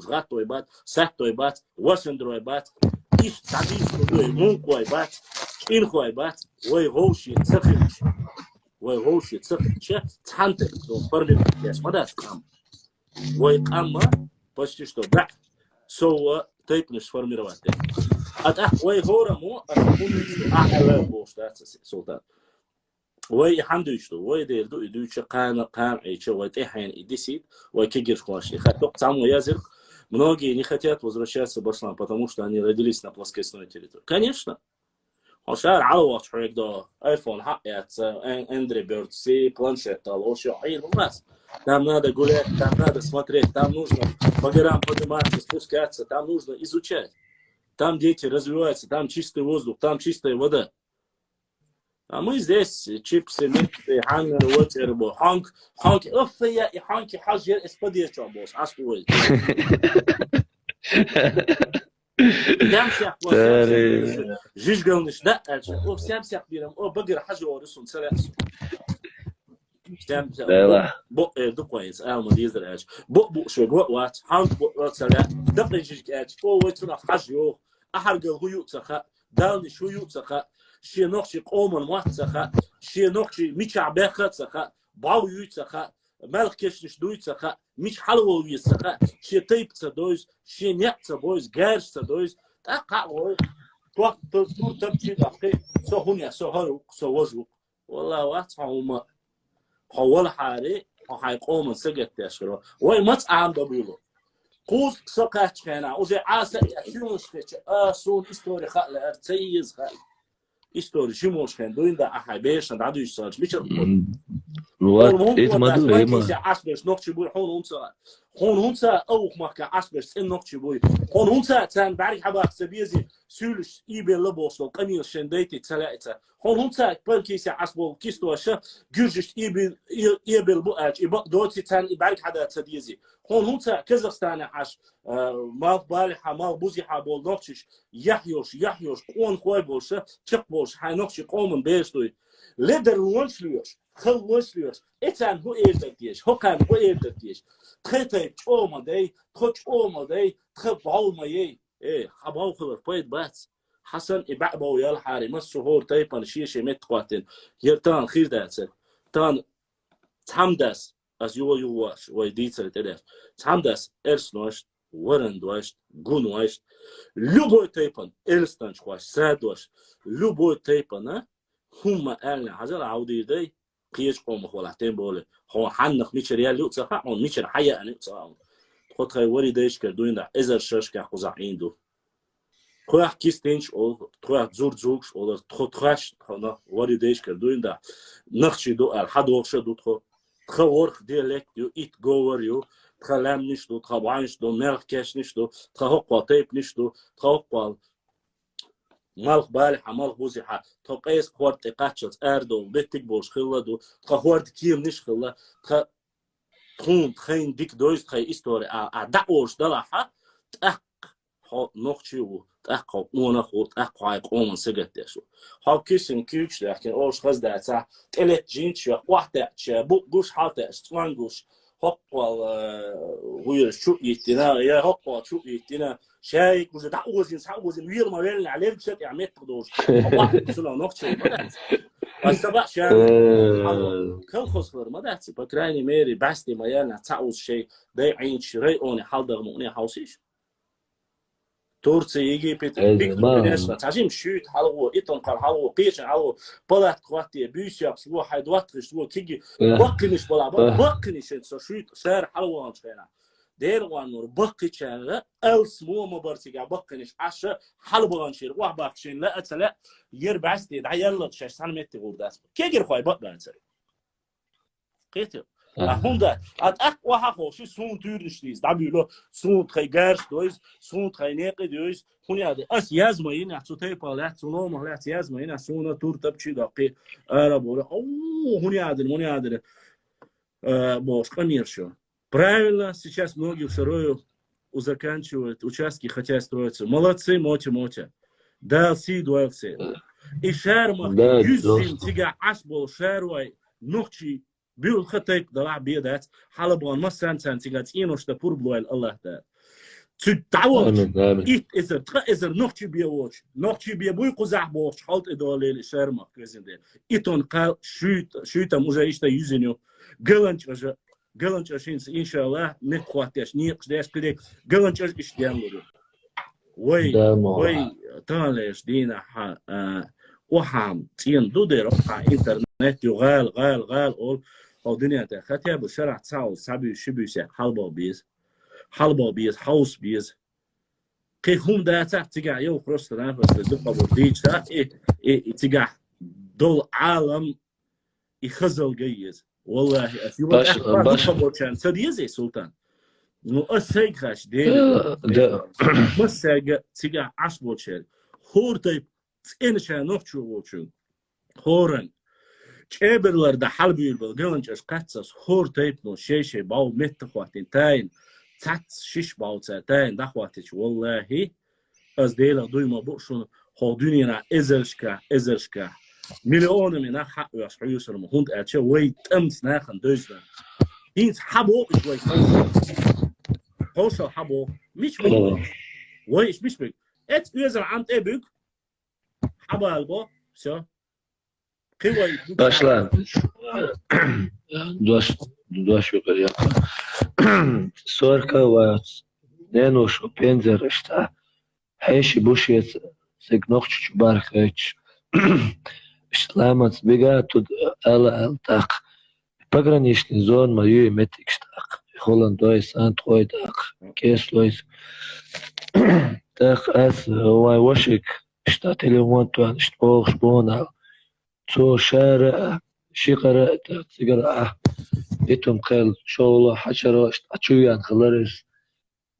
гатой бат сатой бат восендрой бат иш табистой мункой бат инхой бат ой гоуши цехич цанте формируешь мадас кам ой камма почти что да so тейп не сформировать. А так, ой, гора мо, а ахала бош, да, солдат. Ой, ханду что, ой, дерду иду че кана че ой, техен и десит, ой, кегер хваши. Хотя саму язык многие не хотят возвращаться в Башлан, потому что они родились на плоскостной территории. Конечно. Хошар алвах шрек до iPhone хакят, Angry Birds, планшет, алошо, ай, у нас. Там надо гулять, там надо смотреть, там нужно по горам подниматься, спускаться, там нужно изучать. Там дети развиваются, там чистый воздух, там чистая вода. А мы здесь чипсы, миксы, хангер, уотербо, ханк, оффия и ханки хажер эспадечо босс, аспуэль. Дям всех босс, жижгалныш, да, о, всем всех бирам, о, багер хажо рисун, царясу. بق دو كويس ما ديزرش بق شو بق وات حان بق سلا دقيجك اتش او ويتنا حجيو احرق الغيوت سخا دالني شو يوت سخا شي نقشي قومن وات سخا شي نقشي ميچع بخت سخا باو يوت سخا ملك كشنش دويت سخا ميچ حلو وي سخا شي تيب تدوز شي نيت بويز غير تدوز تقع و تو تبجي دقي سو هونيا سو هرو سو وزو والله وات هما حول حاري وحيقوم سجت يشرو وي مطعم دبيلو قوس سقات كنا وزي عاسة يحيونش كتش سون استوري خال ارتيز خال استوري شموش كان دوين دا احي بيش ندعدو يشتغلش مش الوقت ايه مدو ايه ما عشبش نقشي بوي حون هونسا اوخ مكا عشبش سن نقشي بوي حون هونسا تان بعري حباق سبيزي سولش ايبي لبوسو قميل شنديتي تلاقيتا حون هونسا بلكيسي عصبو كيستو اشا جرجش ايبي البؤاج ايبق دوتي تان بعري حدا تديزي حون هونسا كازاخستان عش ماغ بالحا ماغ بوزيحا بول نقشش يحيوش قون خوي بوشا تشق بوش حي نقشي قومن بيشتوي لدر ونشليوش خلوشليوش اتان هو ايردكيش هو كان هو ايردكيش تخيطي تشومدي تخوشومدي تخبعومي ايه حباو خلر بيت بات حسن ابعبو يا الحاري مسهور تايبان شيشي متقواتين يرتان خير داتس تان تحمدس از يواش ويديتر تدف تحمدس ارسنوش ورندوش гунуаш любой тайпан элстанч хваш садош любой тайпана хума ална хазал аудидай قيش قوم خولاتين بوله هو حنخ ميشر يالو تصحى هو ميشر حيا ان تصاو خد خي وري دايش كردوين دا ازر شش كا خزعين دو خوخ كيستنش او خوخ زور زوكش او خد خاش خنا وري دايش كردوين دا نخشي دو الحد وخش دو خورخ ديالك يو ايت جوور يو تخلام نشتو تخبعانش دو ملك كاش نشتو تخوق طيب نشتو تخوق مالخ بالح مالخ بوزيحة تقيس خوارد تقاتشت أردو بيتك بولش خلادو تخوارد كيم نش خلا تخون تخين ديك دويس تخي إستوري دعوش دلحة تأق نقشيو تأق ونخو تأق عايق أومن سجت يشو هاو كيسن كيوش لكن أوش خزدع تاع تلت جينش واحدة بوش حالة استوانجوش هقوال غير شو يتنا يا هقوال شو يتنا شايك وزي دعوزين سعوزين وير ما بين عليه بشات يعمل تقدوش واحد سلو نقطة السبع شان كل ما ده بكراني ميري بستي ما يانا تعوز شيء ده عين شري أوني حال ده مؤني حوسيش تورسي يجي بيتر بيكتر بنشنا تعجيم شوت حلو إيطن قال حلو قيش حلو بلات قواتي بيشيا سلو حيدوات سلو كيجي بقنيش بلا بقنيش إنسا شوت سعر حلو أنشينا دير وانور بقي شان ألس مو مبارتيجا بقنيش عشرة حلو أنشير واحد باكشين لا أتلا يربع ستيد عيالله شاش سنة متى غورداس كيجر خاي بقى أنسر قيتر هوندا أقوى حقه شو سون تورنشتيز دابيلو سون تغيرش دويز سون تغينيق دويز هوني هذا أس يازما ينا تسوتي بالات سونو مهلات يازما ينا سونا تور تبشي دقي أرابولا هوني هذا бош, конечно. Правильно, сейчас многие вторую заканчивают, участки хотят строиться. Молодцы, Мотя. Да, си дуэлси. И шармах, юзин, тига ашбол, шарвай, нухчи, бил хатайк, дала бедать, халабон, массан, тига тину, что пурблуэль, Аллах да. تعوج إيت إذا نحكي بيوش نحكي بيبوي قزح بوش حالت إدالة لشرمة كذا إيتون قال شويت مزايشة يزنيو قلنش عشان إن شاء الله نتخواتش نيقش داش كده قلنش إيش ديانلو وي تالش دينا وحام تين دودر على إنترنت يغال أول أو دنيا تختها بشرع تساو سبي شبيسة حلبة بيز حوس بيز كيهم ده تيجا يو كروس نفس الدقة برديج ده تيجا دول عالم يخزل جيز والله أسيوات باش بورشان سديزي سلطان نو أسيق خاش ديل مساق تيجا عش بورشان هور تيب إنشان نوتشو بورشان هورن كابرلر ده حلبي بالجلنج أش قاتس هور تيب نو شيء باو متخواتين تاين تاتس شش باوتاتين دخواتش والله از ديلا دويما بوشون هو دنيا ازرشكا مليون من حق يسحيوسر مهند اتش وي تمس ناخن دوزنا هينس حبو وي هوش حبو مش ويش مش بك ات يزر عم ابك حبا البو سو قوي başla دوش يقول سوركا ونينو شو بينزر اشتا حيشي بوشيت سيجنوخش بارخيتش اشتلامت بيجا تود الا التاق пограничный зон мою метик штак холланд доис антхой так кеслойс так as вай вошик штат или вот то что шпона تو شارع شقرة تقرأ إتهم قال شغله حشرة أشويان خلارس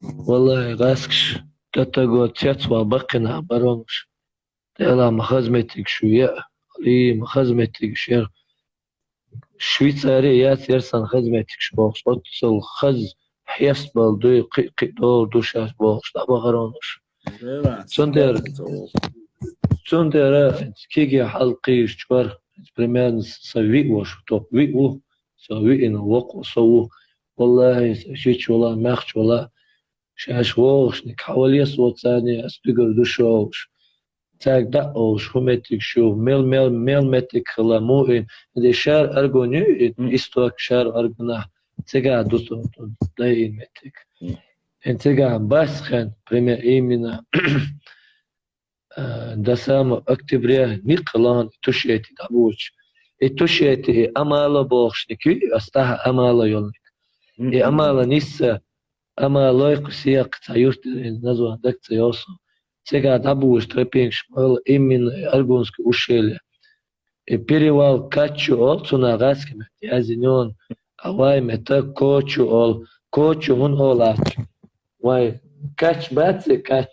والله غاسكش تتقو تيتوا بقنا برونش تلا مخزمتك شوية لي مخزمتك شير شويتساري يات يرسن خزمتك شبوخش أتصل خز حيفس بالدوي دور دوشاش بوخش لا بغرونش Цундера киги халқиш чвар примерно савиуш то виу савиин воқ сау والله شيء والله ماخش والله شاش ووش نكحوليس وتاني استقر دوشوش تاك دقوش همتك شو ميل متك خلا موين دي شار أرجوني استوك شار أرجنا تجا دوتو داين متك انتجا باسخن بريمير إيمنا دسام أكتوبر نقلان تشيتي دابوش تشيتي أمالا بوخشنكي أستها أمالا يولنك أمالا نيسا أمالا يقسيق تايوت نزوان دك تيوسو تيغا دابوش تريبينك شمال إمين أرغونسك وشيلي перевал качу ол цуна гаским язинон авай мета кочу ол кочу хун олач вай кач баце кач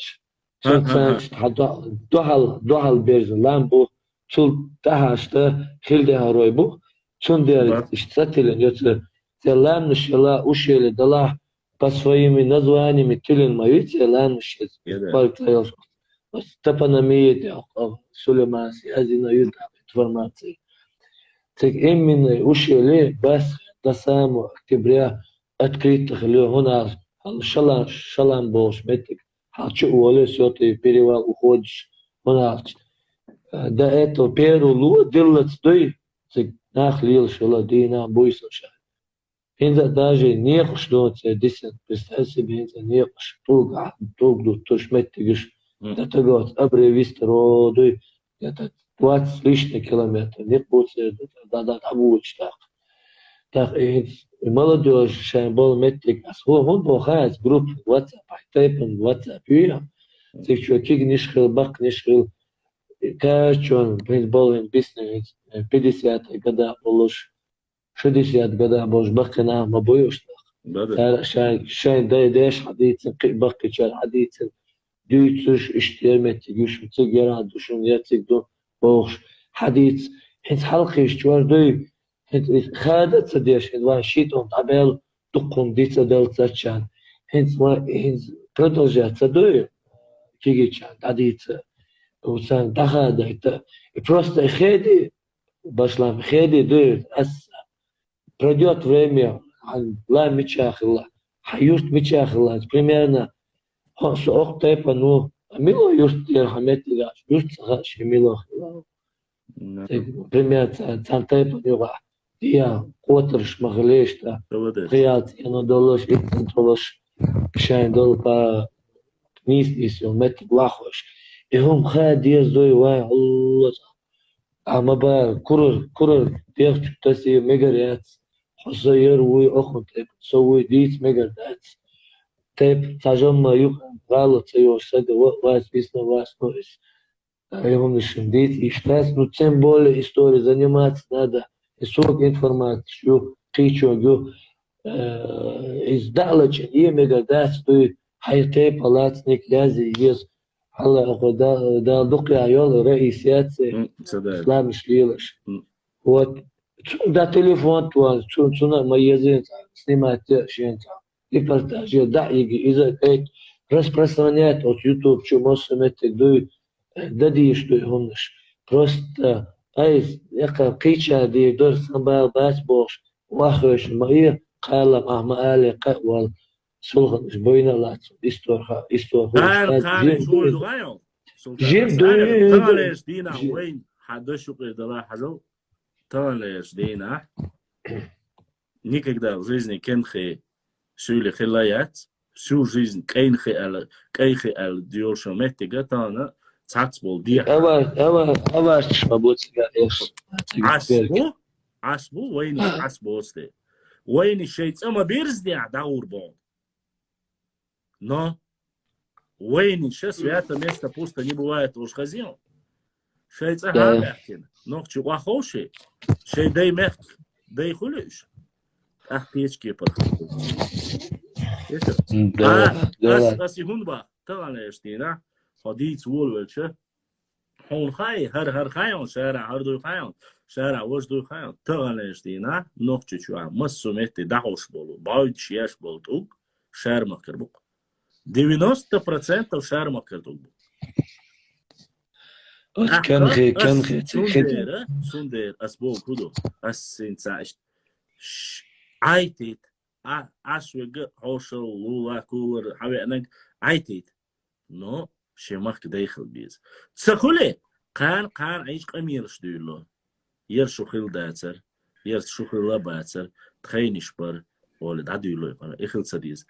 دوحل بيرز لامبو تول تهاشتا خيلده هروي بو تون دير اشتاتيلن يوتر تلام نشلا وشيل دلا по своими названиями тилин мавит лам шез фактайос топономия сулейман азина юда информации так именно ушели бас до самого октября открытых легонов шалам бош метик Хочу уволить, все, ты перевал, уходишь. ده это первую лу делать стой, цик нахлил шила дина бойся ша. Инза даже не что це десять, представь себе, инза не что тугду то шметтигиш. Это год абревистро дой где-то 20 с лишним километров. Не получится, да будет так. Так и молодежь шайн был меттик, а он был хаяц групп WhatsApp, тайпен WhatsApp, юя. Цик чуваки нишхил, бак нишхил. Каждый был им бизнес 50 года болуш, 60 года болуш, бакина ما بويش. Да. شاين دايش حديث بقي شال حديث دوتش اشتيمت يجوش تجرا دوشون ياتيك دو بوش حديث حيت حلقي اشتوار دوي حيت خادت صديش حيت واشيتهم تعبال تقوم ديتا دل تشان حيت продолжать دوي كيجي شان حديث وسان دخل просто خيدي باшлам خيدي دوي اس пройдет время ла мичахла хаюрт мичахла примерно ох тайпа ну мило юрт ерхаметлига юрт сагаш мило примерно цан тайпа юга я котрш маглешта прият я долош и толош шайн дол па низ исё мет глахош и хом хади зой вай аллах ама ба курur тех таси мегарят حصير وأخذ تسوي ديت مجردات تيب تجمع يوم غلط يوصل واس بيسنا واس نويس يوم نشنديت إشتاس نتسم بول إستوري заниматься надо إسوق информацию قيشو جو إزدالج إيه مجردات دوي هاي تيب علاتني كلازي يز هلا أخذ دا دقي عيال رئيسيات إسلام شليلش вот да телефон твой, цуна магазин снимать шенца и портажи да и за распространять от YouTube чему сметик дуй дади что он просто ай яка кича ди дор самбал бас бош вахош маир قال مهما قال قوال سلخن بينا لا история جيب دوي دينا وين حدش قدر حلو Талеш дейна. Никогда в жизни кенхе сюли хилаят, всю жизнь кенхе ал диошо меттига тана цацбол дия. Ава шмабуцига эш. Асбу вейни асбосте. Вейни шейц ама бирздия даурбон. Но вейни ше свято место пусто не бывает уж хазил. Шейц ахамехтин. Nog je wat hoosje, zij deed merk, deed geluid. Echt keertje per. Als je hond was, dan is die na, had iets woelweltje. Hon ga je, her ga je, Sarah, door ga je, Sarah was door ga je, dan is die na, nog je tja, mas zo met de dagosbol, buitje jesbol ook, schermakerboek. 90% of schermakerboek. كان سندر اسبوع كده اسنساش عايتيت اسوق هوشل لولا كولر حبي انك عايتيت نو شماك داخل بيز تسخلي كان عيش قميرش ديلو يرشو خيل داتر يرشو خيل لباتر تخينش بر ولد عديلو اخل سديز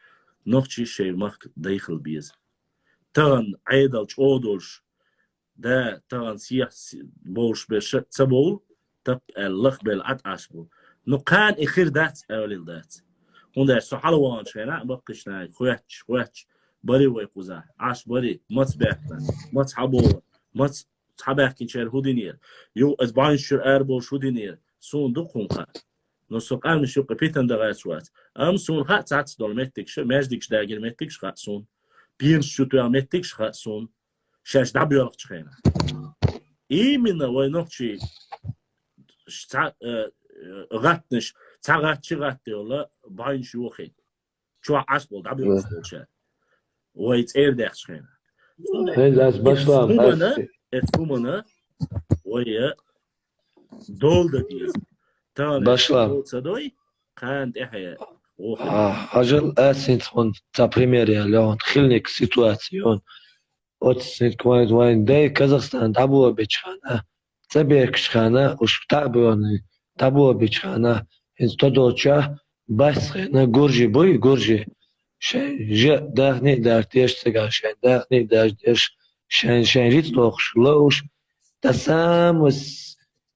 نوخشي شماك داخل بيز تان عيدل اودولش ده طبعا سيح بوش بشت سبول تب اللخ بالعد عشبو نو كان اخير دات اولي دات هون سحلوان شينا بقش ناي خواتش بري ويقوزا عش بري مات بيحتن مات حبو مات حباك كنشير هودينير يو ازبعين شر اربو شودينير سون دقون خا نو سوقان مش يبقى بيتن دغاس وات ام سون خا تاعت دولمتك شو ماجديكش داغير متكش خا سون بين شوتو متكش خا سون شاش دابيولك تخينا именно войнокчи غاتنش تاغاتشي غاتيولا باين شوخي شو عصبول دابيولك بولشا ويت ايردخ تخينا هذا باشلا اتفومنا ويا دولدا ديز باشلا صدوي كانت احيا أجل أسنت هون تا بريميريا لون خلنك سيتواسيون وين داي كازاخستان دابو بيتشانا تبيكشخانا وش تابوني دابو بيتشانا إن تدوتشا بس خنا جورجي بوي جورجي شان جا داخني دارتيش سجا شان داخني دارتيش شان ريت لوخش لوش تسام وس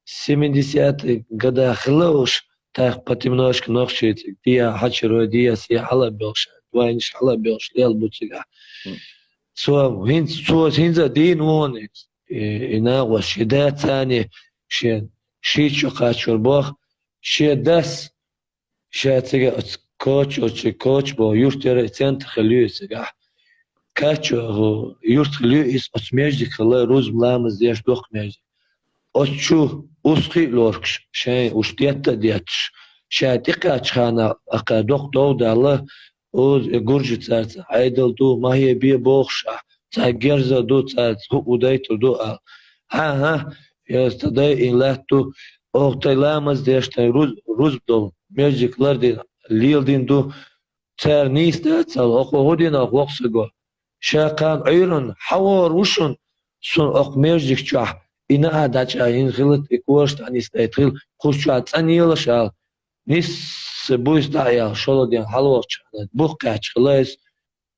70 года خلوش так потемножку ногчит дия хачеро дия си хала белш двайниш хала белш лел бутига so hinza din won ina was shida tani shen shichu khachur bokh shedas shatiga coach bo yurtere cent khluisiga kacho yurt khluis osmejdi khala ruz mlamz yash dokh mejdi ochu usqi lorksh shay ushtiyatta diatsh shatiqa chkhana aqa dokh dawdalla o gurjitsat aydal du mahiye bi bokhsha tsagerza du tsat udaytu du ha ya staday inlatu ortaylamaz deshta ruzdo mejiklar din lildin du tsarnista tsal oqodina qoqsigo shaqan ayron hawar ushun sun oq mejikcha ina adacha in khilat ikost anistaytl qushcha tsanilashal nis buis daya sholodin halwachana buqach khlas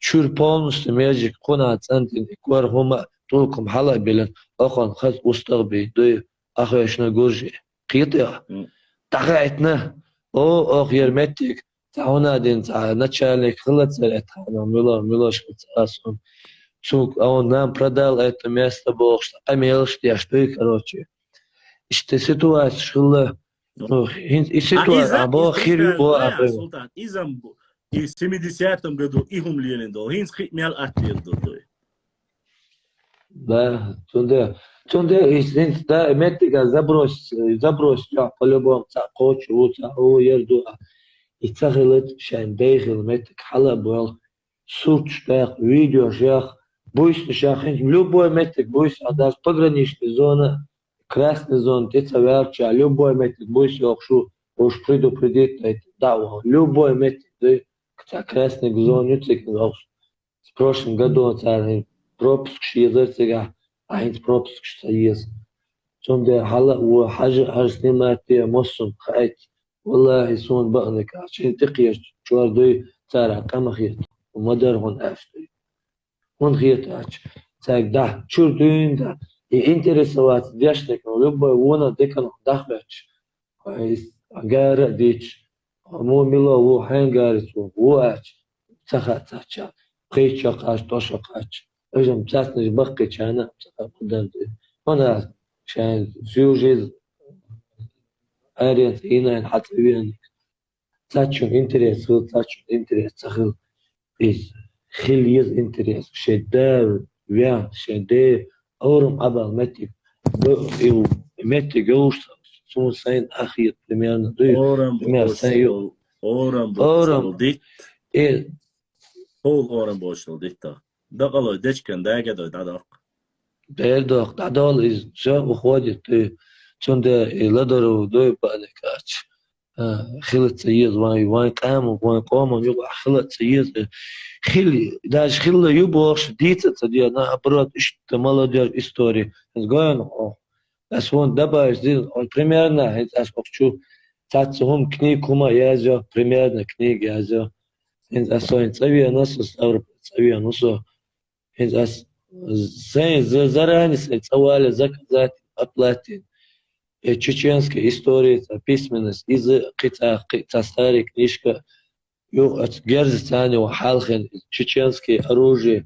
chur polностью mejik quna tsantin ikor huma tulkum hala bilan oqon khaz ustagbi du akhashna gurji qita taqaitna o oq yermetik taunadin начальник khlat ana milosh asun сук он нам продал это место бог что амелш я что и короче işte ситуация шла и ситуация бо хирю бо Султан изам и в 70-м году ихум ленин до хинс хитмял атвер до да тунде изин да метига заброс я по-любому коч о ерду и цаглет шан дегил метик хала бол сурч так видео жах Буйс шахин любой метик буйс даже пограничная зона красная зона тецаверча любой метик буйс охшу уж предупредит да любой метик да красный зоне цик в прошлом году царь пропуск шизерцега айнц пропуск шиез сонде хала у хаж снимати мосум хайт والله сон баънак عشان تقيش شوار دوي цара камахит модер он афты он хитач так да чурдун да и интересовать дяшник любой вона декан дахбач агара дич мо мило во хангарис во ач цахача қича қаш тоша қач өзім цасныш баққи чана қудан она шан сюжет арият инайн хатвиан цачун интерес цахил из خليز интерес شدار ويا شدار أورم أبا متى متى جوش سون سين أخير تميان دوي تميان سيو أورم ديت إيه هول أورم بوشل ديتا دقلو ديشكن داعي دو دادق بيردوق دادول إز جا وخوادي تي سون ده لدرو دوي بانكاتش خلت سيز وين قام وين قام يبقى خلت سيز خلي даже خلة يبوخش ديتة دي أنا أبرد إيش تمالودير истории سجون بس هون دباش دي примерно هيك أشوف تاتهم كنيك هما يازو примерно كنيك يازو هيك أسوين سوي نص أو سوي نص هيك أس زين زرعني سوالي заказать оплатить чеченская история письменность из какая старая книжка Герзицани Вахалхин, чеченские оружие,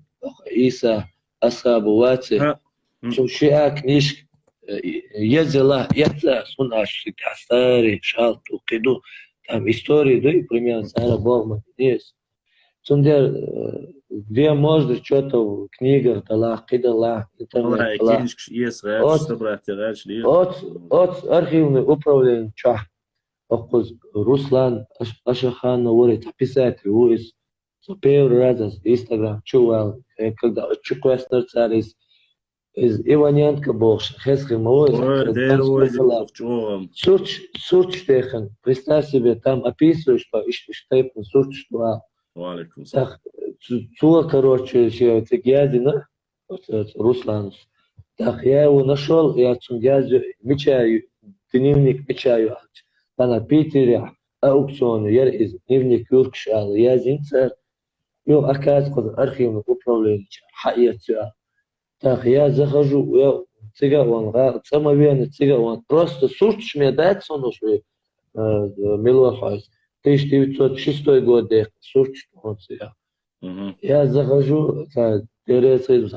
Иса, Асхабу, Вати, Чушия книжка, ездила, сунаши, старый, шалту, киду, там истории, да и примерно, сара Богма, есть. Сундер, где можно что-то в книгах, дала, кидала, интернет, от архивное управление, чах. Руслан Ашахан говорит, писатель, его из первый раз из Инстаграм чувал, когда Чуквестер царь из Иваненко Богша, Хесхи Мой, Сурч Техан, представь себе, там описываешь, что Иштейпен, Сурч Туа. Так, Туа, короче, это Гядина, Руслан. Так, я его нашел, я мечаю, дневник мечаю. Она Питере, аукцион, я из дневник Юркшала, я зинцер, оказывается, архивное управление, хаятся. Так, я захожу, я цыган, самовенный цыган, просто сурч мне дать, он уже Милохайс, 1906 год, сурч, он цыган. Я захожу,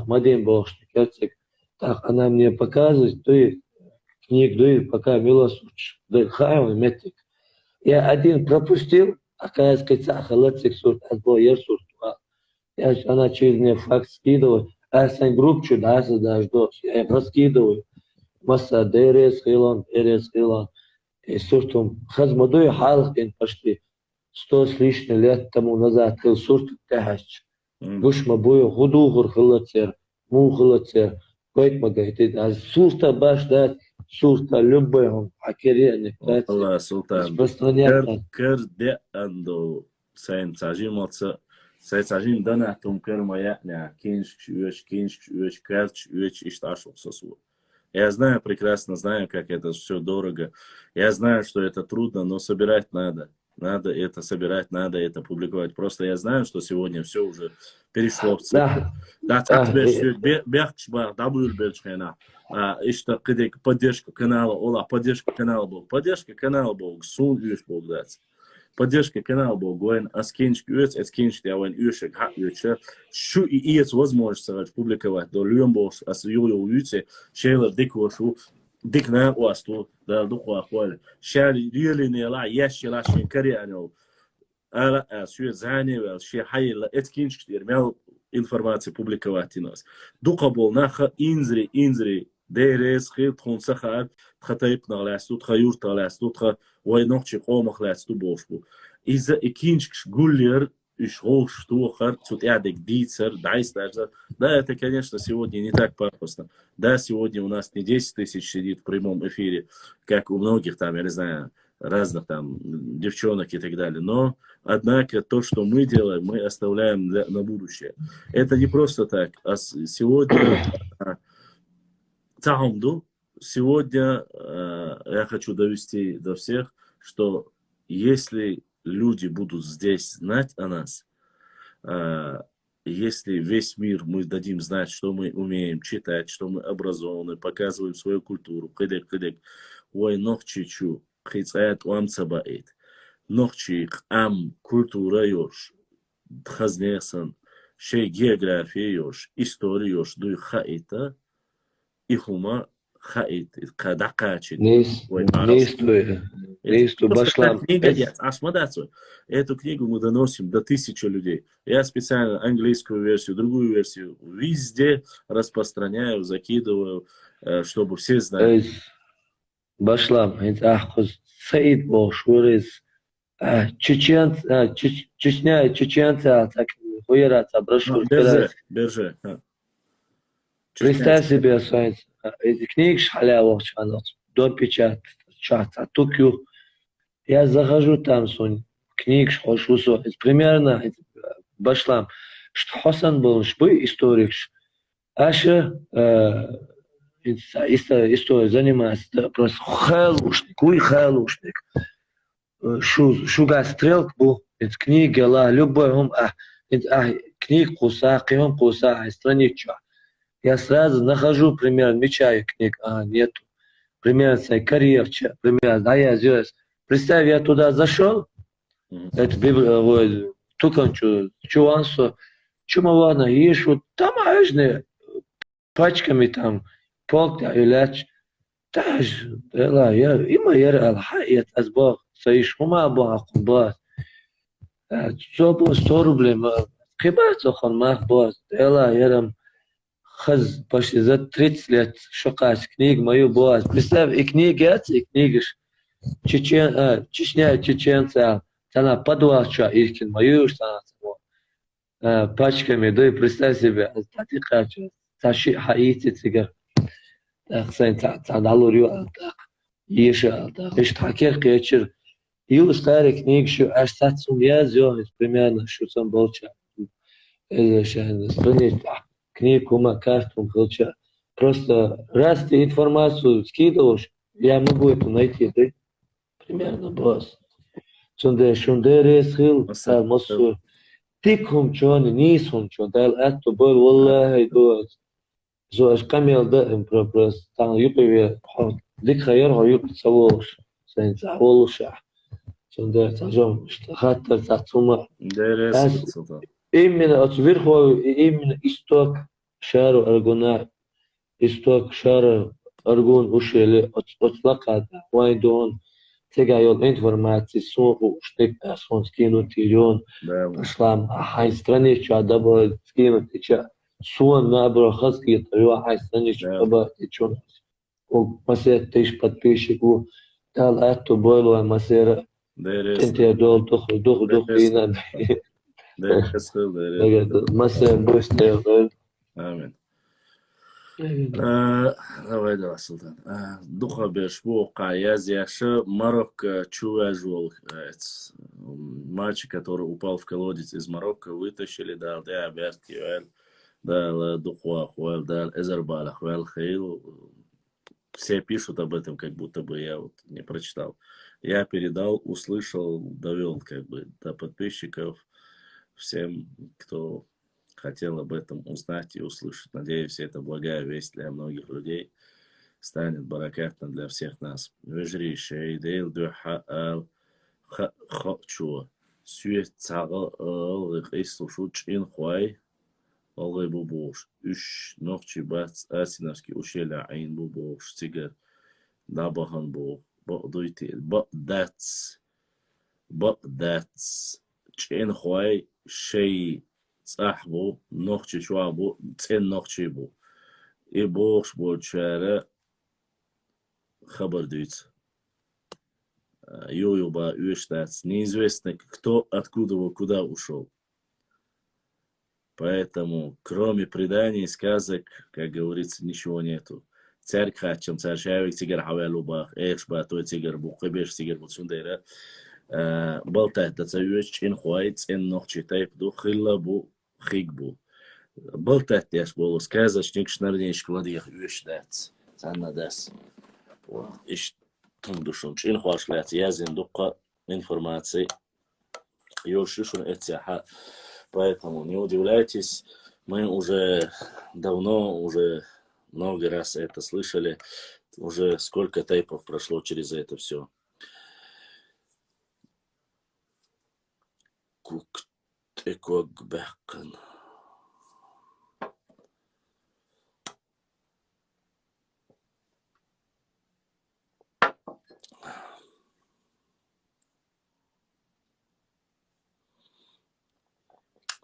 Мадин Бошник, так, она мне показывает, книг, пока Милосуч, метик. Я один пропустил, оказывается, халатик сурт, отбой сурт. Она через мне факт скидывает, а сам группу даже дождусь, я раскидываю. Масса дерес хилон, и суртом хазмадуй халкин почти 100 с лишним лет тому назад хил сурт тяжч. Буш мабую худугур хилацер, му хилацер, койт магайты, а сурта баш дать, сурта любой он, акеренник, Allah Sultan. распространяться. Кер де андо сайн цажималца, сайн цажим дана том кер моя ня кинш кэрч ишташосу. Я знаю, прекрасно знаю, как это все дорого. Я знаю, что это трудно, но собирать надо. Надо это собирать, надо это публиковать. Просто я знаю, что сегодня все уже перешло в цифры. Да, так бехчба, дабур бельчхена. Ишта кидек поддержка канала, ола поддержка канала был. Поддержка канала был, сул юш был дать. Поддержка канала был, гоин аскинчик юц, аскинчик я вон юшек хат юча. Шу и есть возможность публиковать. До люмбос ас юлю юце, шейла дикошу. Дик на уасту, да духу ахвали. Шали рилини ла яши лашин карианил. Ала сюет заневел, ши хайла эткинчик ирмел информации публиковать и нас. Духа был наха инзри. Дерес хил тхунса хад тхатайп нагласту тхаюр тагласту тха вайнохчи қомахласту бошбу. Иза икинчик гуллер ишгош тухар цутядик дицер дайстарза. Да, это, конечно, сегодня не так пафосно. Да, сегодня у нас не 10 тысяч сидит в прямом эфире, как у многих там, я не знаю, разных там девчонок и так далее. Но, однако, то, что мы делаем, мы оставляем на будущее. Это не просто так. А сегодня... Сегодня я хочу довести до всех, что если люди будут здесь знать о нас, если весь мир мы дадим знать, что мы умеем читать, что мы образованы, показываем свою культуру, ой, нохчичу, хицаят уамцабаит, нохчих ам культура ёж, хазнесан, шей география ёж, история ёж, дуй хаита, ихума хаит, кадакачи. Башлам. Эту книгу мы доносим до 1000 людей. Я специально английскую версию, другую версию везде распространяю, закидываю, чтобы все знали. Башлам, Саид Бошурис, чеченцы, так хуераться, брошу. Берже. Представь себе, эти книги шалява, до печати, Токио. Я захожу там, книг шхошусо, примерно, башлам, что Хасан был, шбы историк, аша история занимается, просто хэлушник, шуга стрелк был, это книги, любой, книг куса, страничка. Я сразу нахожу пример, мечаю книг, нету. Пример карьерча, пример, да, я здесь. Представь, я туда зашел, это туканчу, чувансу, чумавана, ешу, там ажны, пачками там, полк, иляч, таж, эла, я, има ер алхайет, азбах, саиш, ума абах, баз. 100 рублей, кибаться хон мах баз, эла, ерам, хаз почти за 30 лет шукать книг мою баз. Представь, и книги эти, и книги Чечня, чеченца, она подвалча, иркин мою, что она пачками, да и представь себе, тати качу, таши хаити цигар, так сайн цадалурю, так еша, так иш таких кечер, ил старый книг, что аж сацум я зён, примерно, что сам болча, это шан, странить, книгу каждому получаю. Просто раз ты информацию скидываешь, я могу это найти, да? Примерно босс. Шундай рейс хил, мосу. Тикхум чон, нисхум чон, дал ату бол, والله دو زو اش كامل ده امبروبرس تان يوبي ديك خير هو يوبي تصوش سين تعولش شوندا تاجم خاطر تاعتوما Дерес, اس Султан. именно отвер هو именно исток شارو ارغونا исток شارو ارغون وشيله اطلق وين دون تيجا يول информации суху штык сон скинуть тиллион Да, пошла хай страничку адабо скинуть тича сон набро хаски то хай страничку да. аба тичон ومسير تيش подписчику дал эту бойло масера Дерес, тенте дол дох дина Дерес, масер быстрее Амин. Давай, Султан. Духа бешбу каяз яша Марокко чуважвол. Мальчик, который упал в колодец из Марокко, вытащили, дал Аберт Юэль, дал Духуа Хуэль, дал Эзербаля Хуэль Хейл. Все пишут об этом, как будто бы я вот не прочитал. Я передал, услышал, довел как бы до подписчиков, всем, кто хотел об этом узнать и услышать. Надеюсь, это благая весть для многих людей станет баракатно для всех нас. Вежри шейдейл духа ал хачуа. Сюет цагал ал хейслушу чин хуай. Алгай бубош. Үш нохчи бац асиновский ушеля айн бубош. Тигар дабахан бу. Бадуйти. Бадац. Чин хуай шей صاحبه نوخشي شوابو تين نوخشي بو и бог большая хабар дают. Ююба Уэштац. Неизвестно, кто откуда куда ушел. Поэтому, кроме преданий, сказок, как говорится, ничего нету. Царь хачем, царь шавик, тигр хавялубах, эхшба, той тигр бухабеш, тигр бутсундера. Болтать, да цавюч, ин хуайц, ин нохчи тайп, ду хилла бу, хиг бу. Болтать, яш болу, сказочник, шнарнейш, кладих, Уэштац. Саннадас. Иш тун душун, ин хуашлят, язин дука информации. Йошишун этяха. Поэтому не удивляйтесь, мы уже давно, уже много раз это слышали, уже сколько тайпов прошло через это все. Куктекогбекан.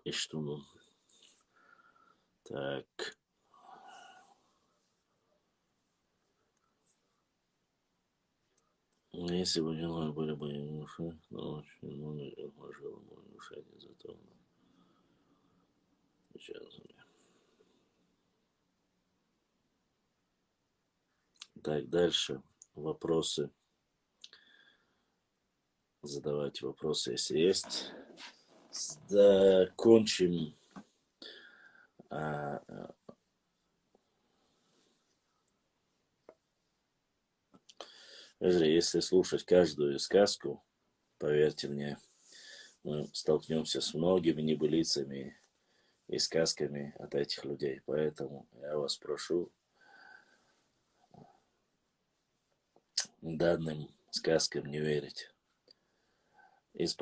И что ну? Так. Если бы не мной были бы не уши, но очень много вложил мой уши не за то. Сейчас у меня. Так, дальше. Вопросы. Задавайте вопросы, если есть. Закончим если слушать каждую сказку, поверьте мне, мы столкнемся с многими небылицами и сказками от этих людей. Поэтому я вас прошу данным сказкам не верить. Из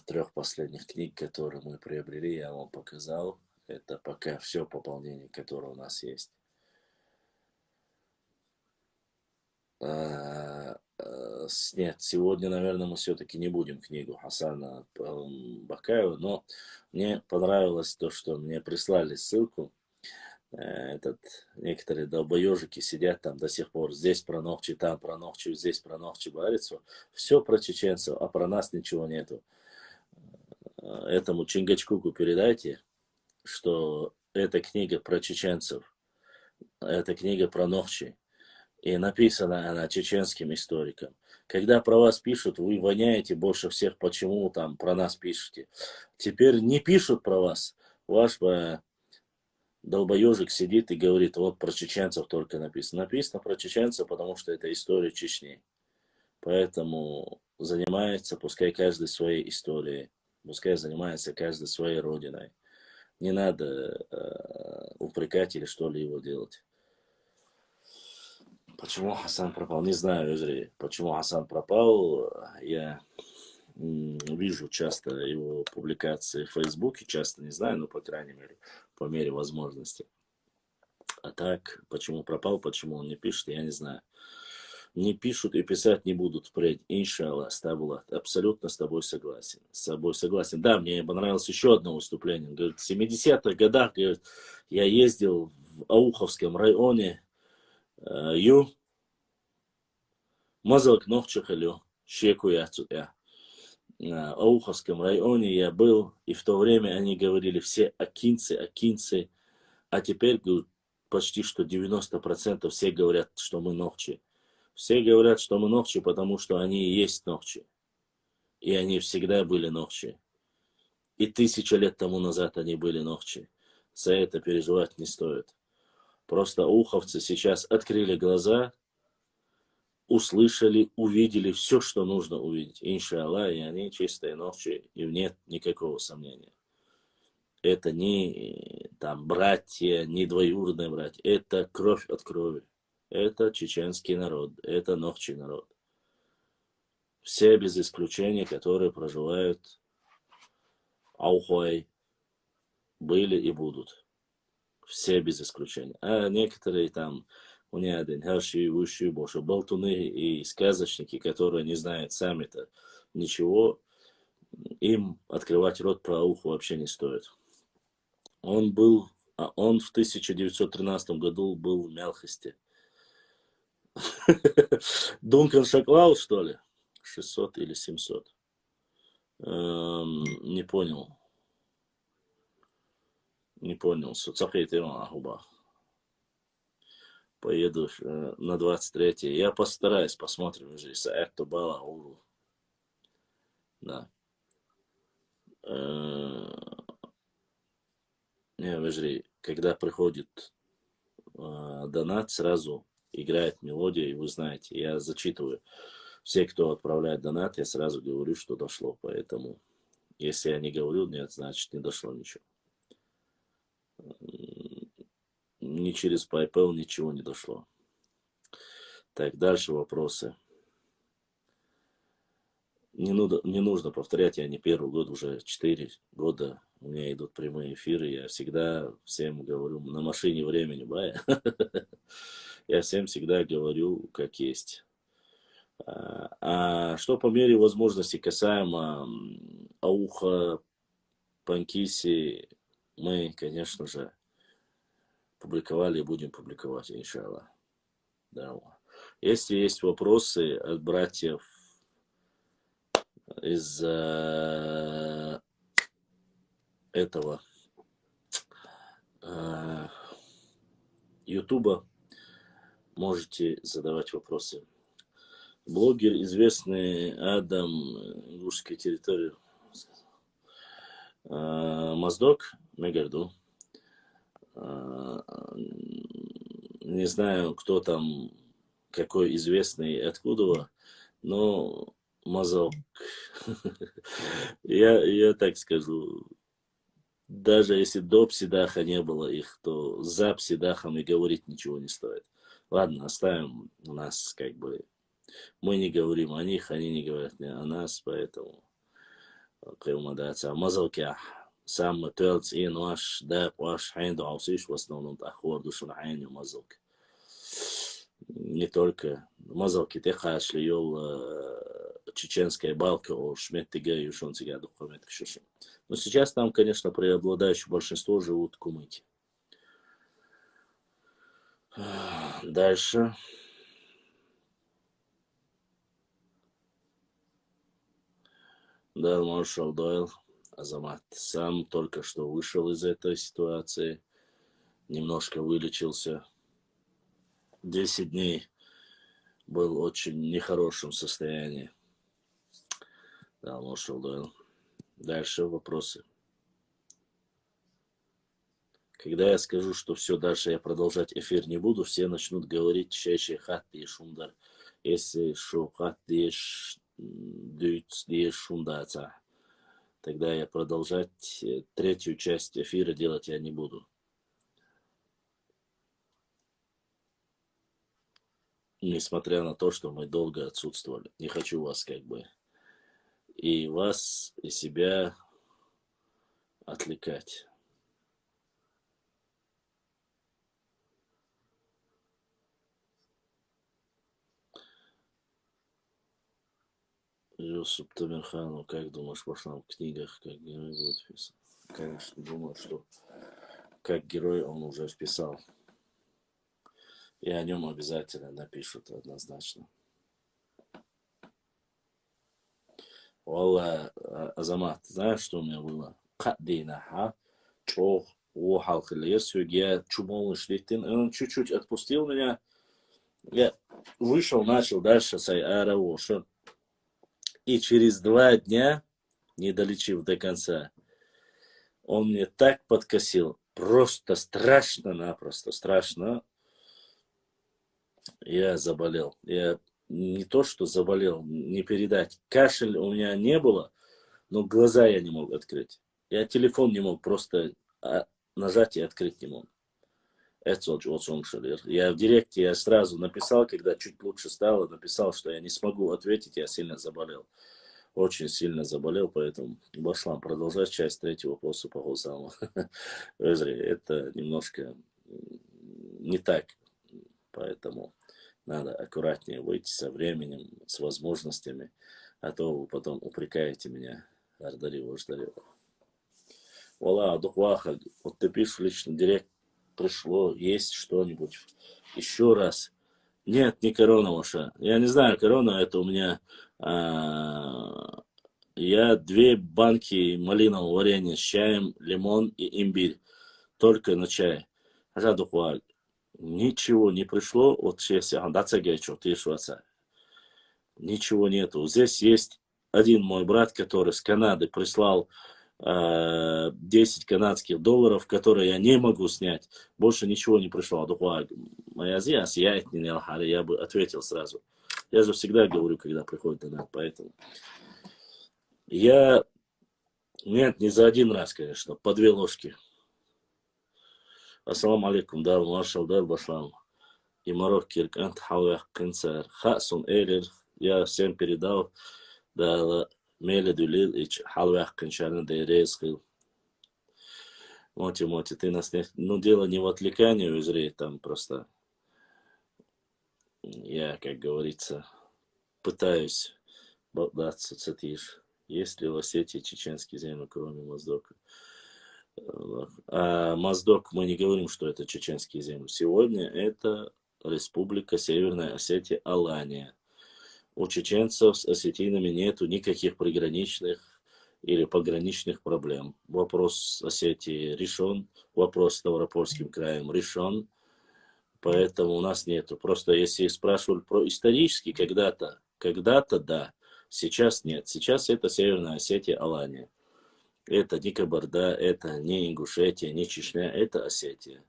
трех последних книг, которые мы приобрели, я вам показал. Это пока все пополнение, которое у нас есть. Нет, сегодня, наверное, мы все-таки не будем книгу Хасана Бакаева, но мне понравилось то, что мне прислали ссылку. Некоторые долбоежики сидят там до сих пор. Здесь про Нохчи, там про Нохчи, здесь про Нохчи Барицу. Все про чеченцев, а про нас ничего нету. Этому Чингачгуку передайте, что эта книга про чеченцев, эта книга про Нохчи. И написана она чеченским историком. Когда про вас пишут, вы воняете больше всех, почему там про нас пишете. Теперь не пишут про вас. Ваш долбоежик сидит и говорит, вот про чеченцев только написано. Написано про чеченцев, потому что это история Чечни. Поэтому занимается, пускай каждый своей историей, пускай занимается каждый своей родиной. Не надо упрекать или что ли его делать. Почему Хасан пропал? Не знаю, Изри, почему Хасан пропал. Я вижу часто его публикации в Фейсбуке, часто не знаю, но по крайней мере, по мере возможности. А так, почему пропал, почему он не пишет, я не знаю. Не пишут и писать не будут впредь. Иншаллах, Стабулат. Абсолютно с тобой согласен. С собой согласен. Да, мне понравилось еще одно выступление. Он говорит, в 70-х годах, говорит, я ездил в Ауховском районе, ю, мазалк ногчахалю, щеку я цутя. В Ауховском районе я был, и в то время они говорили все акинцы, а теперь почти что 90% все говорят, что мы ногчи. Все говорят, что мы ногчи, потому что они и есть ногчи. И они всегда были ногчи. И 1000 лет тому назад они были ногчи. За это переживать не стоит. Просто уховцы сейчас открыли глаза, услышали, увидели все, что нужно увидеть. Иншаллах, и они чистые ногчи, и нет никакого сомнения. Это не там братья, не двоюродные братья. Это кровь от крови. Это чеченский народ, это ногчий народ. Все без исключения, которые проживают в Аухой, были и будут. Все без исключения. А некоторые там, у них один herши, высший, больше болтуны и сказочники, которые не знают сами-то ничего, им открывать рот про Ауху вообще не стоит. Он в 1913 году был в Мелхосте. Дункан Шаклау, что ли? 600 или 700. Не понял. Не понял. Поеду на 23-е. Я постараюсь, посмотрим уже. Саэкту бала улу. Да. Не, выжри, когда приходит донат, сразу играет мелодия, и вы знаете, я зачитываю. Все, кто отправляет донат, я сразу говорю, что дошло. Поэтому, если я не говорю, нет, значит не дошло ничего. Ни через PayPal ничего не дошло. Так, дальше вопросы. Не нужно повторять, я не первый год, уже 4 года у меня идут прямые эфиры. Я всегда всем говорю, на машине времени, бая. Я всем всегда говорю, как есть. А что по мере возможности касаемо Ауха, Панкиси, мы, конечно же, публиковали и будем публиковать, иншаллах. Да. Если есть вопросы от братьев из этого Ютуба, можете задавать вопросы. Блогер, известный Адам, Ингушской территории, Моздок, Мегарду. Не знаю, кто там, какой известный, откуда, но Мазок. Я так скажу. Даже если до Псидаха не было их, то за Псидахом и говорить ничего не стоит. Ладно, оставим у нас как бы... Мы не говорим о них, они не говорят о нас, поэтому... Мазалкя. Сам тэлц и наш дак ваш хайн дуаусиш в основном ахор душун хайню мазалк. Не только мазалки техаш льёл чеченская балка о шметтига и ушон сега духовет кшиши. Но сейчас там, конечно, преобладающее большинство живут кумыки. Дальше. Да, маршал Дойл, Азамат, сам только что вышел из этой ситуации, немножко вылечился. 10 дней был в очень нехорошем состоянии. Да, маршал Дойл. Дальше вопросы. Когда я скажу, что все, дальше я продолжать эфир не буду, все начнут говорить шеше хат и шундар. Если шо хат и шундаца, тогда я продолжать третью часть эфира делать я не буду. Несмотря на то, что мы долго отсутствовали. Не хочу вас как бы и вас, и себя отвлекать. Юсуп Тамирхану, как думаешь, пошла в книгах, как герой будет вписан? Конечно, думаю, что как герой он уже вписал. И о нем обязательно напишут однозначно. Валла, Азамат, знаешь, что у меня было? Каддинаха, чох, ухал я чумол шлихтин, и он чуть-чуть отпустил меня. Я вышел, начал дальше сайара ушел. И через 2 дня, не долечив до конца, он мне так подкосил, просто страшно-напросто, страшно. Я заболел. Я не то, что заболел, не передать. Кашель у меня не было, но глаза я не мог открыть. Я телефон не мог просто нажать и открыть не мог. Я в директе я сразу написал, когда чуть лучше стало, написал, что я не смогу ответить, я сильно заболел. Очень сильно заболел, поэтому Башлам продолжать часть 3 вопроса по Госаму. Это немножко не так, поэтому надо аккуратнее выйти со временем, с возможностями, а то вы потом упрекаете меня. Ардарива. Вала, Духваха, вот ты пишешь лично директ, пришло, есть что-нибудь. Еще раз. Нет, не корона ваша. Я не знаю, корона это у меня... я 2 банки малинового варенья с чаем, лимон и имбирь. Только на чай. Ничего не пришло. Вот сейчас ничего нету. Здесь есть один мой брат, который с Канады прислал 10 канадских долларов, которые я не могу снять. Больше ничего не пришло. Я бы ответил сразу. Я же всегда говорю, когда приходит донат, поэтому. Нет, не за 1 раз, конечно, по 2 ложки. Ассаламу алейкум, дар, маршал, дар, башлам. И Марок Киркант, Хауях, Канцер, Хасун Элер, я всем передал, да, Меле Дулил, и Хауях, Канчарна, да и Рейсхил. Моти, ты нас не... Ну, дело не в отвлекании у Израиля, там просто я, как говорится, пытаюсь болтаться, цитишь. Есть ли в Осетии чеченские земли, кроме Моздока? А Моздок, мы не говорим, что это чеченские земли. Сегодня это Республика Северная Осетия, Алания. У чеченцев с осетинами нету никаких приграничных или пограничных проблем. Вопрос с Осетией решен, вопрос с Ставропольским краем решен, поэтому у нас нету. Просто если спрашивали про исторически, когда-то да, сейчас нет. Сейчас это Северная Осетия, Алания. Это не Кабарда, это не Ингушетия, не Чечня, это Осетия.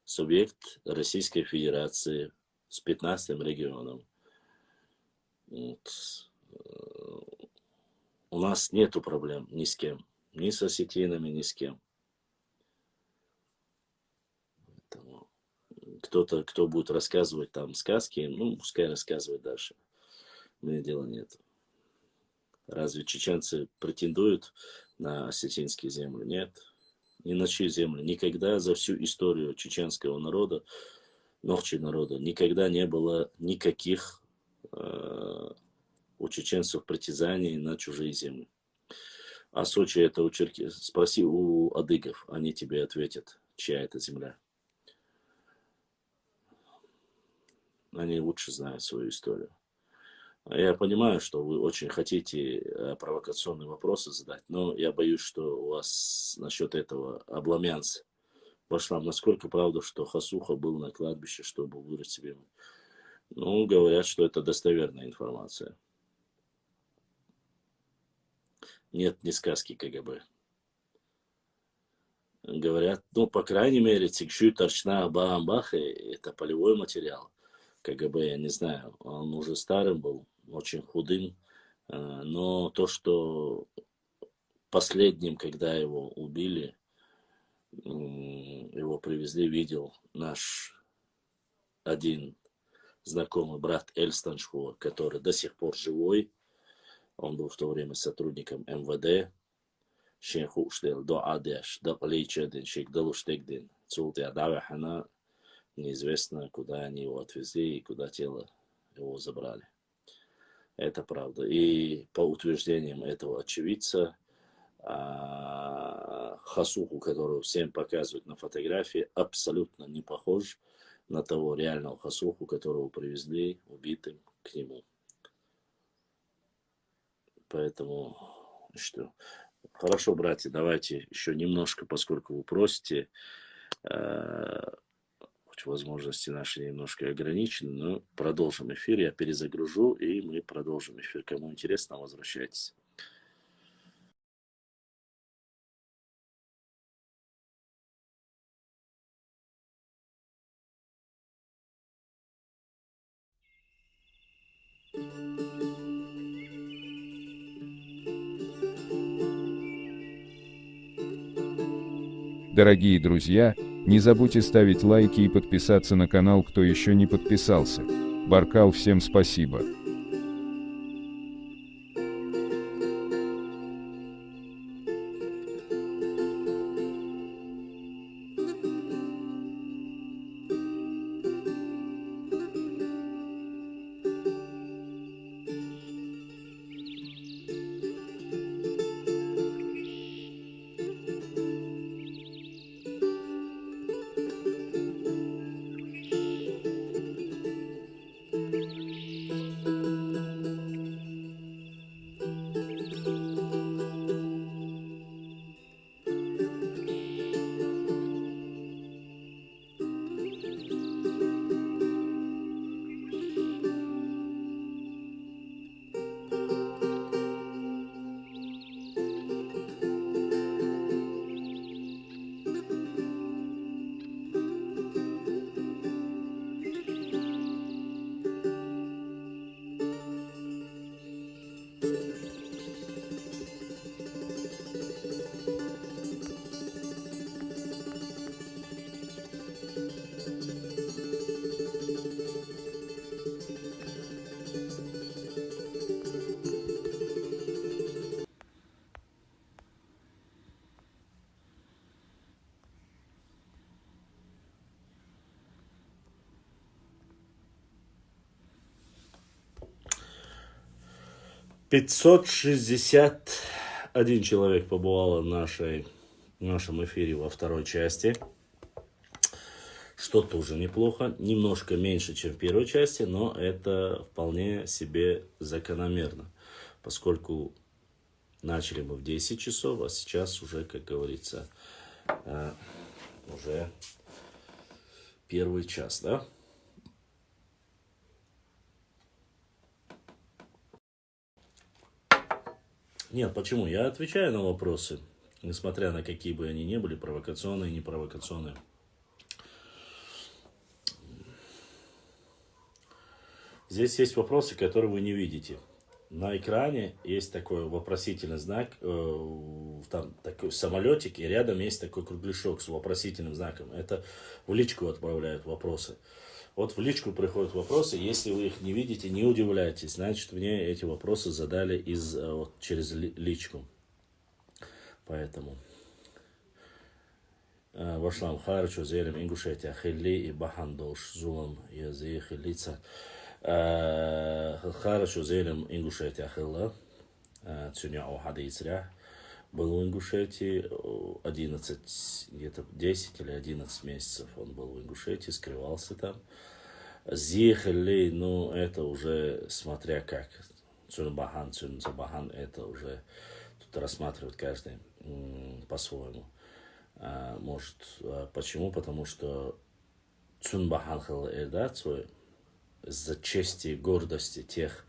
Субъект Российской Федерации с 15 регионом. Вот. У нас нету проблем ни с кем. Ни с осетинами, ни с кем. Поэтому кто-то, кто будет рассказывать там сказки, ну, пускай рассказывает дальше. Мне дела нет. Разве чеченцы претендуют на осетинские земли? Нет. Ни на чью землю. Никогда за всю историю чеченского народа, ногчи народа, никогда не было никаких у чеченцев притязаний на чужие земли. А Сочи это у спроси у адыгов, они тебе ответят, чья это земля. Они лучше знают свою историю. Я понимаю, что вы очень хотите провокационные вопросы задать, но я боюсь, что у вас насчет этого обломянц. Башлам, насколько правда, что Хасуха был на кладбище, чтобы вырыть себе? Ну, говорят, что это достоверная информация. Нет, не сказки КГБ. говорят, ну, по крайней мере, Цикшуй Торчна Баамбах, это полевой материал. КГБ, я не знаю, он уже старым был, очень худым, но то, что последним, когда его убили, его привезли, видел наш один знакомый брат Эльстаншхуа, который до сих пор живой, он был в то время сотрудником МВД, Шейху Уштел, до Адеш, до Поличедин, Шейх Далуштегдин, Цултия Давахана, неизвестно, куда они его отвезли и куда тело его забрали. Это правда. И по утверждениям этого очевидца, Хасуху, которого всем показывают на фотографии, абсолютно не похож на того реального Хасуху, которого привезли убитым к нему. Поэтому, что... Хорошо, братья, давайте еще немножко, поскольку вы просите, возможности наши немножко ограничены, но продолжим эфир, я перезагружу, и мы продолжим эфир. Кому интересно, возвращайтесь. Дорогие друзья, не забудьте ставить лайки и подписаться на канал, кто еще не подписался. Баркал, всем спасибо. «561 человек побывало в нашем эфире во второй части. Что тоже неплохо. Немножко меньше, чем в первой части, но это вполне себе закономерно. Поскольку начали мы в 10 часов, а сейчас уже, как говорится, уже первый час, да? Нет, почему? Я отвечаю на вопросы, несмотря на какие бы они ни были, провокационные, непровокационные. Здесь есть вопросы, которые вы не видите. На экране есть такой вопросительный знак, там такой самолетик, и рядом есть такой кругляшок с вопросительным знаком. Это в личку отправляют вопросы. Вот в личку приходят вопросы, если вы их не видите, не удивляйтесь, значит, мне эти вопросы задали через личку. Поэтому. Вашлам харчу зелем ингушетя хилли и бахандош зулам язы хиллица. Харчу зелем ингушетя хилла. Цюня о хадицря. Был в Ингушетии 11, где-то 10 или 11 месяцев он был в Ингушетии, скрывался там. Зихали, ну, это уже смотря как. Цюнбахан, Цюнцабахан, это уже тут рассматривает каждый по-своему. Может, почему? Потому что Цюнбахан хал эрдат свой за чести и гордости тех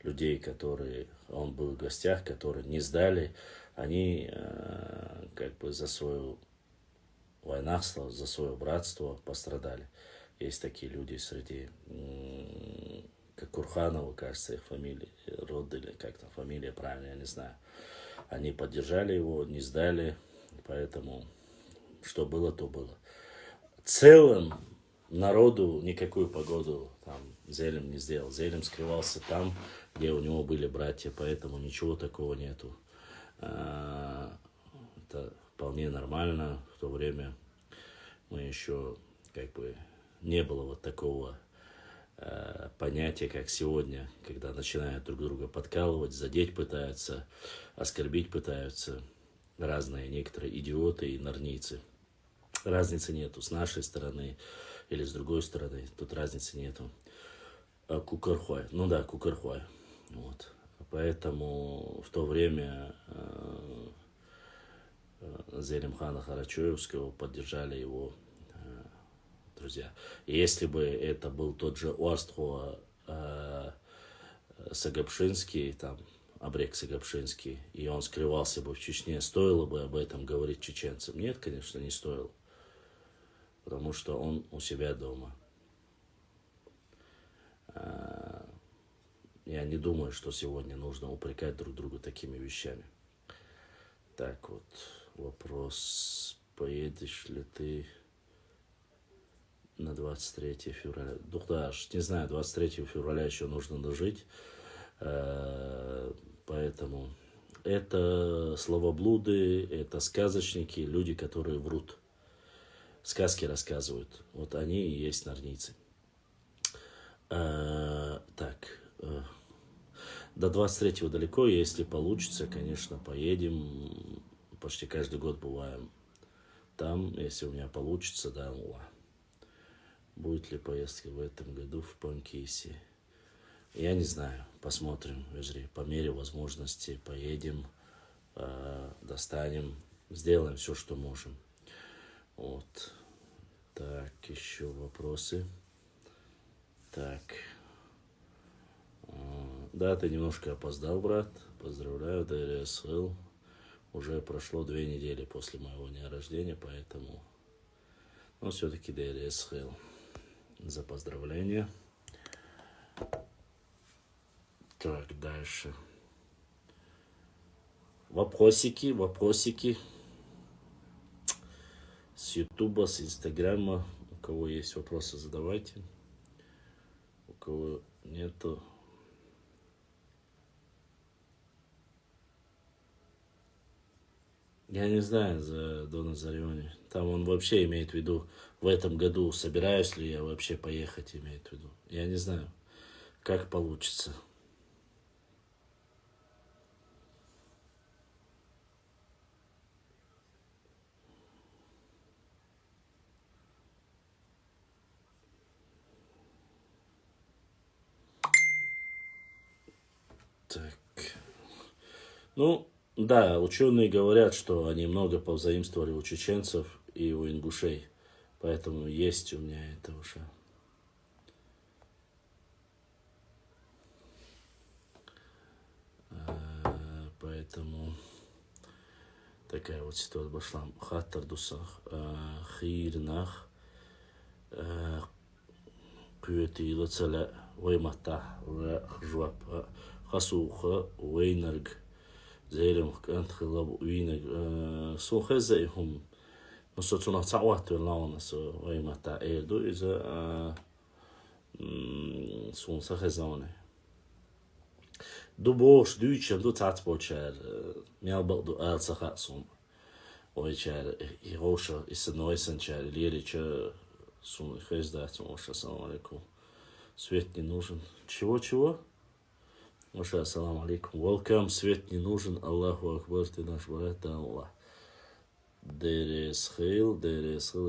людей, которые он был в гостях, которые не сдали, они как бы за свою войнах за свое братство пострадали. Есть такие люди среди, как Курханова, кажется, их фамилия, род или как там фамилия правильно, я не знаю. Они поддержали его, не сдали, поэтому что было, то было. В целом народу никакую погоду там Зелим не сделал. Зелим скрывался там, где у него были братья, поэтому ничего такого нету. Это вполне нормально. В то время мы еще как бы не было вот такого понятия, как сегодня, когда начинают друг друга подкалывать, задеть пытаются, оскорбить пытаются разные некоторые идиоты и нарницы. Разницы нету с нашей стороны или с другой стороны, тут разницы нету. Кукархой, ну да, Кукархой. Вот. Поэтому в то время Зелимхана Харачоевского поддержали его друзья. И если бы это был тот же Уастхуа Сагапшинский, там, Абрек Сагапшинский, и он скрывался бы в Чечне, стоило бы об этом говорить чеченцам? Нет, конечно, не стоило. Потому что он у себя дома. Я не думаю, что сегодня нужно упрекать друг друга такими вещами. Так вот, вопрос. Поедешь ли ты на 23 февраля? Ну да, не знаю, 23 февраля еще нужно дожить. Поэтому это словоблуды, это сказочники, люди, которые врут. Сказки рассказывают. Вот они и есть нарницы. Так. До 23-го далеко, если получится, конечно, поедем. Почти каждый год бываем там, если у меня получится, да, будет ли поездка в этом году в Панкиси? Я не знаю, посмотрим, по мере возможности поедем, достанем, сделаем все, что можем. Вот. Так, еще вопросы. Так. Да, ты немножко опоздал, брат. Поздравляю, ДРСЛ. Уже прошло 2 недели после моего дня рождения, поэтому... Но все-таки ДРСЛ. За поздравления. Так, дальше. Вопросики. С Ютуба, с Инстаграма. У кого есть вопросы, задавайте. У кого нету... Я не знаю за Дона Зариони. Там он вообще имеет в виду, в этом году собираюсь ли я вообще поехать, имеет в виду. Я не знаю, как получится. Так. Ну, да, ученые говорят, что они много позаимствовали у чеченцев и у ингушей. Поэтому есть у меня это уже. Поэтому такая вот ситуация пошла. Хаттардусах, хирнах, кюэтила целя, ваймата, жвап, хасуха, вейнарг. Зелем كانت خلاب وينك سو خزائهم نصوصنا تعوات ولانا سو ويما تعيدو إذا سون سخزانه دو بوش دويتشم دو تعتبوشار ميال بقدو آل سخاصهم ويشار يغوشا إسنويسن شار ليريشا سون خزداتهم وش السلام عليكم свет не нужен чего Маша, ассаламу алейкум. Welcome, свет не нужен. Аллаху Акбар, ты наш брат, да Аллах. ДРСХЛ,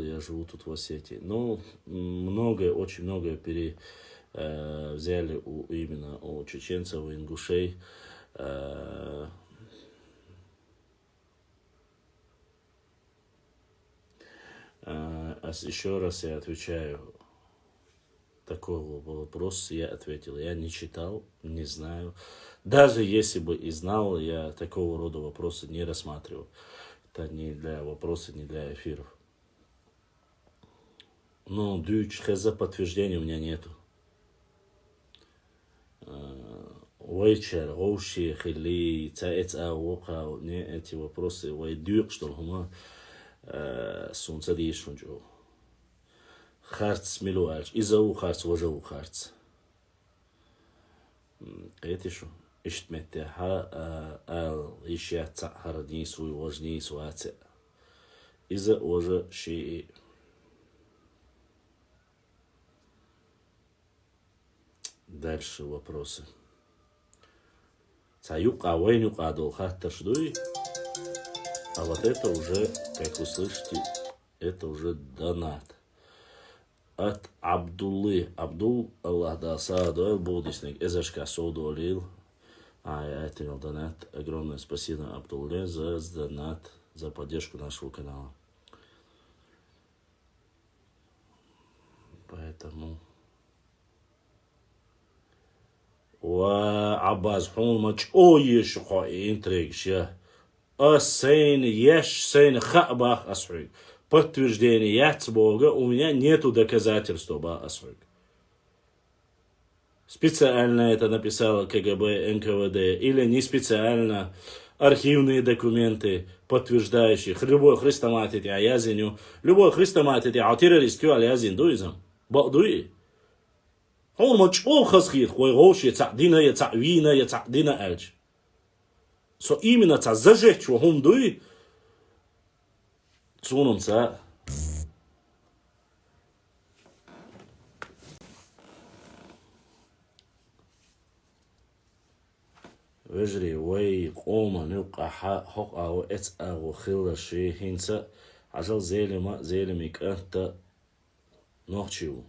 я живу тут в Осетии. Ну, очень многое взяли именно у чеченцев, у ингушей. Еще раз я отвечаю. Такого вопроса я ответил. Я не читал, не знаю. Даже если бы и знал, я такого рода вопросы не рассматривал. Это не для вопросов, не для эфиров. Ну, дюч хеза подтверждения у меня нету. Вечер, гоуших или цаэц аука, не эти вопросы, вайдюк, что хума сунца дишунджу. Харц милуальч, изау харц, вожау харц. Это что? Иштметте ха ал ища цахарни свой важни суаце. Иза уже ши. Дальше вопросы. Цаюка, войнюка, долхата ждуй. А вот это уже, как вы слышите, это уже донат. От Абдуллы. Абдул, Аллах да саадуэл, будущник. Эзашка соудуалил. Я отнял донат. Огромное спасибо Абдулле за донат, за поддержку нашего канала. Поэтому... وعباس حومج او يشقا интригшя. Сейн еш сейн хабах асхуг. Подтверждение яц Бога, у меня нету доказательств об асхуг. Специально это написала КГБ, НКВД, или не специально архивные документы, подтверждающие любой христоматит я язиню, любой христоматит я террористю алязин дуизм. Багдуи. Он мочол хасхит, хой гоши, цадина я цавина я цадина эльч. So именно ца зажечь, что он дуи, цуном ца. Вежри, вей, ома, нюка, хок, ау, эц, ау, хилла, ши, хинца, ажал зелема, канта, нохчиу.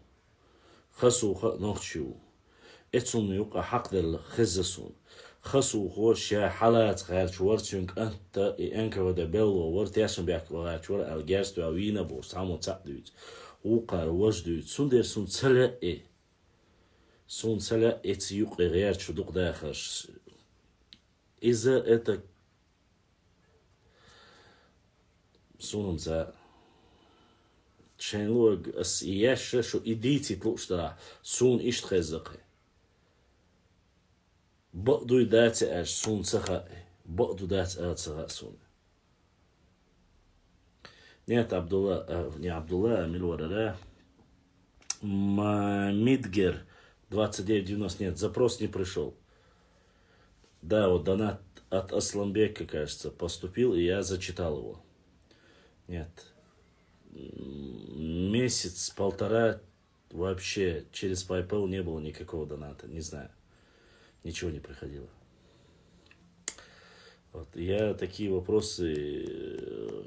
خسوخ نخشو اتسون يوقع حق دل خزسون خسوخ شا حالات غير شورتشونك انت انك ودا بلو ورت ياسن بيك وغير شور الجاست وينا بو سامو تسدوت وقار وجدوت سون دير سون سلا سون سلا ات يوقع غير شدوق داخل اذا это سونم ذا شنلوج اس ياش شو إديتي تلوشترا سون إشتخزقه بقدو دات اش سون سخا بقدو دات ات سخا سون нет Абдулла не Абдулла Милварара Мидгер 2990 нет запрос не пришел. Да, вот донат от Асламбека, кажется, поступил, и я зачитал его. Нет. Месяц-полтора вообще через PayPal не было никакого доната, не знаю, ничего не приходило. Вот, я такие вопросы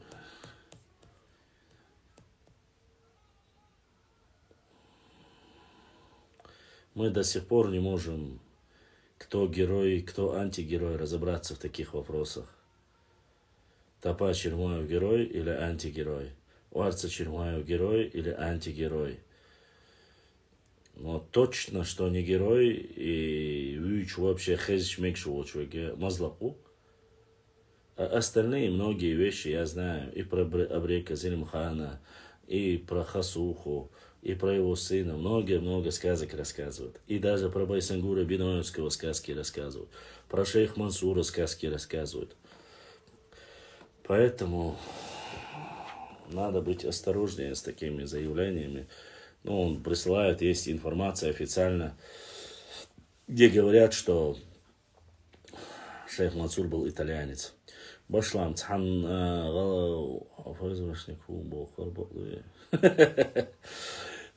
мы до сих пор не можем, кто герой, кто антигерой, разобраться в таких вопросах. Тапа Чермоев герой или антигерой? Уарца Чермаев герой или антигерой. Но точно, что не герой, и Вич вообще хезич мекшего человека мазлаку. А остальные многие вещи я знаю. И про Абрека Зелимхана, и про Хасуху, и про его сына. Много сказок рассказывают. И даже про Байсангура Биноевского сказки рассказывают. Про шейх Мансура сказки рассказывают. Поэтому... надо быть осторожнее с такими заявлениями. Ну, он присылает, есть информация официально, где говорят, что шейх Мансур был итальянец. Башлам цхан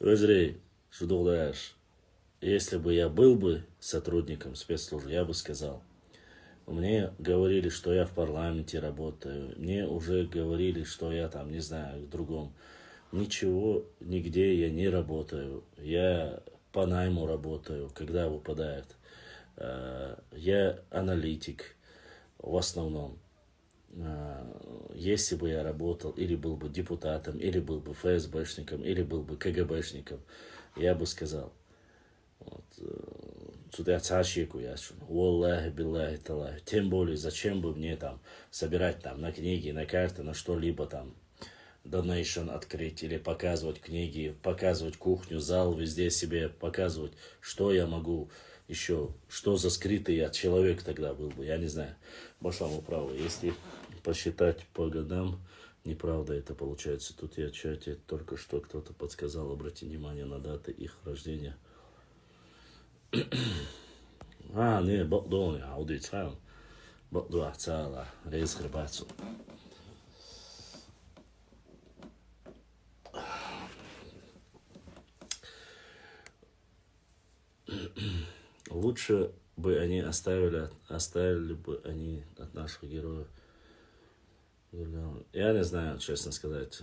Везри, шудугдаш. Если бы я был бы сотрудником спецслужбы, я бы сказал. Мне говорили, что я в парламенте работаю. Мне уже говорили, что я там, не знаю, в другом. Ничего, нигде я не работаю. Я по найму работаю, когда выпадает. Я аналитик в основном. Если бы я работал, или был бы депутатом, или был бы ФСБшником, или был бы КГБшником, я бы сказал. Вот, сюда цашику яшун. Аллахи биллахи талахи. Тем более, зачем бы мне там собирать там на книги, на карты, на что-либо там donation открыть или показывать книги, показывать кухню, зал, везде себе показывать, что я могу еще, что за скрытый я человек тогда был бы, я не знаю. Башлам, вы правы, если посчитать по годам, неправда это получается. Тут я в чате только что кто-то подсказал, обрати внимание на даты их рождения. Не, бокдони, аудит, сам. Бокдуа, цала, рейс хребацу. Лучше бы они оставили бы они от наших героев. Я не знаю, честно сказать.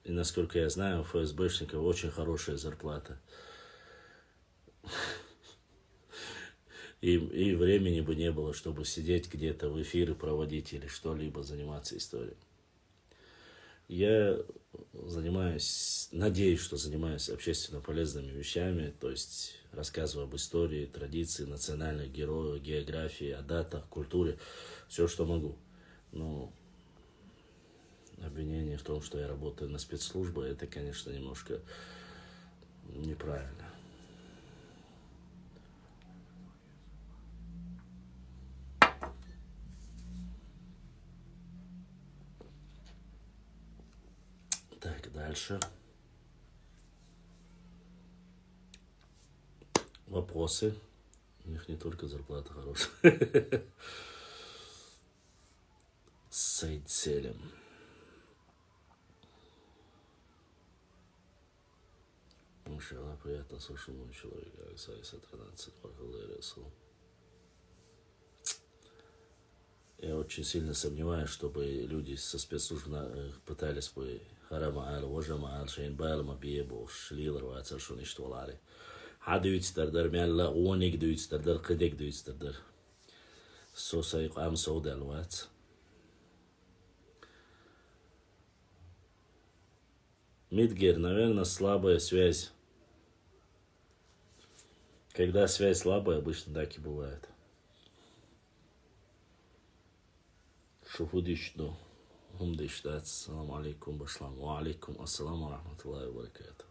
И насколько я знаю, у ФСБшников очень хорошая зарплата. И времени бы не было, чтобы сидеть где-то в эфиры проводить или что-либо заниматься историей. Я надеюсь, что занимаюсь общественно полезными вещами, то есть рассказываю об истории, традиции, национальных героях, географии, о датах, культуре, все, что могу. Но обвинение в том, что я работаю на спецслужбы, это, конечно, немножко неправильно. Так, дальше. Вопросы. У них не только зарплата хорошая. Сейд Селим. Иншаллах, приятно слышанному человеку. Аксайса 13. Я очень сильно сомневаюсь, чтобы люди со спецслужб пытались бы Харама Ал, Вожама Ал, Шейн Байлма Биебо, Шлилер, Вацар, Шуништвалари. Haduytsterder, Mella, Onig duytsterder, Kidek duytsterder. Сосайк Ам Сауд Алват. Мидгер, наверное, слабая связь. Когда связь слабая, обычно так и бывает. Шуфудишну. Хумдиштат. Ассаламу алейкум башлам. Ва алейкум ассаламу рахматуллахи ва баракату.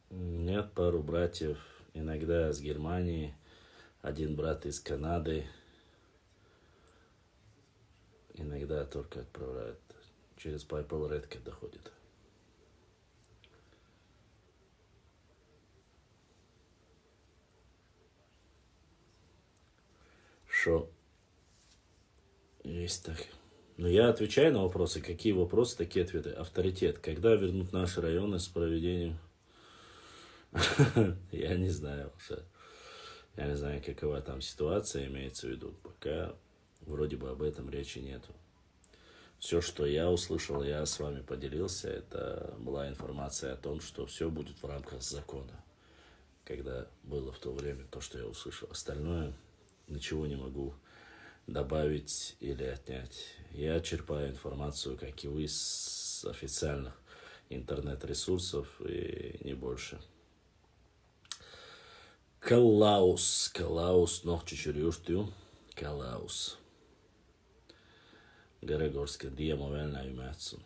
Нет, пару братьев. Иногда с Германии. Один брат из Канады. Иногда только отправляют. Через PayPal редко доходит. Шо? Есть так. Но я отвечаю на вопросы. Какие вопросы, такие ответы. Авторитет. Когда вернут наши районы с проведением? Я не знаю уже. Я не знаю, какова там ситуация имеется в виду. Пока вроде бы об этом речи нету. Все, что я услышал, я с вами поделился. Это была информация о том, что все будет в рамках закона. Когда было в то время то, что я услышал. Остальное ничего не могу добавить или отнять. Я черпаю информацию, как и вы, с официальных интернет-ресурсов и не больше. Калаус, noch чечурюштю, Калаус. Горегорская, Диема Вельна и Мяцу.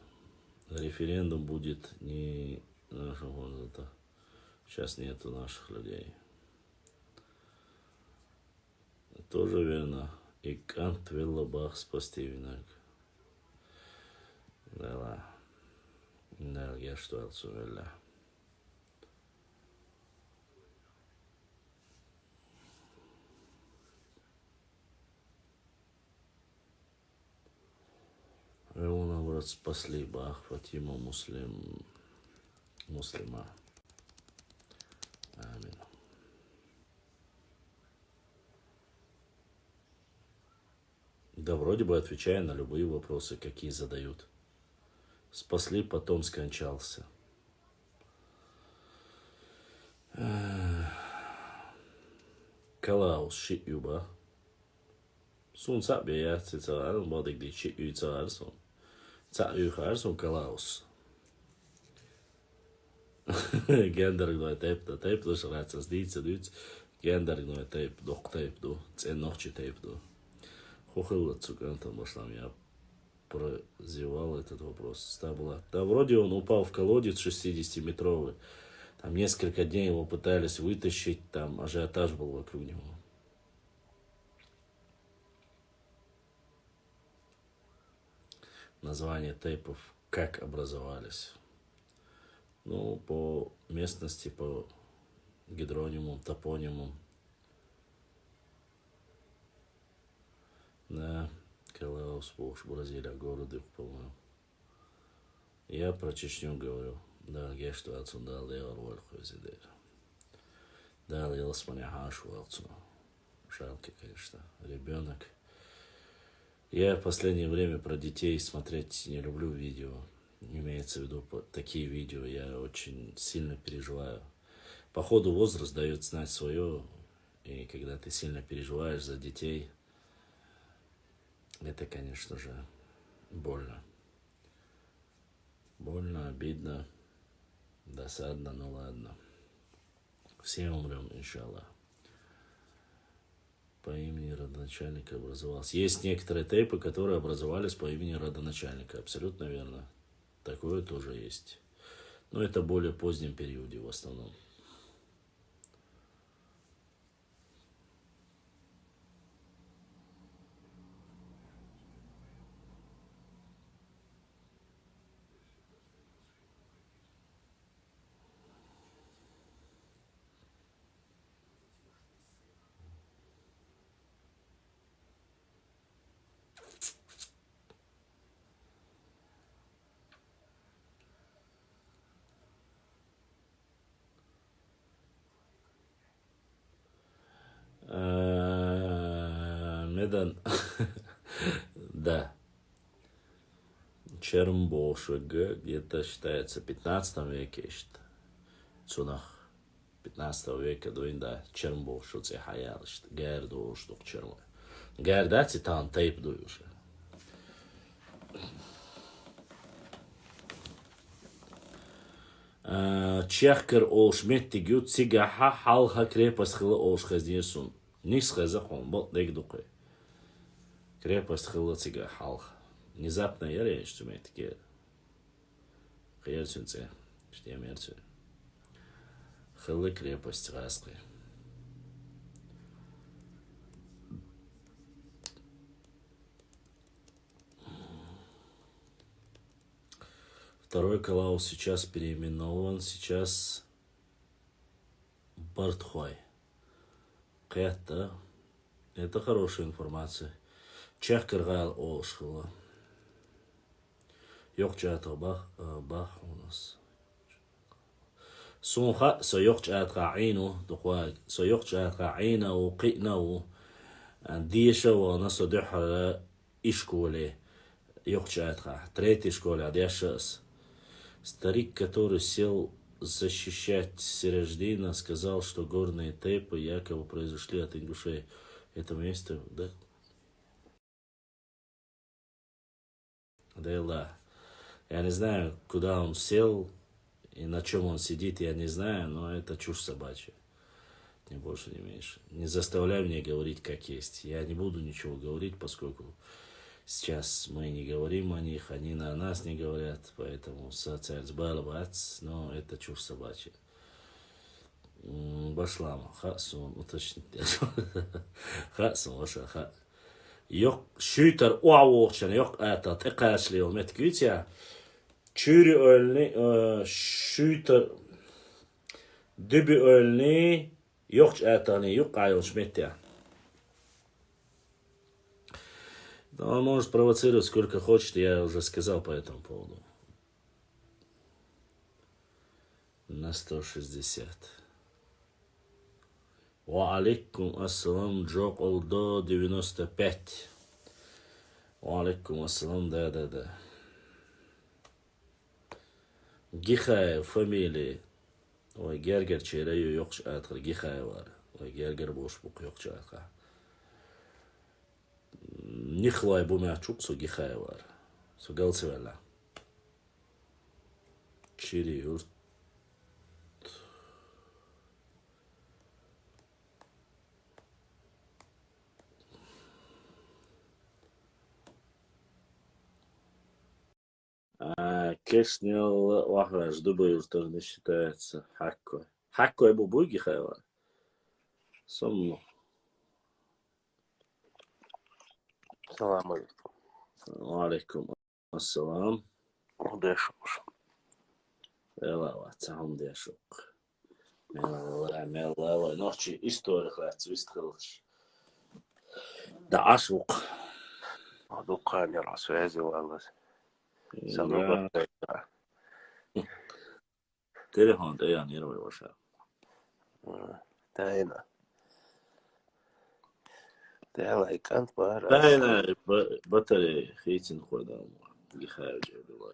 Референдум будет не нашего, сейчас нету наших людей. Тоже верно. И кант Виллабах спасти винок. Да, я что отсюда. Реуна брат спасли Бах Фатима муслима. Амин. Да, вроде бы отвечая на любые вопросы, какие задают. Спасли, потом скончался. Калаус шиюба. Сун сабия цицар, бодик ди шию царсон. Цаю харсон Калаус. Гендергной тейп, душ рацас дица дуц, гендергной тейп, дох тейп ду, цен нохчи тейп ду. Хохылла цукантом башлам, я прозевал этот вопрос. Стабла. Да, вроде он упал в колодец 60-метровый. Там несколько дней его пытались вытащить, там ажиотаж был вокруг него. Названия тейпов как образовались? Ну, по местности, по гидронимам, топонимам. Да, Калаус, Бразилия, города, по-моему. Я про Чечню говорю. Да, гешту отсюда леор вольхозидер. Да, лилас мне хашу отсюда. Жалко, конечно, ребенок. Я в последнее время про детей смотреть не люблю видео. Имеется в виду такие видео. Я очень сильно переживаю. По ходу возраст дает знать свое. И когда ты сильно переживаешь за детей, это, конечно же, больно. Больно, обидно, досадно, ну ладно. Все умрем, иншаллах. По имени родоначальника образовался. Есть некоторые тейпы, которые образовались по имени родоначальника. Абсолютно верно. Такое тоже есть. Но это в более позднем периоде в основном. Медан. Да. Чермбошек где-то считается в 15 веке. Цунах 15 века дуинда Чермбошу цехаял. Герду штук чермо. Герда цитан тейп дуюши. Чехкер олш меттигю цигаха халха крепость хыла олш хазнирсун. Нис хазахон, вот дек дукой. Крепость хыла цига халха. Внезапно я речь, что мы такие. Херцунце, что я мерцу. Хылы крепость раскры. Второй Калаус сейчас переименован, сейчас Бартхой. Это хорошая информация. Чех Кыргал Олшхыла. Yok çatı bak unas. Sunha so yok çatı عينه دقوا so yok çatı عينه وقينه ديشة ونص دحر إشكولة yok çatı третья школа одяшас. Старик, который сел защищать Сереждина, сказал, что горные тейпы якобы произошли от ингушей. Это место, да? Да, я не знаю, куда он сел и на чем он сидит, я не знаю, но это чушь собачья. Ни больше, ни меньше. Не заставляй меня говорить как есть. Я не буду ничего говорить, поскольку сейчас мы не говорим о них, они на нас не говорят, поэтому социальсбалабац, но это чушь собачья. Башлама, хасун, уточнить. Хасун, ваша ха. Yok şüter uavokçan yok ata tekasli olmet gütya. Çürü ölni şüter dübü ölni yok atani yok ayolş метя. Да, он может провоцировать сколько хочет, я уже сказал по этому поводу. На 160. Ва алейкум ассалам, Джок Олдо 95. Ва алейкум ассалам, да. Гихаев, фамилии. Ой, Гергер черею йокш атхар, Гихаев var. Ой, Гергер бош бук йокш атхар. Нихлай бумячук со Гихаев var. Со Галцевела. Чири юрт. Кешнил вахраж, Дубай тоже не считается. Хакко. Хакко ебу буйги хайва. Сомну. Салам алейкум. Алейкум ассалам. Удешуш. Эла ватсам дешук. Мела. Ночи история хлеб висткалыш. Да ашук. Дуккани связи валлас. Да. Самого Телефон да я не рваю ваша. тайна. Лайкан пара. Тайна батарея хейтин ходам. Гихаю джебила.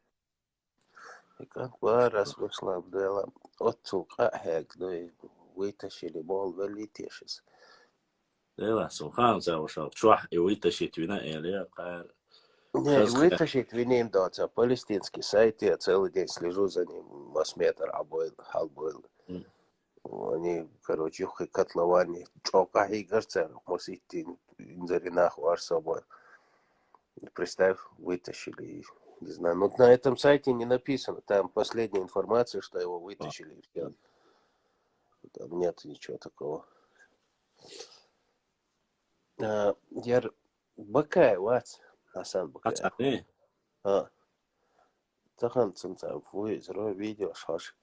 Лайкан пара вышла дела. Отцу кахек, ну и вытащили бол вылетишь. Эла сухан завошал. Чуах и вытащить вина или кайр. Не, вытащить виним доца. Палестинский сайт, я целый день слежу за ним. Масметр халбойл. Они, короче, их котловане. Чока и горцер. Мусите инзаринах ваш собой. Представь, вытащили. Не знаю, ну на этом сайте не написано. Там последняя информация, что его вытащили. И все. Там нет ничего такого. Яр Бакай, вац. Асан Бакай. Ацаны. Тахан цинца, вы зро видео шаш.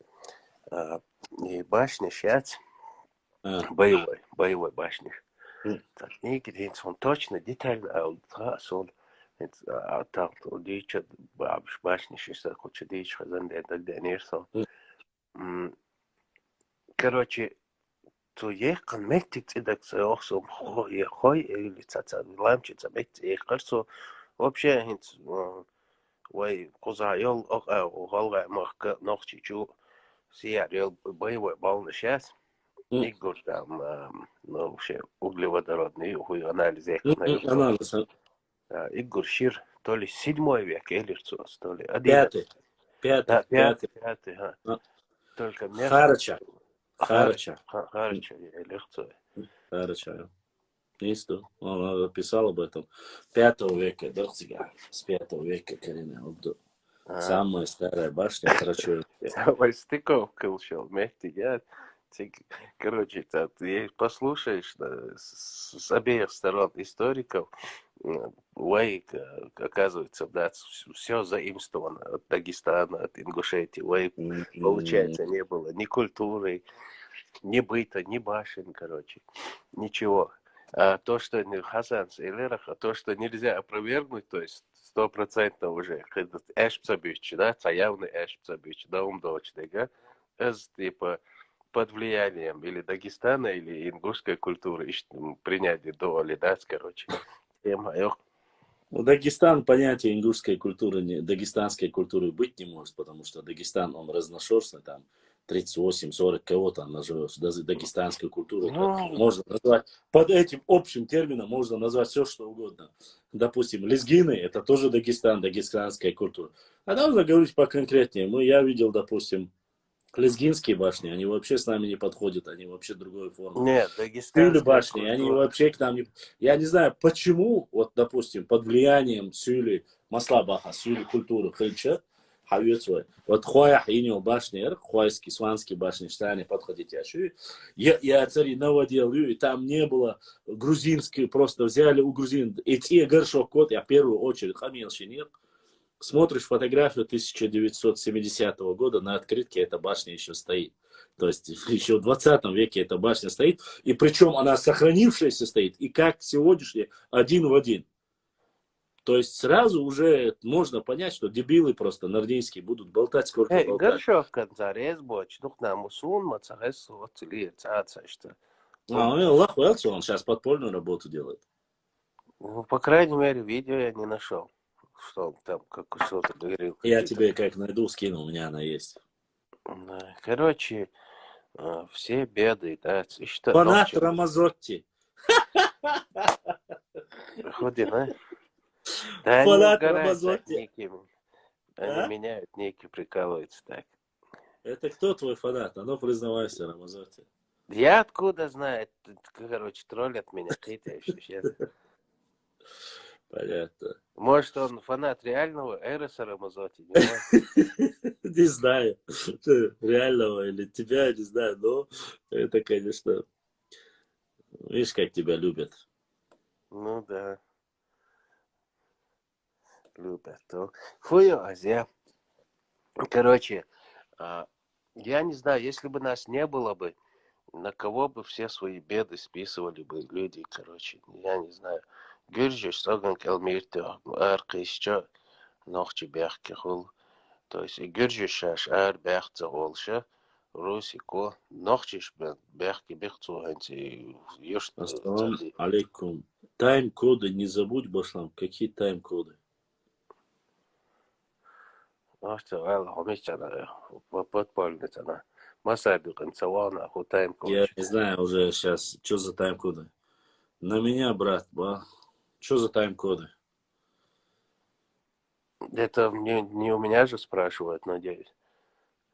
И башня сейчас боевой башня. Так, никакие он точно детально, он так, дичь башня сейчас хочет дичь, хазан да нерсо. Короче, то ехал метик, так auch so хой или цаца ламчица метик, ехал so вообще ой козаёл голга махка ногчичу сиял боевой балл сейчас. Игорь там, ну, вообще углеводородный анализ. Анализ. Игорь Шир, то ли 7 век, или что, то ли 5. 5. Только мне... Харача, или что? Харача. Исто. Он писал об этом. 5 века, да, с 5 века коренная. Самая старая башня, Харача. Самая стыковка ушел, мягкий, я... Короче, ты послушаешь с обеих сторон историков, оказывается, да, все заимствовано от Дагестана, от Ингушетии. Получается, не было ни культуры, ни быта, ни башен, короче, ничего. А то, что Хасан Сейлерах, то, что нельзя опровергнуть, то есть 100% уже, эшпцабич, да, цаявный эшпцабич, да, умдочный, типа, под влиянием или Дагестана, или ингушской культуры, принять до лидать, короче. Дагестан, понятие ингушской культуры, дагестанской культуры быть не может, потому что Дагестан, он разношерстный, там 38-40 кого-то наживешь. Даже дагестанскую культуру можно назвать, под этим общим термином можно назвать все, что угодно. Допустим, лезгины, это тоже Дагестан, дагестанская культура. А нужно говорить поконкретнее. Я видел, допустим, лезгинские башни, они вообще с нами не подходят, они вообще другой формы. Нет, дагестанские башни, они вообще к нам не... Я не знаю, почему, вот, допустим, под влиянием Сюли, Маслабаха, Сюли культуры, Хельча, Хавьецвой, вот Хуаях и него башни, Хуайский, Сванский башни, что они подходят, я цари наводил, и там не было грузинские, просто взяли у грузин, и те горшок кот, я в первую очередь, Хамил Шинир, смотришь фотографию 1970 года, на открытке эта башня еще стоит. То есть еще в 20 веке эта башня стоит. И причем она сохранившаяся стоит. И как сегодняшняя, один в один. То есть сразу уже можно понять, что дебилы просто нордейские будут болтать сколько болтать. Горшок концарез боч, ну к нам усун, мацарез, вот цели, что. Аллах вэлцу, он сейчас подпольную работу делает. Ну, по крайней мере, видео я не нашел. Что он там, как что-то говорил. Я тебе как найду, скину, у меня она есть. Короче, все беды, да. Фанат Рамазотти. Ходи, да? Да, Фанат они Рамазотти. Они меняют ники, прикалываются так. Это кто твой фанат? А ну признавайся, Рамазотти. Я откуда знаю? Короче, троллят меня. Понятно. Может, он фанат реального Эроса Рамазотти, не знаю. Не знаю, реального или тебя, не знаю, но это, конечно, видишь, как тебя любят. Ну да, любят. Фу, Азия. Короче, я не знаю, если бы нас не было бы, на кого бы все свои беды списывали бы люди, короче, я не знаю. Гюржиш, Соган, Келмиртё, Аркишчо, Нохчи, Бехкихул. То есть, Гюржиш, Ар, Бехца, Олша, Русико, Нохчиш, Бехки, Бехцу, Хэнси, Юшт, Ассалам алейкум. Тайм-коды не забудь, Башлам. Какие тайм-коды? Подпольница. Масаду канцелона, хутаем Я коуч. не знаю уже сейчас, что за тайм-коды. На меня, брат, что за тайм-коды? Это не у меня же спрашивают, надеюсь.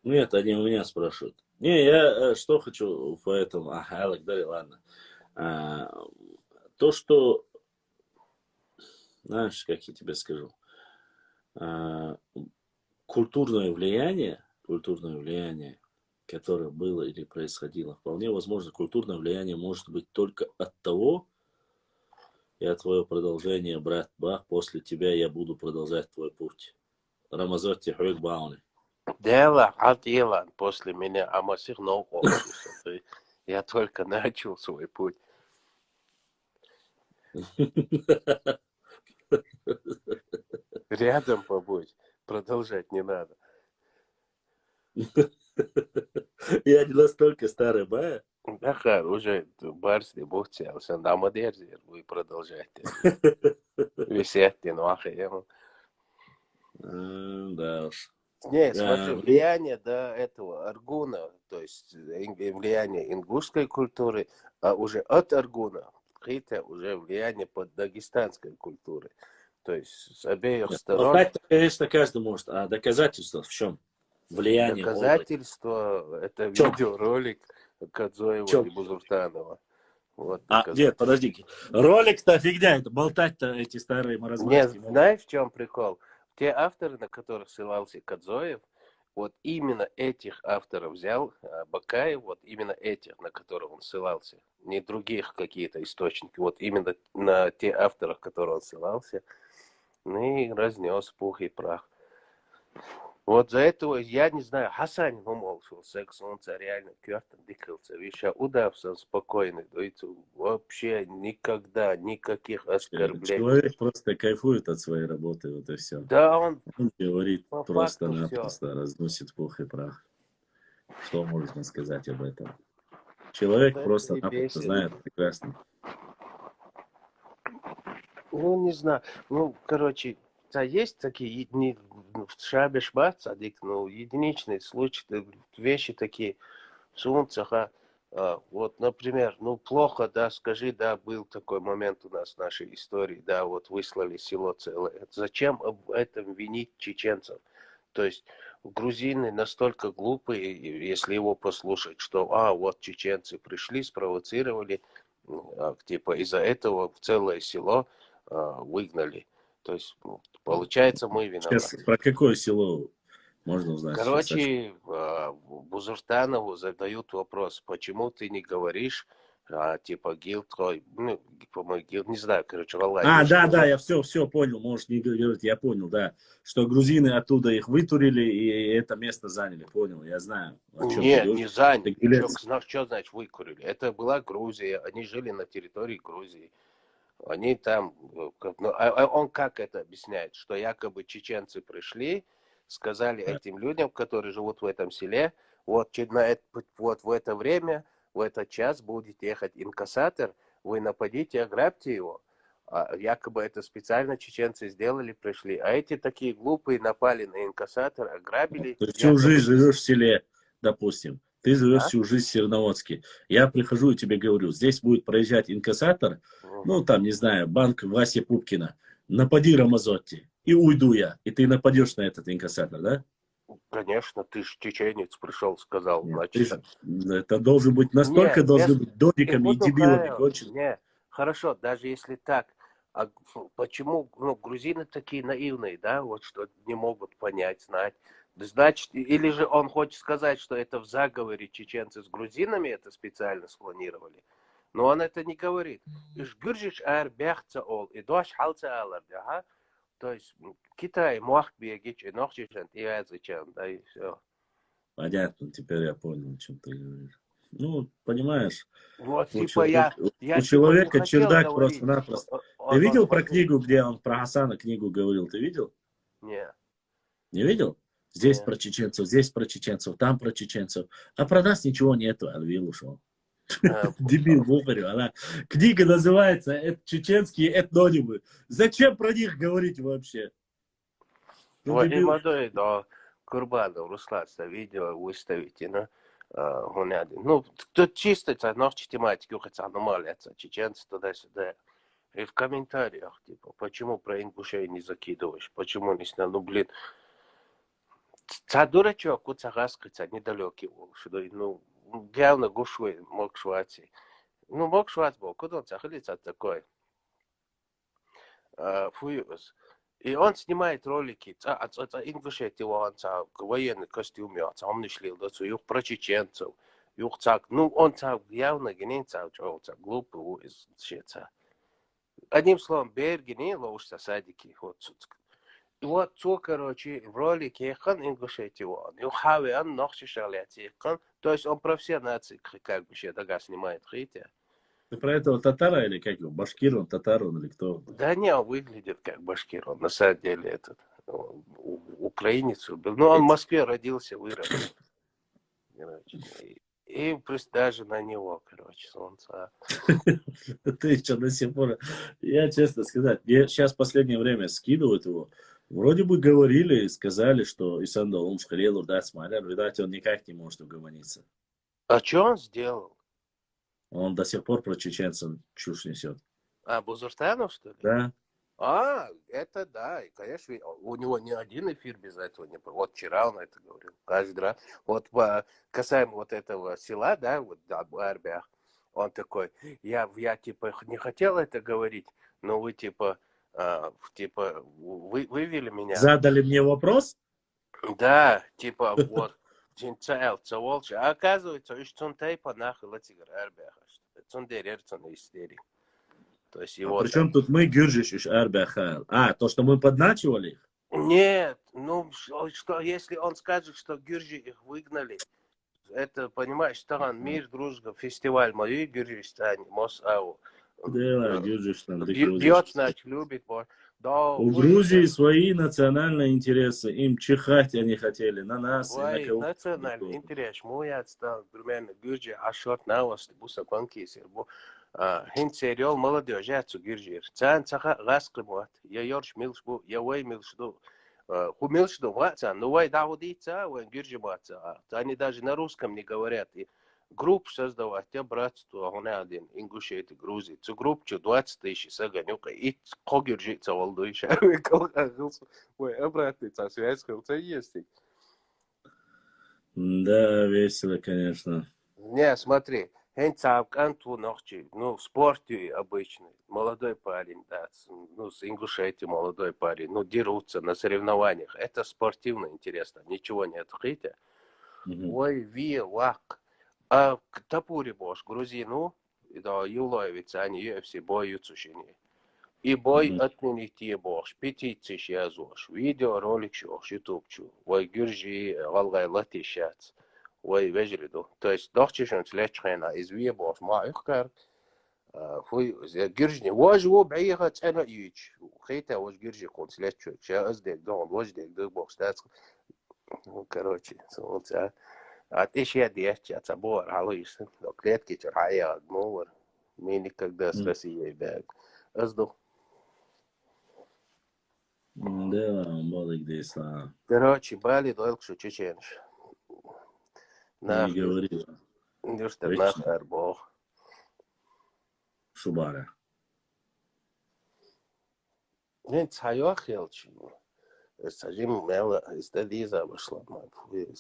Нет, они у меня спрашивают. Не, я что хочу по этому. Алек, да, ладно. А, то, что, знаешь, как я тебе скажу, а, культурное влияние, которое было или происходило, вполне возможно, культурное влияние может быть только от того, я твое продолжение, брат Бах, после тебя я буду продолжать твой путь. Рамазотти Хуик Бауни. Дело Атилан после меня, а Масих Ноуковсуса. Я только начал свой путь. Рядом побудь. Продолжать не надо. Я не настолько старый, ба. Дахар, уже барсли бухтелся, на модерзе, вы продолжайте. Висетти, ну ахаем. Да уж. Не, смотри, влияние до этого Аргуна, то есть влияние ингушской культуры, а уже от Аргуна это уже влияние под дагестанской культуры. То есть с обеих сторон. Болтать-то, конечно, каждый может, а доказательства в чем? Влияние. Доказательство это видеоролик Кадзоева и Бузуртанова. Вот, нет, подожди. Ролик-то фигня, это болтать-то эти старые маразматики. Нет, знаешь, в чем прикол? Те авторы, на которых ссылался Кадзоев, вот именно этих авторов взял Бакаев, вот именно этих, на которых он ссылался, не других какие-то источники, вот именно на те авторов, которые он ссылался, ну и разнес пух и прах. Вот за этого, я не знаю, Хасан умолчал, секс, он реально кёртом дикался, веща, удався спокойный, вообще никогда никаких оскорблений. Человек просто кайфует от своей работы, вот и все. Да, он говорит по просто-напросто, разносит пух и прах. Что можно сказать об этом? Человек вот просто-напросто знает прекрасно. Ну, не знаю, ну, короче, да, есть такие в Шабешбат, садик, ну, единичные случаи, вещи такие, в Сунцах, вот, например, ну, плохо, да, скажи, да, был такой момент у нас в нашей истории, да, вот выслали село целое. Зачем об этом винить чеченцев? То есть грузины настолько глупые, если его послушать, что, вот чеченцы пришли, спровоцировали, типа из-за этого целое село выгнали. То есть, получается, мы виноваты. Сейчас про какое село можно узнать? Короче, Бузуртанову задают вопрос, почему ты не говоришь, типа, Гилтрой, ну, не знаю, короче, Роллай. Да, я все понял, можешь не говорить, я понял, да, что грузины оттуда их вытурили и это место заняли, понял, я знаю. Нет, не заняли, что значит выкурили? Это была Грузия, они жили на территории Грузии. Они там, он как это объясняет, что якобы чеченцы пришли, сказали этим людям, которые живут в этом селе, вот в это время, в этот час будет ехать инкассатор, вы нападите, ограбьте его. Якобы это специально чеченцы сделали, пришли. А эти такие глупые напали на инкассатор, ограбили. Ты всю жизнь живешь в селе, допустим. Ты живешь всю жизнь в Серноводске. Я прихожу и тебе говорю, здесь будет проезжать инкассатор, ну там, не знаю, банк Васи Пупкина. Напади, Рамазотти, и уйду я. И ты нападешь на этот инкассатор, да? Конечно, ты же чеченец пришел, сказал. Нет, это должен быть настолько, должны быть додиками и дебилами кончены. Нет, хорошо, даже если так, А почему, ну, грузины такие наивные, да, вот что не могут понять, знать. Да значит, или же он хочет сказать, что это в заговоре чеченцы с грузинами это специально спланировали. Но он это не говорит. Иш гюржич ар бяхца ол, и дош халца алар, да. То есть Китай мог бегать, и ног чечен, и я зачем, да, и все. Понятно, теперь я понял, о чем ты говоришь. Ну, понимаешь, Вот, у типа, человека, я у типа не человека хотел чердак говорить. просто-напросто. Ты Он видел про смотри. книгу, где он про Хасана книгу говорил? Ты видел? Не, Не видел? Здесь не. про чеченцев, там про чеченцев. А про нас ничего нету, Альвил ушел. Дебил, говорю. Она... Книга называется «Чеченские этнонимы». Зачем про них говорить вообще? Ну, Вот, и дебил. молодой, да, Курбанов, Руслан, видео выставите, ну, он один. Ну, тут чисто, это ночь тематики, хотя нормально, это чеченцы туда-сюда. И в комментариях, типа, почему про ингушей не закидываешь, почему не снял, ну, блин, ца дурачок, у цагаскаться недалекий, что, ну, явно гушвы, мог шваться. Ну, мог шваться был, куда он цахалится такой, фуюз. И он снимает ролики, ингушети, он военный костюм, он не шлил, да, юг про чеченцев, юг цак, ну, он явно генен глупый, из чеца. Одним словом, Бергени, лоушся садики, вот, то, короче, в ролике хан ингушети, он, юхаве, он нахши шаляти, то есть он про все нации, как бы, ще дага снимает, хотите? Ты про этого татара или как его? Башкир он, татар он или кто? Да не, он выглядит как башкир, он на самом деле этот украинец был. Ну, он в Москве родился, вырос. Короче. И просто даже на него, короче, солнце. Ты что, до сих пор... Я честно сказать, мне сейчас в последнее время скидывают его. Вроде бы говорили и сказали, что Исандал Умшхалилу дать смоляр. Видать, он никак не может угомониться. А что он сделал? Он до сих пор про чеченцев чушь несет. А, Бузуртанов, что ли? Да? А, это да, и, конечно, у него ни один эфир без этого не был. Вот вчера он это говорил, каждый раз. Вот касаемо вот этого села, да, вот Арбях, он такой, я типа не хотел это говорить, но вы типа, вы вывели меня. Задали мне вопрос? Да, типа вот, Джинцаэл, Цаволчи, а оказывается, что он тайпа нахуй латигар Арбяха, что он дерется на истерии. То есть А его при чем тут мы Гюржиш Арбяхайл? А, то, что мы подначивали их? Нет, ну что, если он скажет, что Гюржи их выгнали, это, понимаешь, стран, мир, дружба, фестиваль мою, Гюржистане, Мосау. Да, Гюржиш там, Бьет, значит, любит, да, у Грузии свои национальные интересы. Им чихать они хотели на нас и на Ой, кого. национальный интерес, мой отстал, примерно, Гюржи, ашот навост, буса конкисер, хин сериал молодежь, я цугиржир. Цан цаха раскрывает, я ёрш милшбу, я вой милшду. Хумилшду, ну вай даудица, вай гюржимаца. Они даже на русском не говорят. И групп создавать, я братство, он один, ингушети, Грузии. Цу групп, 20 тысяч саганюка, и когюржица волдующая. Ой, обратница, связь, хылца есть. Да, весело, конечно. Не, смотри, Анту ночи, ну, в спорте обычный, молодой парень, да, ну, с Ингушетии молодой парень, ну, дерутся на соревнованиях, это спортивно интересно, ничего не открытие. Ой, вак. А тапури бош, грузину, да, юлоевица, они UFC боются шини. И бой отмените бош, петиции язош, видеоролик шош, ютубчу, ой, гюржи, алгай латишац. Ой, вежливо. То есть, дохчишен слечхена из вебос ма ихкар. Фуй, гиржни, вожу бейха цена ич. Хейта вож гиржи кон слеччу. Ша аздек дон, вождек дог бокстац. Ну, короче, солнце. А ты ще дешче, а цабор, алуис. Но клетки чарая, гмовар. Мы никогда с Россией бег. Азду. Да, молик дейса. Короче, бали дойлкшу чеченш. Не говорила. Дюшта нахар бог. Шубара. Нет, хайохелчи. Сажим мела, истадиза вышла.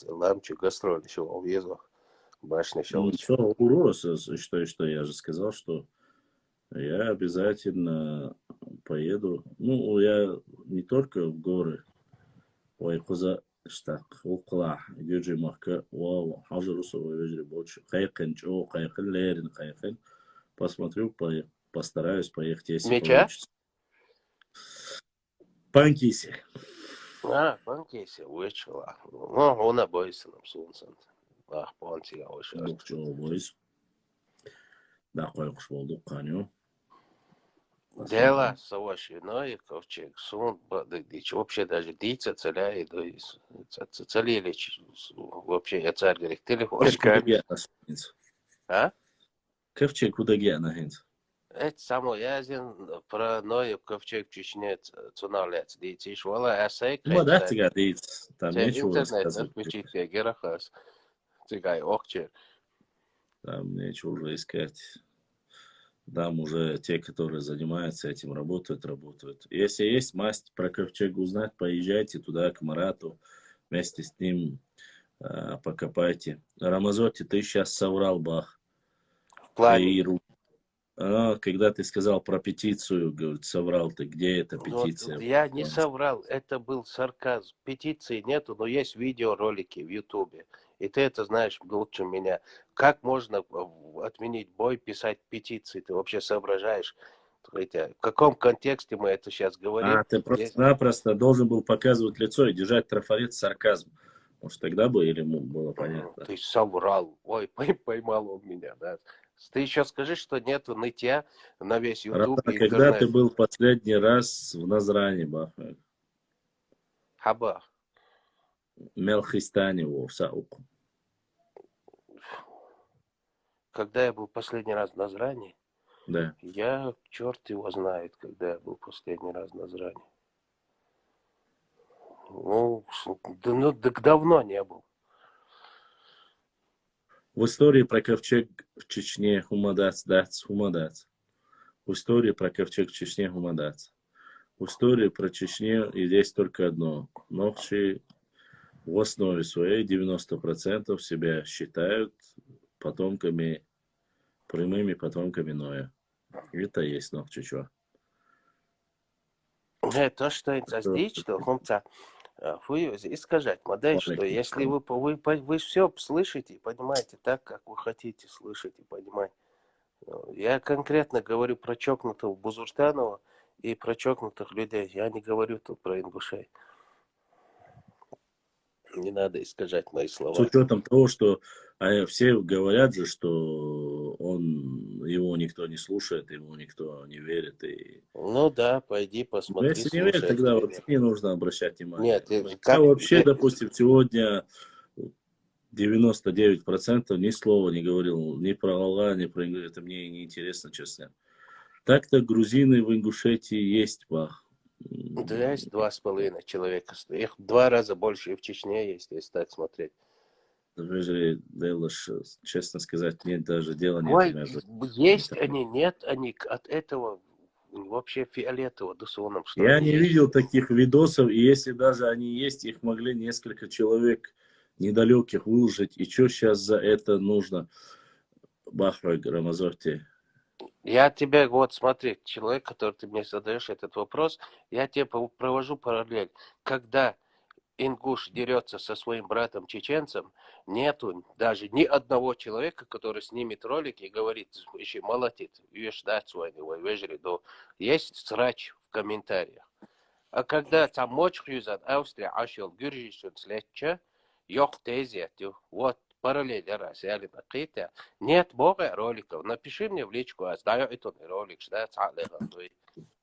Ламчу гастроль еще увезла. Башня еще. Ну, что, урос, что я же сказал, что я обязательно поеду. Ну, я не только в горы. Ой, куза, штак, окла, юджи махка, вау, хажарусу, юджи больше. Хайкин, чо, хайкин, лерин, хайкин. Посмотрю, постараюсь поехать, если Меча? получится. Панкиси. Панкейси, вычела. Ну, он обойся нам солнцем. Понти, я уже. Бокчо, бойс. Да, койкуш болдук, каню. Дела совоши, но и ковчег. Сон, вообще даже дица целя и целили. Вообще, я царь говорит, телефончика. А? Ковчег куда нахинц? Это само язин про Ноев ковчег в Чечне цуналец. Дицы швала эсэй. Да, тебя диц. Там Те нечего интернет рассказывать. отключить я герахас. Цигай охче. Там нечего уже искать. Там уже те, которые занимаются этим, работают. Если есть масть про ковчег узнать, поезжайте туда, к Марату, вместе с ним покопайте. Рамазотти, ты сейчас соврал, бах. В плане. Когда ты сказал про петицию, говорит, соврал ты, где эта Вот, петиция? я не соврал, это был сарказм. Петиции нету, но есть видеоролики в Ютубе. И ты это знаешь лучше меня. Как можно отменить бой, писать петиции? Ты вообще соображаешь? В каком контексте мы это сейчас говорим? Ты просто-напросто должен был показывать лицо и держать трафарет с сарказмом. Может, тогда бы или ему было понятно. Ты соврал. Ой, поймал он меня, да. Ты еще скажи, что нету нытья на весь Ютуб и Когда интернет. ты был последний раз в Назране, бах? Хаба. Мелхистане в Сауку. Когда я был последний раз в Назране, Да. я, черт его знает, когда я был последний раз в Назране. Ну, так давно не был. В истории про ковчег в Чечне хумадац. В истории про ковчег в Чечне хумадац. В истории про Чечню и здесь только одно. Нохчи в основе своей 90% себя считают потомками, прямыми потомками Ноя. Это есть Нохчичо. То, что это здесь, что хомца, и сказать, модель, что если вы все слышите, понимаете, так, как вы хотите слышать и понимать. Я конкретно говорю про чокнутого Бузуртанова и про чокнутых людей. Я не говорю тут про ингушей. Не надо искажать мои слова. С учетом того, что все говорят же, что его никто не слушает, ему никто не верит. Ну да, пойди посмотри. Если не верит, тогда вообще не нужно обращать внимание. Нет, вообще, допустим, сегодня 99% ни слова не говорил ни про Аллах, ни про Ингушетию. Это мне не интересно, честно. Так-то грузины в Ингушетии есть, бах. Да, есть 2,5 человека. Их 2 раза больше и в Чечне есть, если так смотреть. Честно сказать, нет даже дела нет. Ой, есть они, нет они. От этого вообще фиолетово досоном. Я не видел таких видосов, и если даже они есть, их могли несколько человек недалеких выложить. И что сейчас за это нужно? Бахрой Рамазорти. Я тебе, вот смотри, человек, который ты мне задаешь этот вопрос, я тебе провожу параллель. Когда ингуш дерется со своим братом-чеченцем, нету даже ни одного человека, который снимет ролик и говорит, еще молотит, есть срач в комментариях. А когда там мочхюзан, Австрия, Ашил, Гюржишин, Слетча, ёх тезет, вот параллель раз, я ли накита, нет бога роликов, напиши мне в личку, а знаю этот ролик, что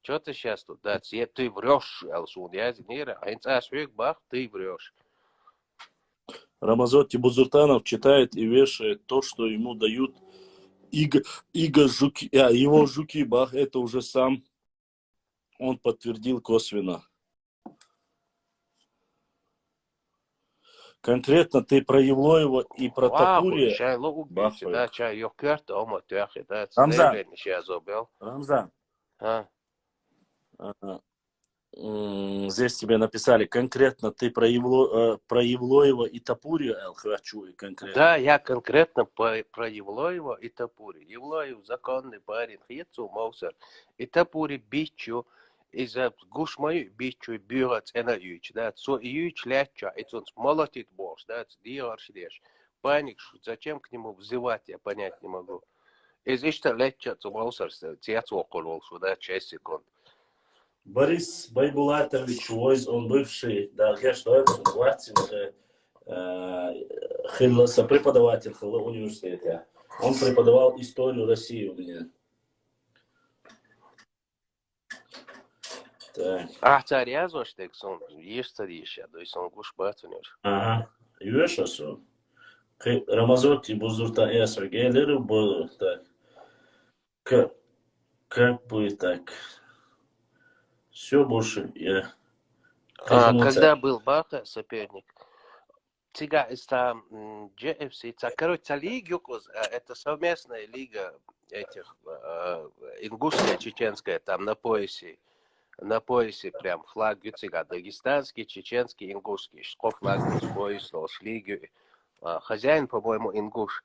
что ты сейчас тут, да, ты врешь, Алсун, я зинира, а инцасвик бах, ты врешь. Рамазотти Бузуртанов читает и вешает то, что ему дают Иго Жуки, его Жуки, бах, это уже сам он подтвердил косвенно. Конкретно ты про Евлоева и про Тапурия. Рамзан. Здесь тебе написали конкретно ты про Евлоева и Тапурия, хочу конкретно. Да, я конкретно про Евлоева и Тапури. Евлоев законный парень, Хьецу Моусер. И Тапури бичу. из гуш мою бичу бюрат энергич, да, со ич ляча, это он молотит борщ, да, диарш деш. Паник, зачем к нему взывать, я понять не могу. Из ишта ляча, то маусарство, тец около, да, 6 секунд. Борис Байбулатович Войс, он бывший, да, я что это, преподаватель Хилла университета. Он преподавал историю России у меня. Так. А, царь я зоштек, сон, ешь царишь, я, то есть он гуш батунер. Ага. Юешасу. Рамазотти бузурта эсер гейлеры был так. Как бы так. Все больше я. Когда был Баха соперник, Тига из там GFC, короче, лига, это совместная лига этих ингушская, чеченская, там на поясе прям флаг Гюцига, дагестанский, чеченский, ингушский, что флаг пояс, лигу. Хозяин, по-моему, ингуш.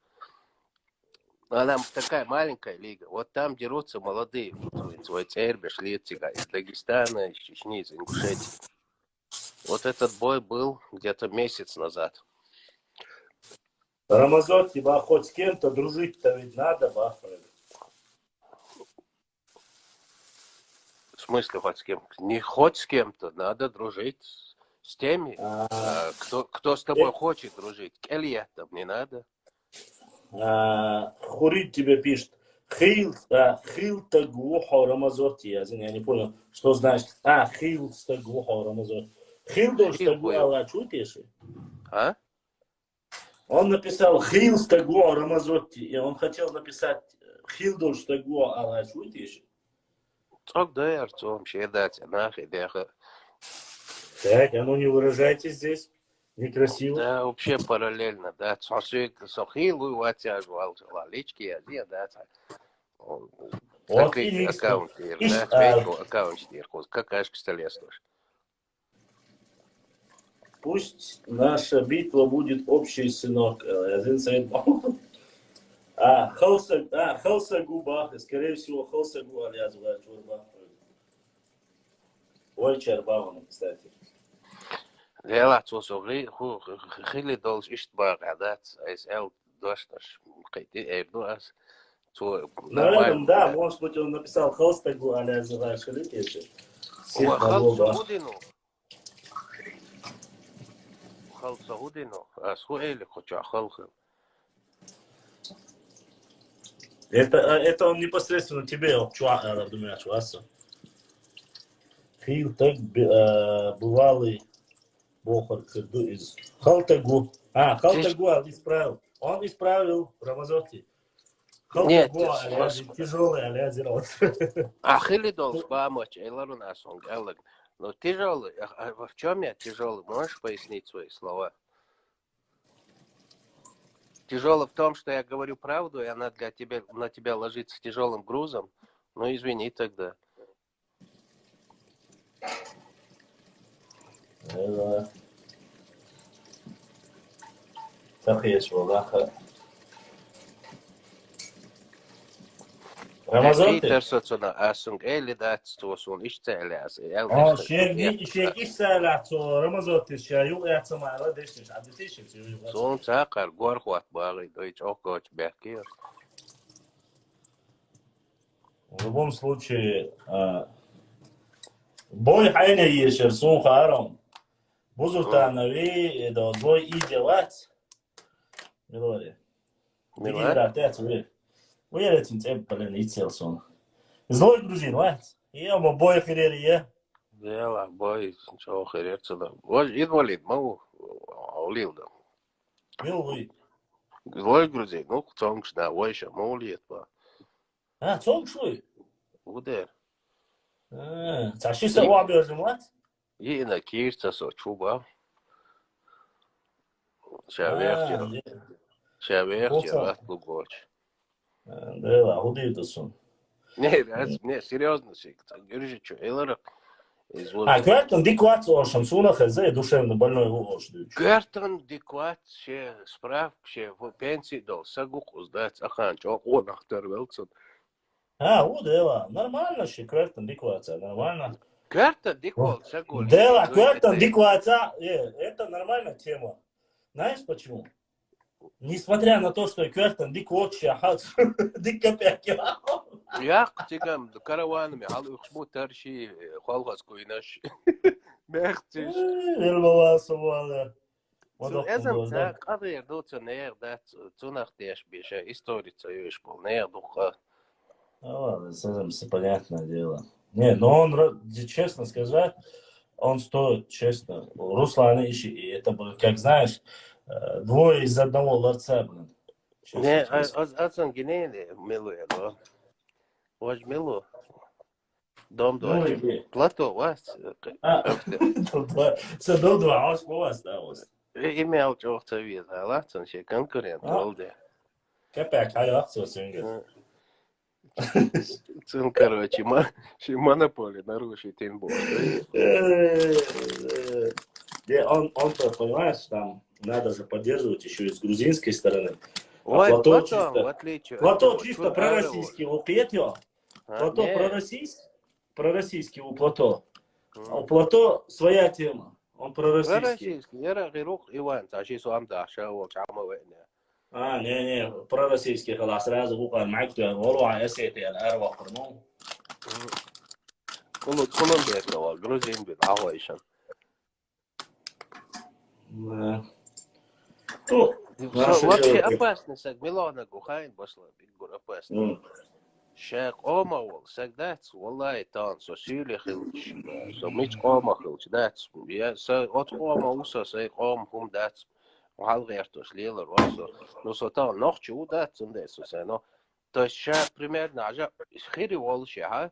Она такая маленькая лига. Вот там дерутся молодые. Свой Цербеш, Литига, из Дагестана, из Чечни, из Ингушетии. Вот этот бой был где-то месяц назад. Рамазот, тебе хоть с кем-то дружить-то ведь надо, Бахфред. В смысле хоть с кем? Не хоть с кем-то, надо дружить с теми, кто с тобой хочет дружить. Келья там не надо. Хурит тебе пишет. Хил тагухо Рамазоти. Я не понял, что значит. Хил тагухо Рамазоти. Хил дольш тагу Алла чутишь? А? Он написал Хил тагу Рамазоти. И он хотел написать Хил дольш тагу Алла чутишь? Так, да, Артем, щедать, нахуй, деха. Так, а ну не выражайте здесь. Некрасиво. Да, вообще параллельно, да. Сохилу, ватяжу, лички, я, да. Вот и и аккаунт, да, фейку аккаунт, какашка столесный. Пусть наша битва будет общий, сынок. Халса Губа, скорее всего, Халса Губа, aliás, Чурба. Ой, Чарбауна, кстати. لا توصل هو خلي دولش اشتباه عادات اس ال دوشتش قيدي اي دوس تو Наверное, да, может быть, он написал Халса Губа, aliás, Шаликеше. هو خلص سعودينو اسهو اللي хоча خلخ. Это он непосредственно тебе, думаю, Чуаса. Хил так бывалый Бохар из Халтагу. Халтагу исправил. Он исправил Рамазоти. Халтагу, тяжелый, aliás, Ахили долж бамоч, элару насонг, элаг. Но тяжелый, в чем я тяжелый? Можешь пояснить свои слова? Тяжело в том, что я говорю правду, и она на тебя ложится тяжелым грузом. Ну, извини тогда. Так есть, Валаха. Рамазан Питер соцона асунг элидат стосун ишцеляс. Шег ишсалат Рамазан шаю яцмала дешиш адетиш. Сон цакар горхват багы дойч окоч бекер. В любом случае, бой хайна ешер сон харам. Бузуртанови, это бой и делать. Милория. Милория. Уверен, блин, и целсон. Злой грузин, ладно? Я ему бой херерия. Дела, бой, чего херерца да. Вот инвалид, могу, аулил да. Милуй. Злой грузин, ну, цонгш да, войша, молит ба. Цонгшуй? Удер. Цашиса уабежим, ладно? И на кирца со чуба. Чаверчер, раз лугоч. Да, удивительно. Не, серьезно, говоришь, что, Эллара? Гертон дикват шамсуна хз душевно больной лошадью. Гертон дикват ще справ ще в пенсии дал сагуку сдать аханч, он ахтер велцон. Вот дела, нормально ще Гертон диквация, нормально. Карта дикол, сагули. Да, квартал дикваца, это нормальная тема. Знаешь почему? Несмотря на то, что квартал диквочи, диккапяки. Яқ тигам караванами хал ұқсбу тарши қолғас көйнаш. Мәртіш. Элбавасы вала. Эзем та қадыр доца нер дат цунах деш беше историца юш был нер духа. Ладно, с этим все понятное дело. Не, но он, честно сказать, он стоит, честно. Руслан ищи, и это было, как знаешь, двое из одного ларца, блин. Не, азан генели милу его. Ваш милу. Дом двадцать. Плато вас. Це до два, ось по вас, да, ось. Имел чохта виза, латсан ще конкурент волде. Капяк, а я все сингл. Цин, короче, монополия нарушит тем более. Он-то, понимаешь, там надо же поддерживать еще и с грузинской стороны. Ой, Плато Платон, чисто, в отличие Плато чисто пророссийский, у Петё. Плато пророссийский у Плато. А у Плато своя тема. Он пророссийский. пророссийский. Я рахирух Иван, таши суамда, шау, чама вейне. Не, пророссийский خلاص сразу буквально معك والله اسيتي الاربع قرنون. كلهم بيتوا грузин бит, ахойшан. Да. Ну, Вообще опасно, сак Милана Гухайн башла, бигур опасно. Шек омавол, сак дац, валлай тан, со сюли хилч, со мич ома хилч, дац. Я со от ома уса, сак ом хум дац. Halvertos лилер васо. Но со тан ночью дац, ундесо се, но. То есть сейчас примерно, а хири волши, ха?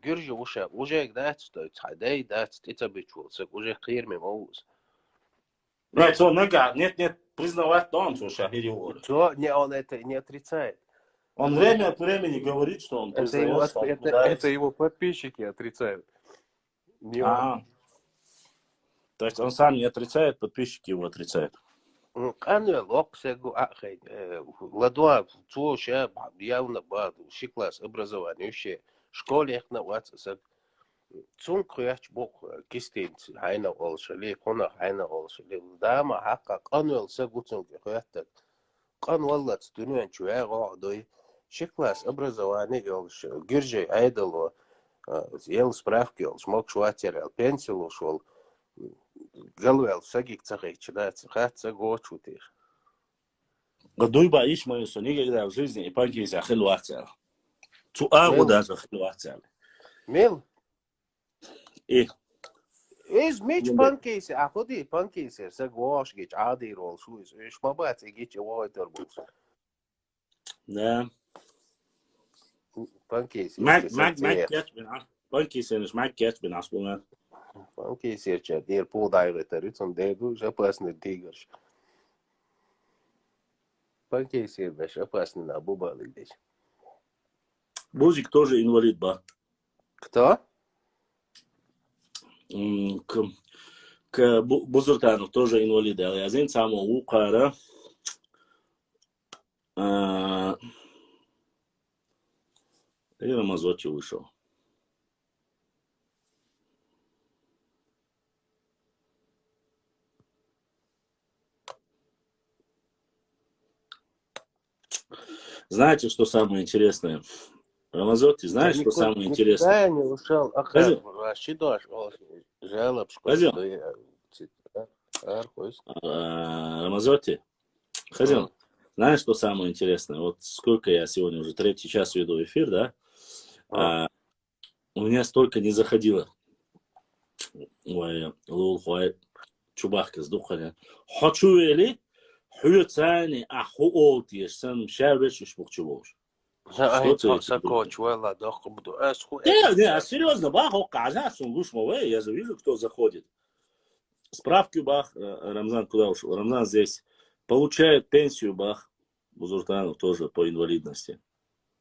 Гюржи уже дац, то есть хадей дац, это бичул, сак уже хирми моуз. Нет, нет, признавать, что он Шахири Вор. Не, он это не отрицает. Он время от времени говорит, что он признает, что он это его подписчики отрицают. Не он. То есть он сам не отрицает, подписчики его отрицают. Каню локсегу ахай. Ладуа цуша явно бад шиклас образование вообще. Школе их на ватсап. Цун куяч бок кистинц хайна олшали кона хайна олшали. Дама хакка каню сегу цун куятта. Кан валлат дуньян чуя гадой. Шиклас образование олш. Гюржи айдало. Ел справки олш мок шватер пенсил ушел. Галвел сагик цахик читается, хатца гочутир. Годуй баиш мою со никогда в жизни и панки за хилуацел. Цуагу даже хилуацел. Мил? И. Из мич панкейси, а ходи панкейси, сагош гич ади рол шуис, иш мабат гич вайтер бус. Да. Панкейси. Мак кетбин, панкейси ниш мак кетбин аспулна. Панкейси чат, дер полдайгы рицон деду, опасный тигр. Панкейси беш опасный на бубалы здесь. Бузик тоже инвалид, ба. Кто? К Бузуртану тоже инвалид. Я зин само укара. И Рамазоти вышел. Знаете, что самое интересное? Рамазоти, знаешь, что самое интересное? Да, я не ушел. Рашидош, жалоб, Рамазоти, Хазин, знаешь, что самое интересное? Вот сколько я сегодня уже 3-й час веду эфир, да? У меня столько не заходило. Чубахка с духаня. Хочу или? Хуйцани, а хуолти, сам шабрич и шпухчубош. Что чуэла, да, буду. Не, серьезно, бах, оказа, сунгушмове, я же вижу, кто заходит. Справки, бах, Рамзан куда ушел? Рамзан здесь получает пенсию, бах, Бузуртанов тоже по инвалидности.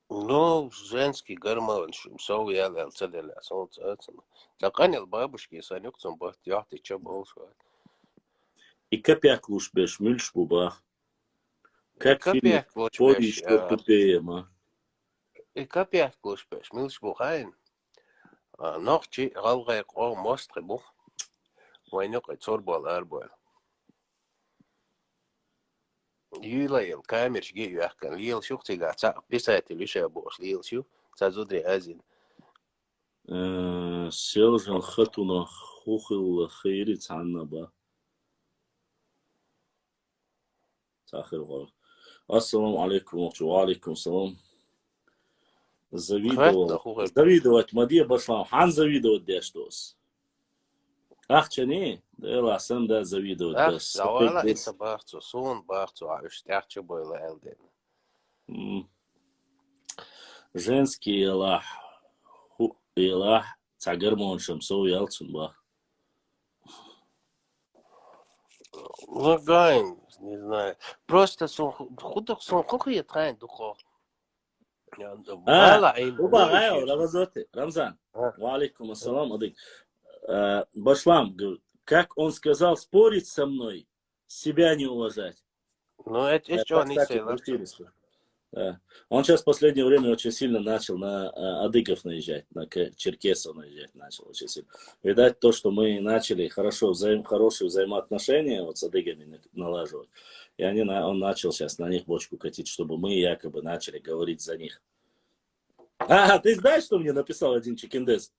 Ну, женский гормон, шумсов я целеля, солнце. Заканил бабушки, санюк, бах, тяхты, че болшо. И копяк луж беш, мюльшбу, бах. Как фильм «Подничка тупее», ма. И копяк луж беш, мюльшбу, хайн. Нохчи галгай о мостре бу. Войнок цорбал арбал. Юлайл камерш ги яхкан лил шухтига ца писатель еще бош лил шу цазудри азин. سيلجن خطنا خوخل خيري تعنا با تاخر غلط السلام عليكم وعليكم السلام завидовать мадия башлам хан завидовать дештос ахчани дела сам да завидовать Ах, без завала это бахцу сон бахцу а штяхче было элден. женский элах элах цагермон шамсо ялцун ба Лагайн, не знаю. Просто сон худок сон хухи трайн духо. убагай рамазоты рамзан валейкум ассалам адык башлам как он сказал спорить со мной себя не уважать. Ну это что не все. Да. Он сейчас в последнее время очень сильно начал на адыгов наезжать, на черкесов наезжать начал очень сильно. Видать, то, что мы начали хорошие взаимоотношения вот с адыгами налаживать, и он начал сейчас на них бочку катить, чтобы мы якобы начали говорить за них. Ты знаешь, что мне написал один чекиндес?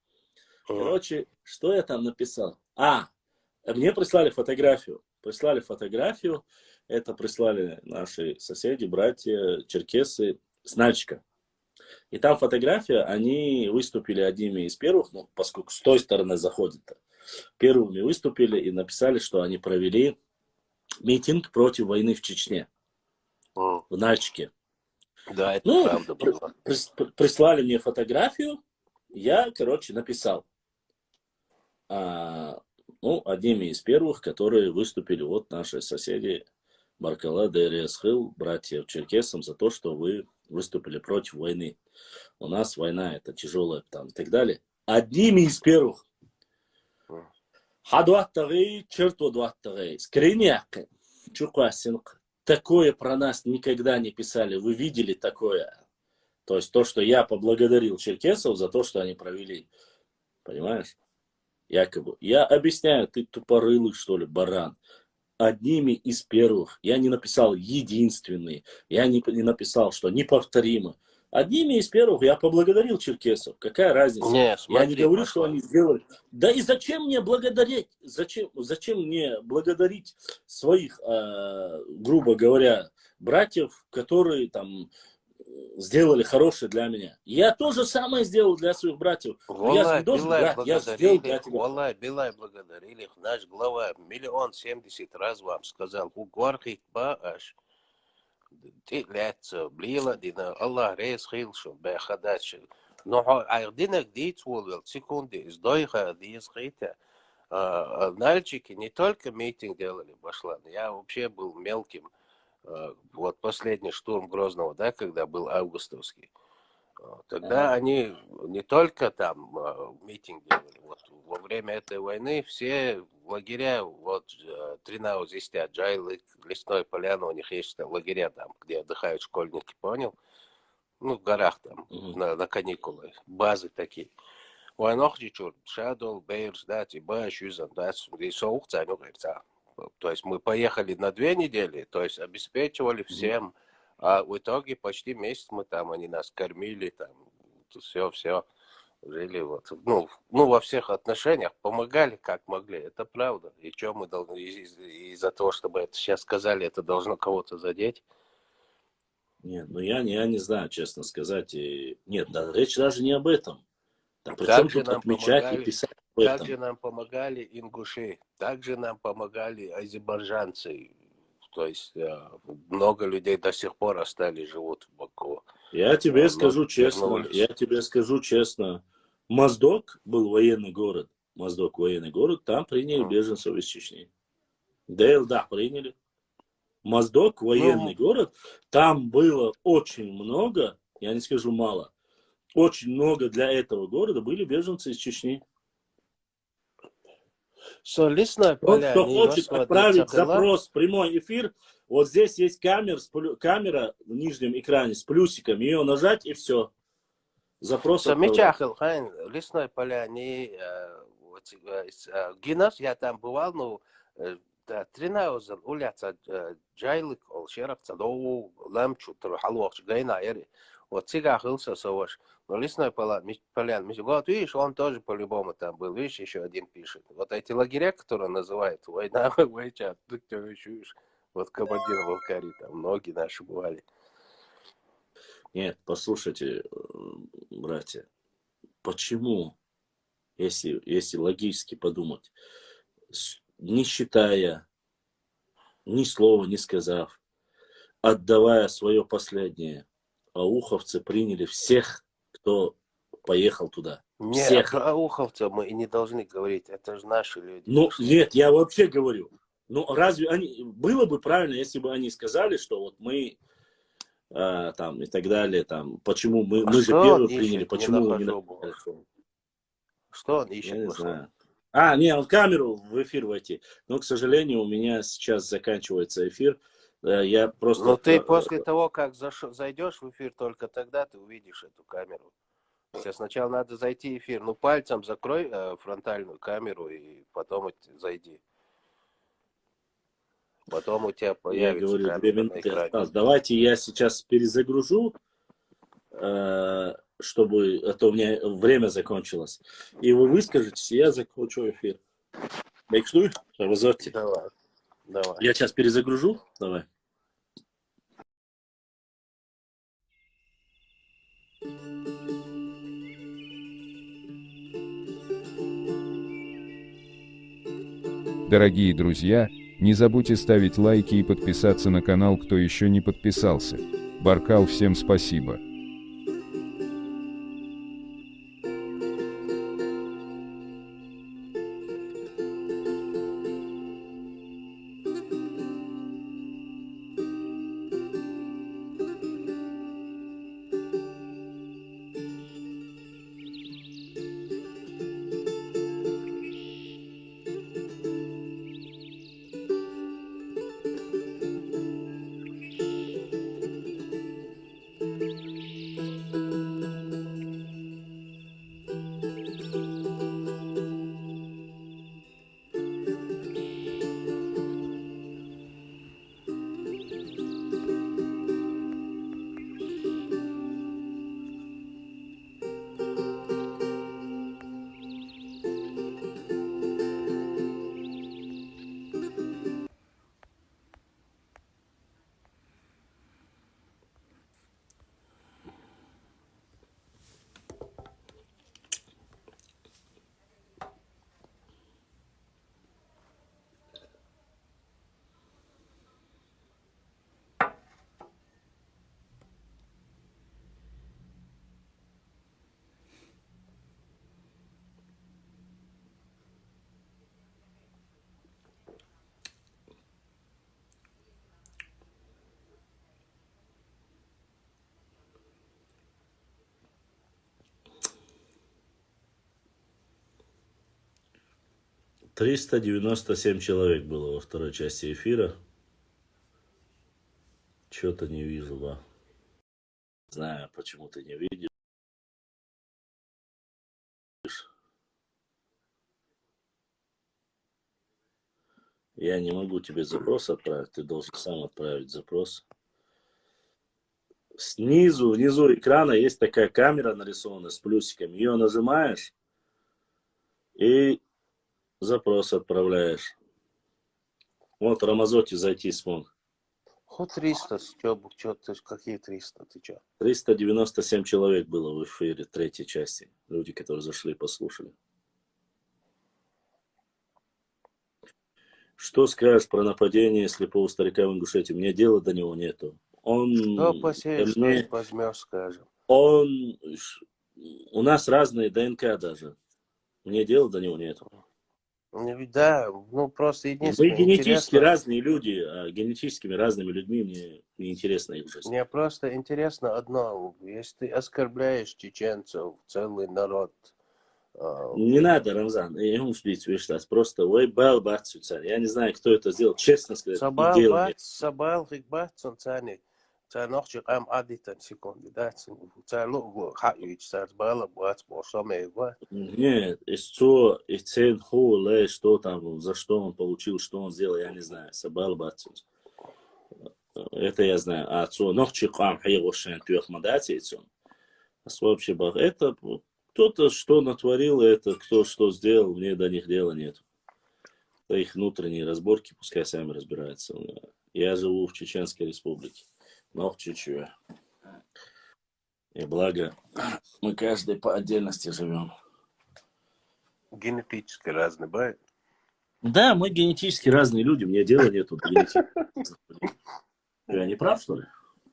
Короче, что я там написал? Мне прислали фотографию. Это прислали наши соседи, братья, черкесы с Нальчика. И там фотография, они выступили одними из первых, ну, поскольку с той стороны заходит, первыми выступили и написали, что они провели митинг против войны в Чечне, в Нальчике. Да, это правда было. Прислали мне фотографию, я, написал. Одними из первых, которые выступили, вот наши соседи, Баркала, Дересхил, братьев черкесам, за то, что вы выступили против войны. У нас война, это тяжелая, там, и так далее. Одними из первых. Такое про нас никогда не писали. Вы видели такое? То есть то, что я поблагодарил черкесов за то, что они провели. Понимаешь? Якобы. Я объясняю, ты тупорылый, что ли, баран. Одними из первых. Я не написал единственные. Я не написал, что неповторимо. Одними из первых я поблагодарил черкесов. Какая разница? Не, смотри, я не говорю, что они сделали. Да и зачем мне благодарить? Зачем мне благодарить своих, грубо говоря, братьев, которые там сделали хорошее для меня? Я то же самое сделал для своих братьев. Я же должен брать, я сделал для тебя. Валай, Билай благодарили. Наш глава 1 070 000 раз вам сказал, у горхит бааш. Ты лето блила, дина Аллах рейс хилшо, бехадачи. Но айдинак дейц волвел, секунды, издойха, дейс хита. Нальчики не только митинг делали, Башлан, я вообще был мелким. Вот последний штурм Грозного, да, когда был августовский. Тогда они не только там митинг делали, вот во время этой войны все лагеря, вот Тринау здесь стоят, Джай, Лесной Поляна, у них есть лагеря там, где отдыхают школьники, понял? Ну, в горах там, на каникулы, базы такие. Войнохчичур, Шадол, Бейрс, да, Тиба, Шюзан, да, и Соухца, ну, говорится. То есть мы поехали на 2 недели, то есть обеспечивали всем. А в итоге почти месяц мы там, они нас кормили, там, все, жили вот, ну, во всех отношениях, помогали как могли, это правда. И что мы должны, из-за того, чтобы это сейчас сказали, это должно кого-то задеть? Нет, ну я не знаю, честно сказать. Нет, да, речь даже не об этом. Да, причем тут отмечать и писать об этом. Также нам помогали ингуши, также нам помогали азербайджанцы. То есть много людей до сих пор остались, живут в Баку. Я тебе скажу честно, Моздок был военный город. Там приняли беженцев из Чечни. Да, приняли. Моздок, военный город, там было очень много, я не скажу мало, очень много для этого города были беженцы из Чечни. Кто хочет отправить запрос в прямой эфир, вот здесь есть камера в нижнем экране с плюсиком, ее нажать и все. запрос отправляй. Замечахал, хайн, лесной поляне, Гинос, я там бывал, ну, тренажер, улица, Джайлик, Олшеракца, до Ламчу, Халуакч, Гайна, Эри. Вот цигахался соваш. Но лесной полян, вот видишь, он тоже по-любому там был, видишь, еще один пишет. Вот эти лагеря, которые называют война, войчат, ты кто еще видишь, вот Кабардино-Балкарии, там многие наши бывали. Нет, послушайте, братья, почему, если логически подумать, не считая, ни слова не сказав, отдавая свое последнее, ауховцы приняли всех, кто поехал туда. Нет, Всех. про ауховцев мы и не должны говорить, это же наши люди. Ну, нет, я вообще говорю. Ну, разве было бы правильно, если бы они сказали, что вот мы там и так далее, там, почему мы же первые приняли, почему мы не написали? Что он ищет? Я не знаю. Не, он камеру в эфир войти. Но, к сожалению, у меня сейчас заканчивается эфир. Я просто... Ну, ты после того, как зайдешь в эфир, только тогда ты увидишь эту камеру. Тебе сначала надо зайти в эфир. Ну, пальцем закрой фронтальную камеру и потом зайди. Потом у тебя появится я говорю, 2 камера на минуты экране. осталось. Давайте я сейчас перезагружу, чтобы... А то у меня время закончилось. И вы выскажетесь, и я закончу эфир. Bekliyor. Разорьте. Давай. Давай. Я сейчас перезагружу. Давай. Дорогие друзья, не забудьте ставить лайки и подписаться на канал, кто еще не подписался. Баркал, всем спасибо. «397 человек было во второй части эфира. Что-то не вижу, да. Знаю, почему ты не видишь. Я не могу тебе запрос отправить, ты должен сам отправить запрос. Внизу экрана есть такая камера нарисована с плюсиками. Ее нажимаешь и запрос отправляешь. Вот Рамазоти зайти смог. Хоть 300, что ты, какие 300, ты что? 397 человек было в эфире третьей части. Люди, которые зашли, послушали. Что скажешь про нападение слепого старика в Ингушетии? Мне дела до него нету. Что посеешь, что возьмешь, скажем. У нас разные ДНК даже. Мне дела до него нету. Да, ну просто единственное. Мы генетически разные люди, а генетическими разными людьми мне не интересно их жизнь. Мне просто интересно одно. Если ты оскорбляешь чеченцев, целый народ. Не надо, Рамзан, я ему что просто я не знаю, кто это сделал, честно сказать. Сабал хикбат, цани. Це ночі ам адитан секунди, да? Це лугу хаюч, це збала бац, бошоме его. Нет, и цен холе, что там, за что он получил, что он сделал, я не знаю. Сабал бацус. Это я знаю. А цо ночи кам хайгошен тюх мадатицун. А вообще баг, это кто-то что натворил, это кто что сделал, мне до них дела нет. Это их внутренние разборки, пускай сами разбираются. Я живу в Чеченской республике. Но в Чечне. И благо, мы каждый по отдельности живем. Генетически разные бывают. Да, мы генетически разные люди, мне дела нету до генетики. Я не прав, что ли?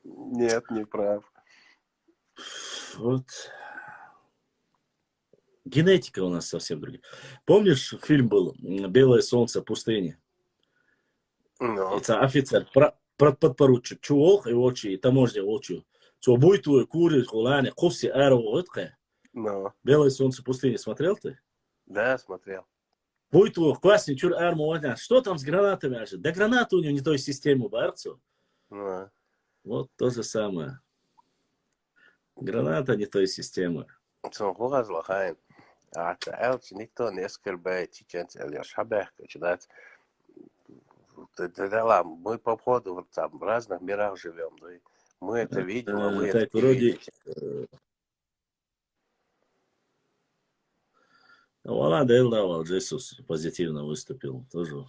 Нет, не прав. Вот. Генетика у нас совсем другая. Помнишь, фильм был «Белое солнце пустыни»? Ну, Это офицер, подпоручик, чувак и очи, и таможня очи. Что будет твой курить, хулане, куси, аэро, ну, «Белое солнце пустыни» смотрел ты? да, смотрел. Будет твой классный чур арму, что там с гранатами? Да гранаты у него не той системы, барцу. Ну, Вот то же самое. Граната не той системы. zo'n hoge lachijn. А это элчи никто не скребает чеченцы, или шабехка, чудать. Мы по ходу вот там в разных мирах живем, да, и мы это видим, а вы Так, это не вроде... видите. Вала Дейлдавал, Джесус позитивно выступил. Тоже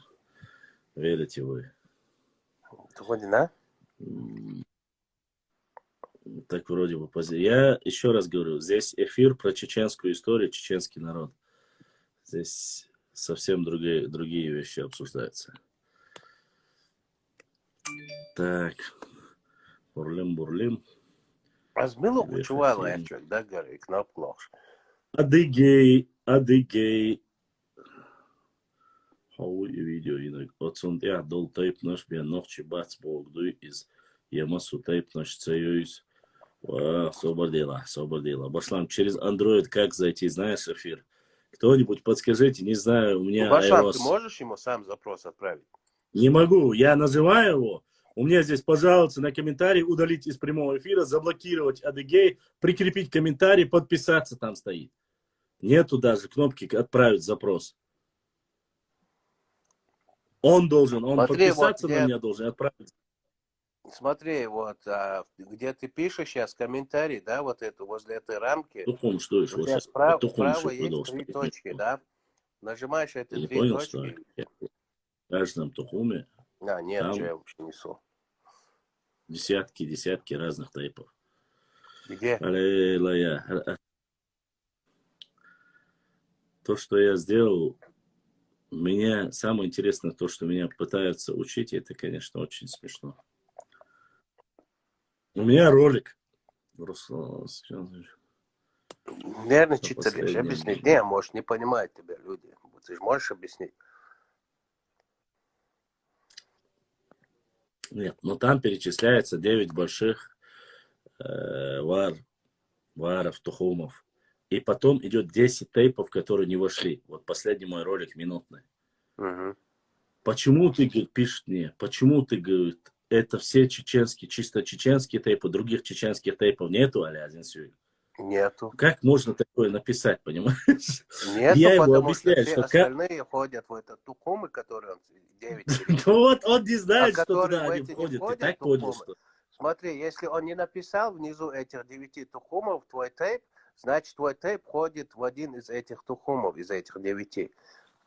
верите вы? Вроде, да? Так вроде бы позитивно. Я еще раз говорю, здесь эфир про чеченскую историю, чеченский народ. Здесь совсем другие вещи обсуждаются. Так. Бурлим. Аз мило учувала я човек, да, Гарри, кнопклош. Адыгей. Хау и видео инак. Отсон я дол тайп наш бе ночи бац богду из ямасу тайп наш цеюсь. Собордела. Башлам, через Android как зайти, знаешь, эфир? Кто-нибудь подскажите, не знаю, у меня Башлам, iOS. ты можешь ему сам запрос отправить? Не могу, я называю его. У меня здесь пожаловаться на комментарий, удалить из прямого эфира, заблокировать Адыгей, прикрепить комментарий, подписаться там стоит. Нету даже кнопки «Отправить запрос». Он подписаться вот на меня должен, отправить. Смотри, вот, где ты пишешь сейчас комментарий, да, вот это, возле этой рамки, Тухум, что у еще? тебя справа есть 3 точки, да? Нажимаешь эти Ты не 3 понял, что точки. в каждом тухуме Нет, там что я вообще несу. десятки разных тайпов. Где? То, что я сделал, самое интересное, то, что меня пытаются учить, это, конечно, очень смешно. У меня ролик. Руслан, Наверное, читали. Объяснить. Не, может, не понимают тебя люди. Ты же можешь объяснить? Нет, но там перечисляется 9 больших варов, тухумов. И потом идет 10 тейпов, которые не вошли. Вот последний мой ролик минутный. Угу. Почему ты, говорит, пишет мне, почему ты, говорит, это все чеченские, чисто чеченские тейпы, других чеченских тейпов нету, Алязин Сюй? Нету. Как можно такое написать, понимаешь? Нету, Я ему потому объясняю, что все остальные ходят в этот тукумы, которые 9. Ну вот он не знает, что которые туда в они эти не входят. входят, И так понял, тухумы. что... Смотри, если он не написал внизу этих 9 тухумов, твой тейп, значит, твой тейп входит в один из этих тухумов, из этих 9.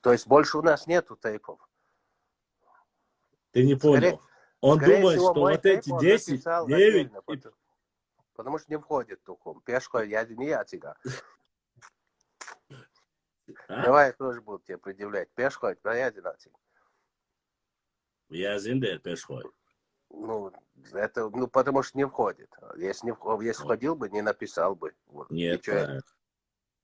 То есть больше у нас нету тейпов. Ты не понял. Он думает, всего, что мой вот тейп эти он 10, написал 9... отдельно, потому что не входит тухум. Пешкой я не я тебя. Давай я тоже буду тебе предъявлять. Пешкой, я тебя. Я зиндер пешхой. Ну, это, потому что не входит. Если входил бы, не написал бы. Вот. Нет, правильно.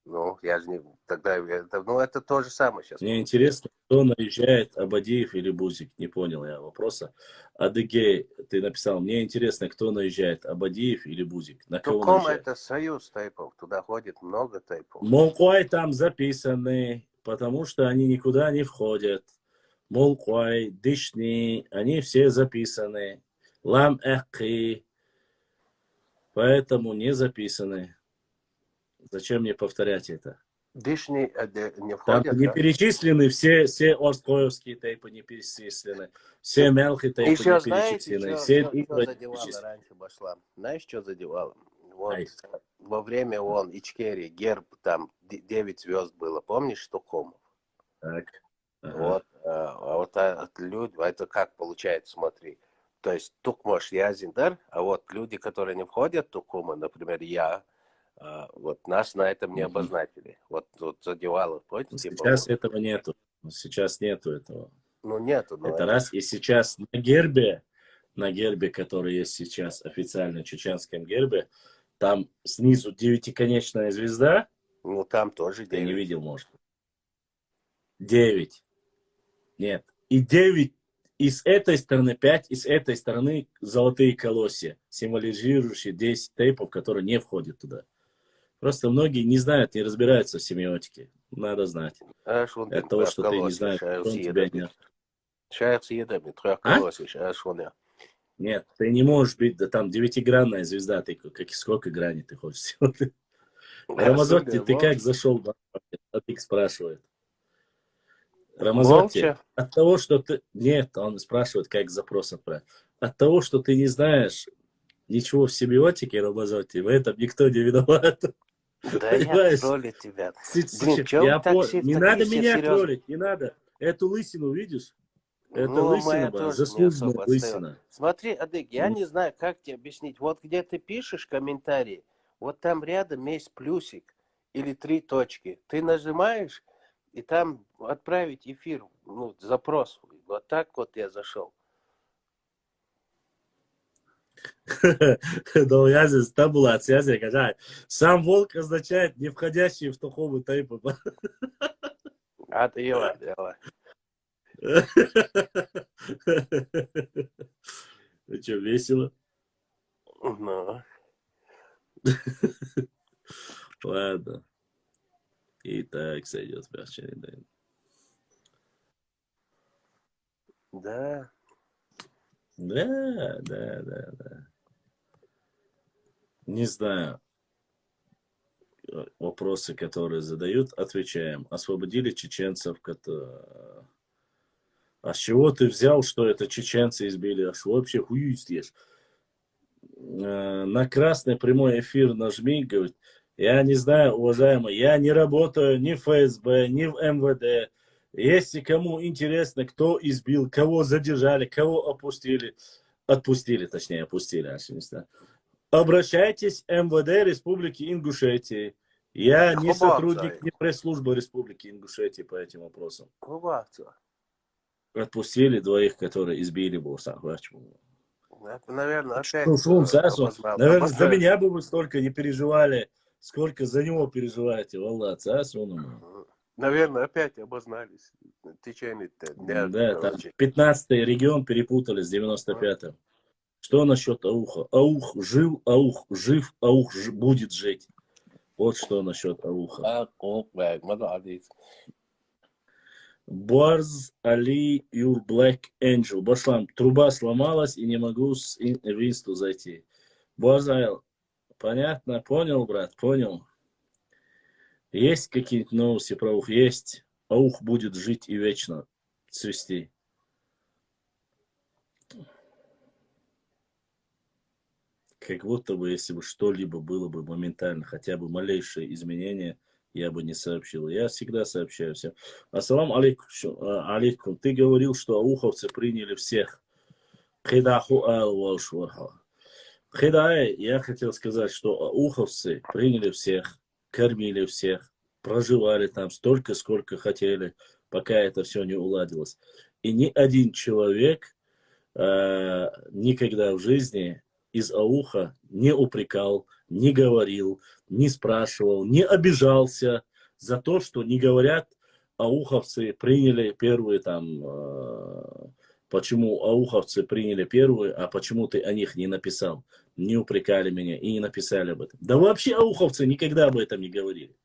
Ну, я же не... Тогда... это то же самое сейчас. Мне интересно, кто наезжает, Абадиев или Бузик. Не понял я вопроса. Адыгей, ты написал, мне интересно, кто наезжает, Абадиев или Бузик. На кого Тукум наезжает? это союз тейпов. Туда ходит много тейпов. Молкуай там записаны, потому что они никуда не входят. Молкуай, Дышни, они все записаны. Лам Эхи, Поэтому не записаны. Зачем мне повторять это? Дышни не Там входят, не да? перечислены все Орскоевские тейпы не перечислены, все мелкие тейпы Еще не знаете, перечислены, что все игры не задевало перечислены. раньше, Башлам? Знаешь, что задевало? Вот Ай. во время Ичкерии герб там 9 звезд было, помнишь, Стокгольм? Так. Ага. Вот, а вот люди, это как получается, смотри. То есть Тукмош Язиндар, а вот люди, которые не входят в Тукума, например, я, вот нас на этом не обозначили. Вот задевало, помните? Сейчас этого нету. Сейчас нету этого. Ну, нету, но Это раз. И сейчас на гербе, который есть сейчас официально в чеченском гербе, там снизу девятиконечная звезда. Ну, там тоже Ты не 9. видел, может. 9. Нет. И 9. И с этой стороны 5, и с этой стороны золотые колосья, символизирующие 10 тейпов, которые не входят туда. Просто многие не знают, не разбираются в семиотике. Надо знать. От того, что ты не знаешь, он тебя не... А? Нет, ты не можешь быть, да там девятигранная звезда, ты сколько граней ты хочешь сделать? Рамазотти, ты как зашел? Атик спрашивает. Рамазотти, Молча. от того, что ты... Нет, он спрашивает, как запрос отправить. От того, что ты не знаешь ничего в семиотике, Рамазотти, в этом никто не виноват. Да я троллю тебя. Блин, Не надо меня троллить, не надо. Эту лысину видишь? Это Ну, лысина, моя тоже не заслуженная особо лысина. отстает. Смотри, Адык, я не знаю, как тебе объяснить. Вот где ты пишешь комментарии, вот там рядом есть плюсик или 3 точки. Ты нажимаешь, и там отправить эфир, ну, запрос. Вот так вот я зашел. Но я здесь табуляция, я сам волк означает не входящий в туховый тайп. А ты дела. Ну что, весело? Ну. Ладно. И так сойдет в вечере. Да. Да. Не знаю. Вопросы, которые задают, отвечаем. Освободили чеченцев, которые... А с чего ты взял, что это чеченцы избили? А что вообще хую здесь? На красный прямой эфир нажми, говорит, я не знаю, уважаемый, я не работаю ни в ФСБ, ни в МВД. Если кому интересно, кто избил, кого задержали, кого опустили, отпустили, обращайтесь в МВД Республики Ингушетия. Я не сотрудник, не пресс-службы Республики Ингушетия по этим вопросам. Отпустили 2, которые избили Бурса. Это, наверное, опять наверное, за меня бы вы столько не переживали, сколько за него переживаете. Валла, наверное, опять обознались в течение дня. Да, там 15-й регион перепутали с 95-м. Что насчет Ауха? Аух жил, Аух жив, Аух будет жить. Вот что насчет Ауха. Барз Али Юр Блэк Энджел. Башлам, труба сломалась и не могу в инсту зайти. Барз Айл, понятно? Понял, брат? Понял. Есть какие-то новости про Аух? Есть. Аух будет жить и вечно цвести. Как будто бы, если бы что-либо было бы моментально, хотя бы малейшее изменение, я бы не сообщил. Я всегда сообщаю всем. Ассалам алейкум. Ты говорил, что ауховцы приняли всех. Я хотел сказать, что ауховцы приняли всех, кормили всех, проживали там столько, сколько хотели, пока это все не уладилось. И ни один человек никогда в жизни из ауха не упрекал, не говорил, не спрашивал, не обижался за то, что не говорят, ауховцы приняли первые там, почему ауховцы приняли первые, а почему ты о них не написал, не упрекали меня и не написали об этом. Да вообще ауховцы никогда об этом не говорили.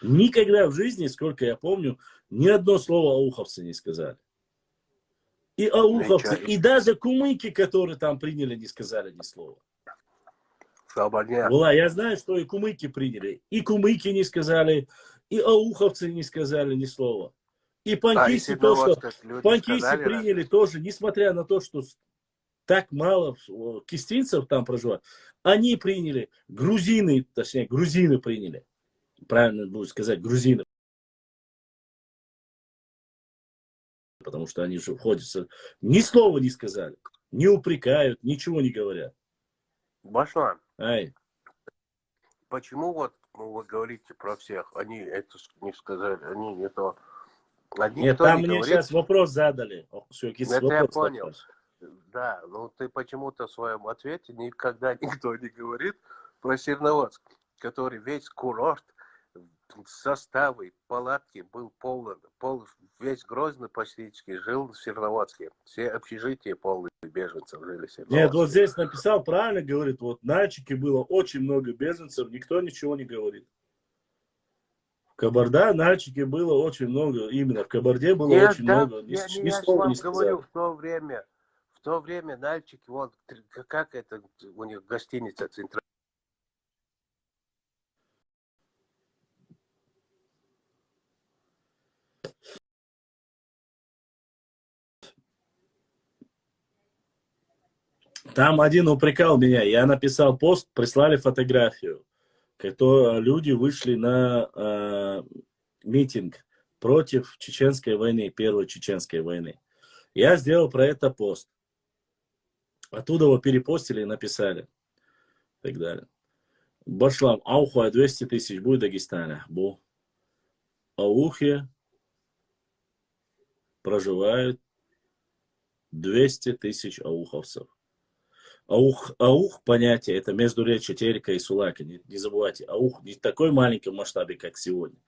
Никогда в жизни, сколько я помню, ни одно слово ауховцы не сказали. И ауховцы, и даже кумыки, которые там приняли, не сказали ни слова. Кабарне. Я знаю, что и кумыки приняли. И кумыки не сказали, и ауховцы не сказали ни слова. И А панкисы если то, вот что как люди панкисы сказали, приняли разве? тоже, несмотря на то, что так мало кистинцев там проживает, они приняли, грузины, точнее, грузины приняли. Правильно будет сказать, грузины. Потому что они же входят, ни слова не сказали, не упрекают, ничего не говорят. Башлан, Ай. почему вот, ну, вы говорите про всех, они это не сказали, они не то. Один Нет, никто там не мне говорит. сейчас вопрос задали. Это я понял. Да, но ты почему-то в своем ответе никогда никто не говорит про Серноводск, который весь курорт, составы, палатки был полон, весь Грозный практически жил в Серноводске. Все общежития полные беженцев жили в Серноводске. Нет, вот здесь написал, правильно говорит, вот в Нальчике было очень много беженцев, никто ничего не говорит. В Кабарда, Нальчике было очень много, именно в Кабарде было Нет, очень да, много, я ни слова вам не сказали. говорю, в то время Нальчик, вот, как это у них гостиница центральная. Там один упрекал меня, я написал пост, прислали фотографию, что люди вышли на митинг против Чеченской войны, Первой Чеченской войны. Я сделал про это пост. Оттуда его перепостили и написали. И так далее. Башлам, Аухуа 200 тысяч будет Дагестана. Бу. Аухе проживают 200 тысяч ауховцев. Аух понятие, это междуречье Терека и Сулака. Не забывайте, аух не в такой маленьком масштабе, как сегодня.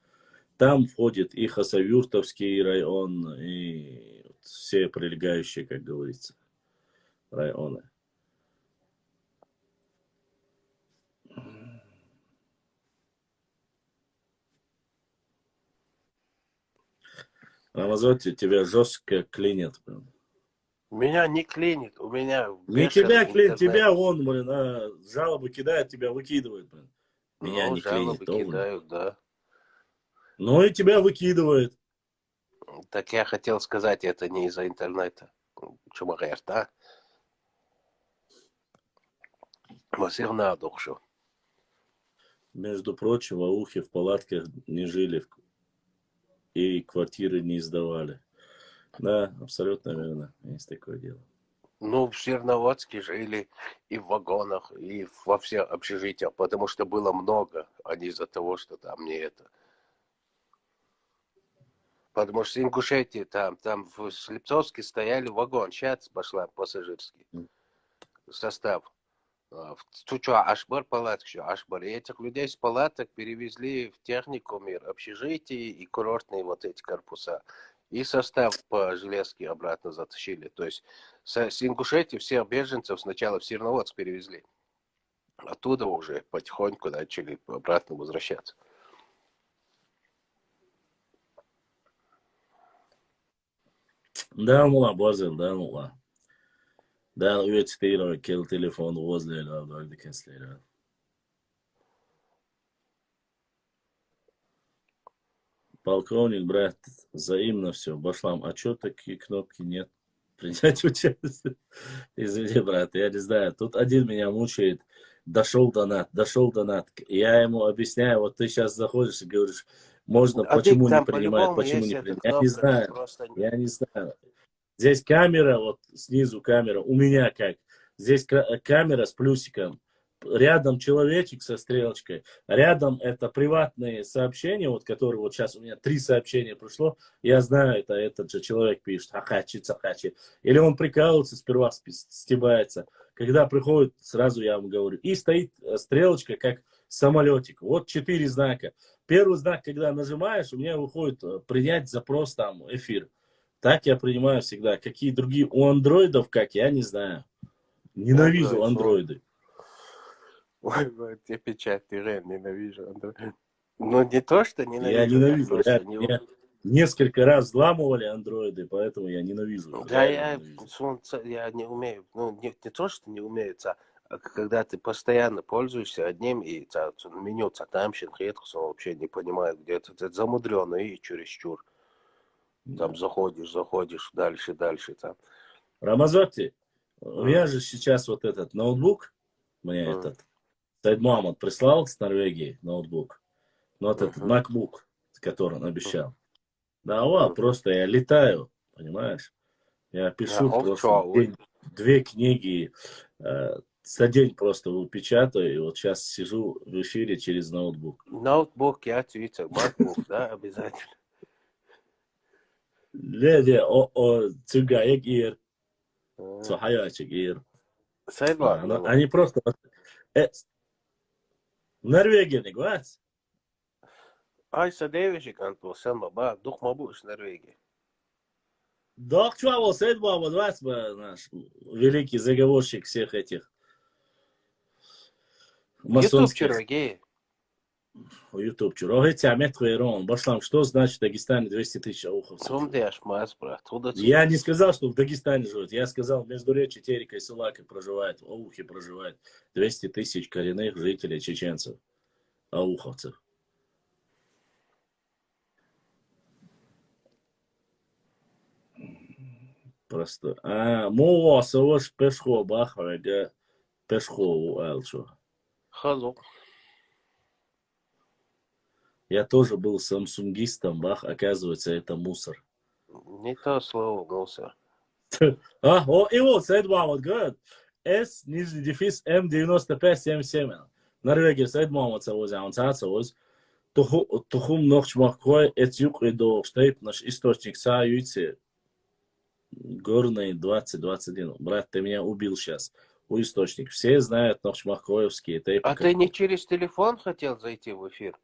Там входит и Хасавюртовский район, и все прилегающие, как говорится, районы. Рамазоти, тебя жестко клинит. Меня не клинит, у меня Не тебя бешеный клинит, интернет. тебя он, жалобы кидает, тебя выкидывает. Меня Ну, не жалобы клинит. кидают, да. Ну и тебя выкидывает. Так я хотел сказать, это не из-за интернета. Чумагер, да? Но все равно духшу. Между прочим, в Аухе в палатках не жили и квартиры не сдавали. Да, абсолютно верно. Есть такое дело. Ну, в Серноводске жили и в вагонах, и во всех общежитиях, потому что было много, а не из-за того, что там не это. Потому что в Ингушетии, там в Слепцовске стояли вагон, сейчас пошла пассажирский состав. Что, Ашбар палаток, что Ашбар. И этих людей с палаток перевезли в техникум, общежитие и курортные вот эти корпуса. И состав по железке обратно затащили. То есть с Ингушетии всех беженцев сначала в Серноводск перевезли. Оттуда уже потихоньку начали обратно возвращаться. Да, мула, бозел, да, мула. Да, уютстiro, кел телефон возле, да, кенслера. Полковник, брат, взаимно все. Башлам, а что такие кнопки нет? Принять участие. Извини, брат, я не знаю. Тут один меня мучает. Дошел донат. Я ему объясняю, вот ты сейчас заходишь и говоришь, можно, почему не принимает, почему не принимает. Я не знаю. Я не знаю. Здесь камера, вот снизу камера, у меня как. Здесь камера с плюсиком. Рядом человечек со стрелочкой. Рядом это приватные сообщения, вот которые вот сейчас у меня 3 сообщения пришло. Я знаю, это этот же человек пишет, хахачи, цахачи. Или он прикалывается, сперва стебается. Когда приходит, сразу я вам говорю. И стоит стрелочка, как самолетик. Вот 4 знака. Первый знак, когда нажимаешь, у меня выходит принять запрос там, эфир. Так я принимаю всегда. Какие другие? У андроидов как? Я не знаю. Ненавижу андроиды. Ой, тебе печать, ты ненавижу андроид. Ну, не то, что ненавижу. Я ненавижу. Меня несколько раз взламывали андроиды, поэтому я ненавижу. Да, я не умею. Ну, не то, что не умеется, А когда ты постоянно пользуешься одним, и меню там он вообще не понимает, где это замудрено и чересчур. Там заходишь, дальше там. Рамазотти, у М, меня же сейчас вот этот ноутбук, мне м, этот Сайд Мухаммад прислал с Норвегии ноутбук. Ну, вот этот мгм, MacBook, который он м, обещал. Да, вот, мгм. просто я летаю, понимаешь? Я пишу А просто что, вот, две книги за день просто печатаю, и вот сейчас сижу в эфире через ноутбук. ноутбук, я твитер, MacBook, да, обязательно. Леди, цугаек ир, М. цухаячек ир. Sayılmaz Они просто... Э, в Норвегии не говорят. Aysa Devişik Anto, sen baba, dokma bu iş Norvegии. Да, чего, Сайд Мухаммад, наш великий заговорщик всех этих YouTube масонских çürüge. ютубчер. Охете Амет Хвейрон. Башлам, что значит в Дагестане 200 тысяч ауховцев Tum живет? değişmez, брат. Tuda Я не сказал, что в Дагестане живет. Я сказал, между Речи, Терекой и Сулакой проживает, в Аухе проживает 200 тысяч коренных жителей чеченцев, ауховцев. Просто. Мова савош пешхо бахарага пешхо алчо. Hazok. Я тоже был самсунгистом, бах, оказывается, это мусор. Не то слово, мусор. И вот, Сайд Мухаммад говорит, S, нижний дефис, М9577. Норвегия, Сайд Мухаммад савози, он савози, тухум нохчмахкой, эцюк и до штейп наш источник саюйцы, горный 2021. Брат, ты меня убил сейчас. У источник. Все знают нохчмахкоевские тейпы. А ты не через телефон хотел зайти в эфир?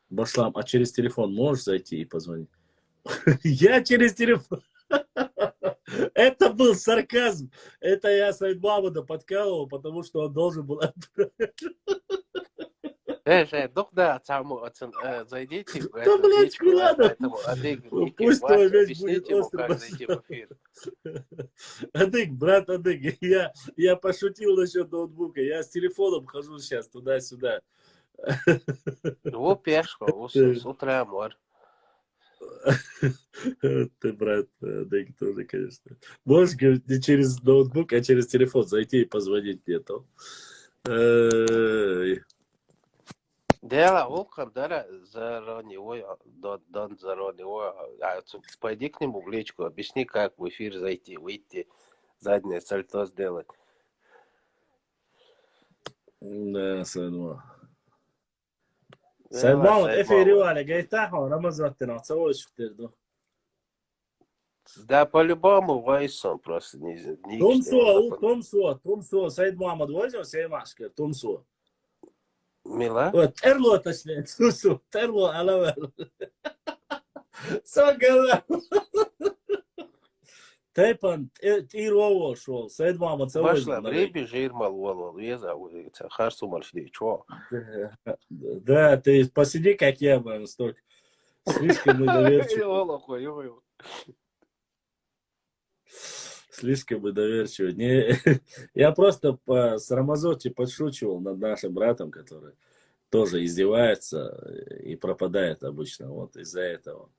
Башлам, а через телефон можешь зайти и позвонить? Я через телефон. Это был сарказм. Это я Сайд Мухаммада подкалывал, потому что он должен был отправить. Да, зайдите в Да, эту блядь, личку, ладно. этому Адыгу, Нике, Пусть твой Вася, меч будет объясните ему, острым. как зайти в эфир. Адык, брат Адык, я пошутил насчет ноутбука. Я с телефоном хожу сейчас туда-сюда. Его пешка, с утра мор. Ты, брат, Адык тоже, конечно. Можешь, говорит, не через ноутбук, а через телефон зайти и позвонить мне там. Дела, Волком, да, заранее, Дон заранее, пойди к нему в личку, объясни, как в эфир зайти, выйти, заднее сальто сделать. Да, Сайдман. Дела, Сайдман, эфири Сайдман. валя, гайтахо, рамазаттина, цавой шутерду. Да, по-любому Вайсон просто не Тумсо, Сайд Мухаммад возьмем, Сеймашка, Тумсо. Мила? Терло, точнее, Тумсо, Терло, алавел. Сагала. Тейпан, Тирово шел, Сайд Мухаммад Башла, возьмем. бреби жирмал волол, веза улица, харсу маршли, чё? Да, ты посиди, как я, блин, столько. Слишком мы доверчивы. Слишком мы доверчивы. Я просто с Рамазотти подшучивал над нашим братом, который тоже издевается и пропадает обычно вот из-за этого.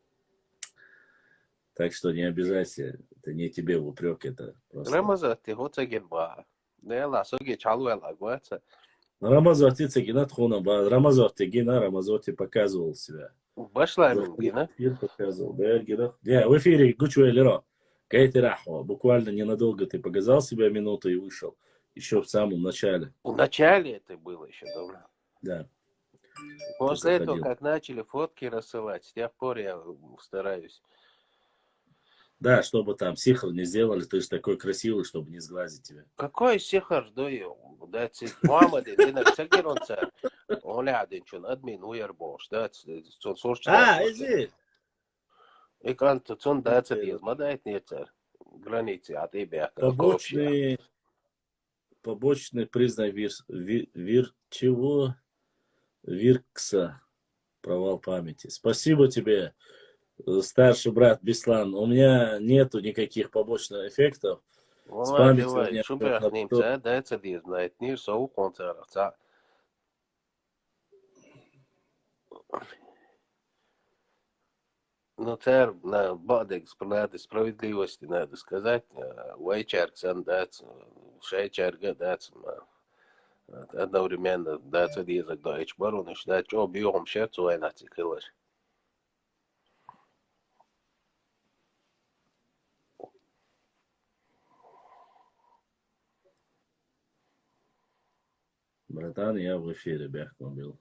Так что не обижайся, это не тебе в упрек, это просто... Рамазатти, хоцаген ба. Дела, соги чалуэла, гуэца. Рамазотти цегина тхуна, Рамазотти гина, Рамазотти показывал себя. Башла мингина. Эфир показывал, да, гина. Не, в эфире Гучуэ Леро. Кайти Рахова. Буквально ненадолго ты показал себя минуту и вышел. Еще в самом начале. В начале это было еще давно. Да. После этого, заходил. как начали фотки рассылать, с тех пор я стараюсь. Да, чтобы там сихр не сделали, ты же такой красивый, чтобы не сглазить тебя. Какой сихар дою? Да, Мухаммад, динар сагиронца. Оля адинчун, админ уербош. Да, сон сорчта. Иди. И кант сон дается без мадает нецер. Границы от тебя. Побочный признак чего? Виркса. Провал памяти. Спасибо тебе, старший брат Беслан. У меня нету никаких побочных эффектов. Valla Спамить şu bırakmayayım sen derse diye znayetni soğuk konserler. Ну, царь на Бадекс, надо справедливости, надо сказать, Вайчарк, Сандец, Шейчарк, Дец, одновременно, Дец, Дизак, Дойч, Барон, и что, что, бьем шерцу, и на циклыш. Братан, я в эфире, бяхком был.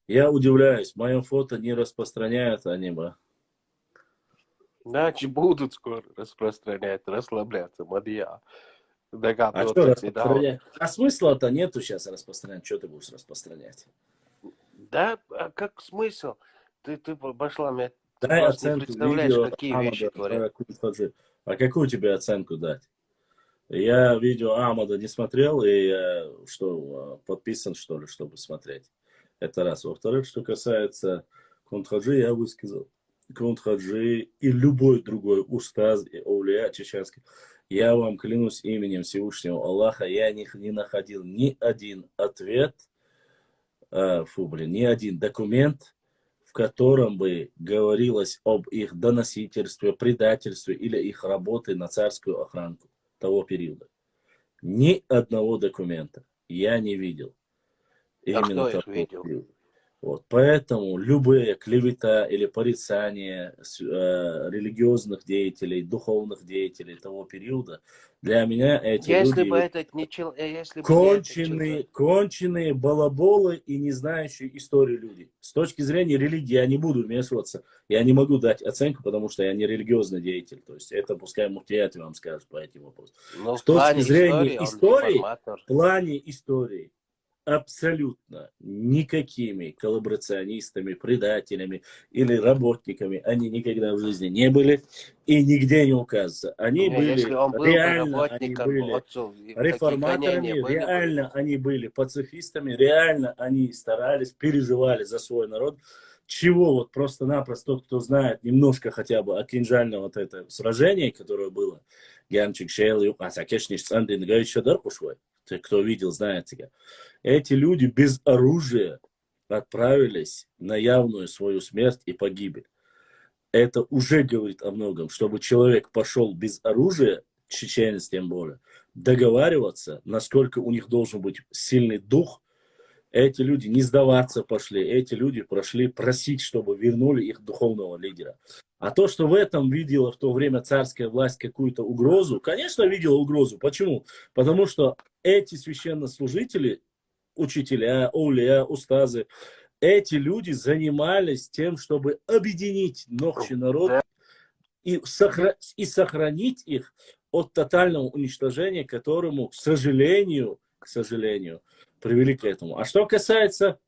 Я удивляюсь, мое фото не распространяют аниме. Значит, будут скоро распространять, расслабляться, мадья. А что распространять? А смысла-то нету сейчас распространять. Что ты будешь распространять? Да, а как смысл? Ты пошла, мне, ты Дай просто не оценку представляешь, видео какие Амада вещи творят. Кунтхаджи. А какую тебе оценку дать? Я видео Амада не смотрел, и что, подписан, что ли, чтобы смотреть. Это раз. Во-вторых, что касается Кунтхаджи, я высказал. Кунтхаджи и любой другой устаз и аулия чеченский. Я вам клянусь именем Всевышнего Аллаха, я не находил ни один ответ, ни один документ, в котором бы говорилось об их доносительстве, предательстве или их работе на царскую охранку того периода. Ни одного документа я не видел. А кто их того видел? периода. Вот. Поэтому любые клевета или порицания религиозных деятелей, духовных деятелей того периода, для меня эти Если люди бы этот не если бы не этот человек. конченые балаболы и не знающие историю люди. С точки зрения религии я не буду вмешиваться, я не могу дать оценку, потому что я не религиозный деятель. То есть это пускай муфтияты вам скажут по этим вопросам. Но С в точки плане зрения он истории, информатор. в плане истории, абсолютно никакими коллаборационистами, предателями или работниками они никогда в жизни не были и нигде не указываются. Они Не, были если он был бы реально, они работником, были отцов, такие реформаторами, гонения были бы. реально они были пацифистами, реально они старались, переживали за свой народ. Чего вот просто-напросто тот, кто знает немножко хотя бы о кинжальном вот это сражении, которое было, Гянчик, Шейл, Асакешниш, Сандин, Гайчадар, Пушвай, кто видел, знаете. Эти люди без оружия отправились на явную свою смерть и погибель. Это уже говорит о многом. Чтобы человек пошел без оружия, чеченец тем более, договариваться, насколько у них должен быть сильный дух, эти люди не сдаваться пошли, эти люди прошли просить, чтобы вернули их духовного лидера. А то, что в этом видела в то время царская власть какую-то угрозу, конечно, видела угрозу. Почему? Потому что эти священнослужители, учителя, аулия, устазы, эти люди занимались тем, чтобы объединить ногчий народ и сохранить их от тотального уничтожения, которому, к сожалению, привели к этому. А что касается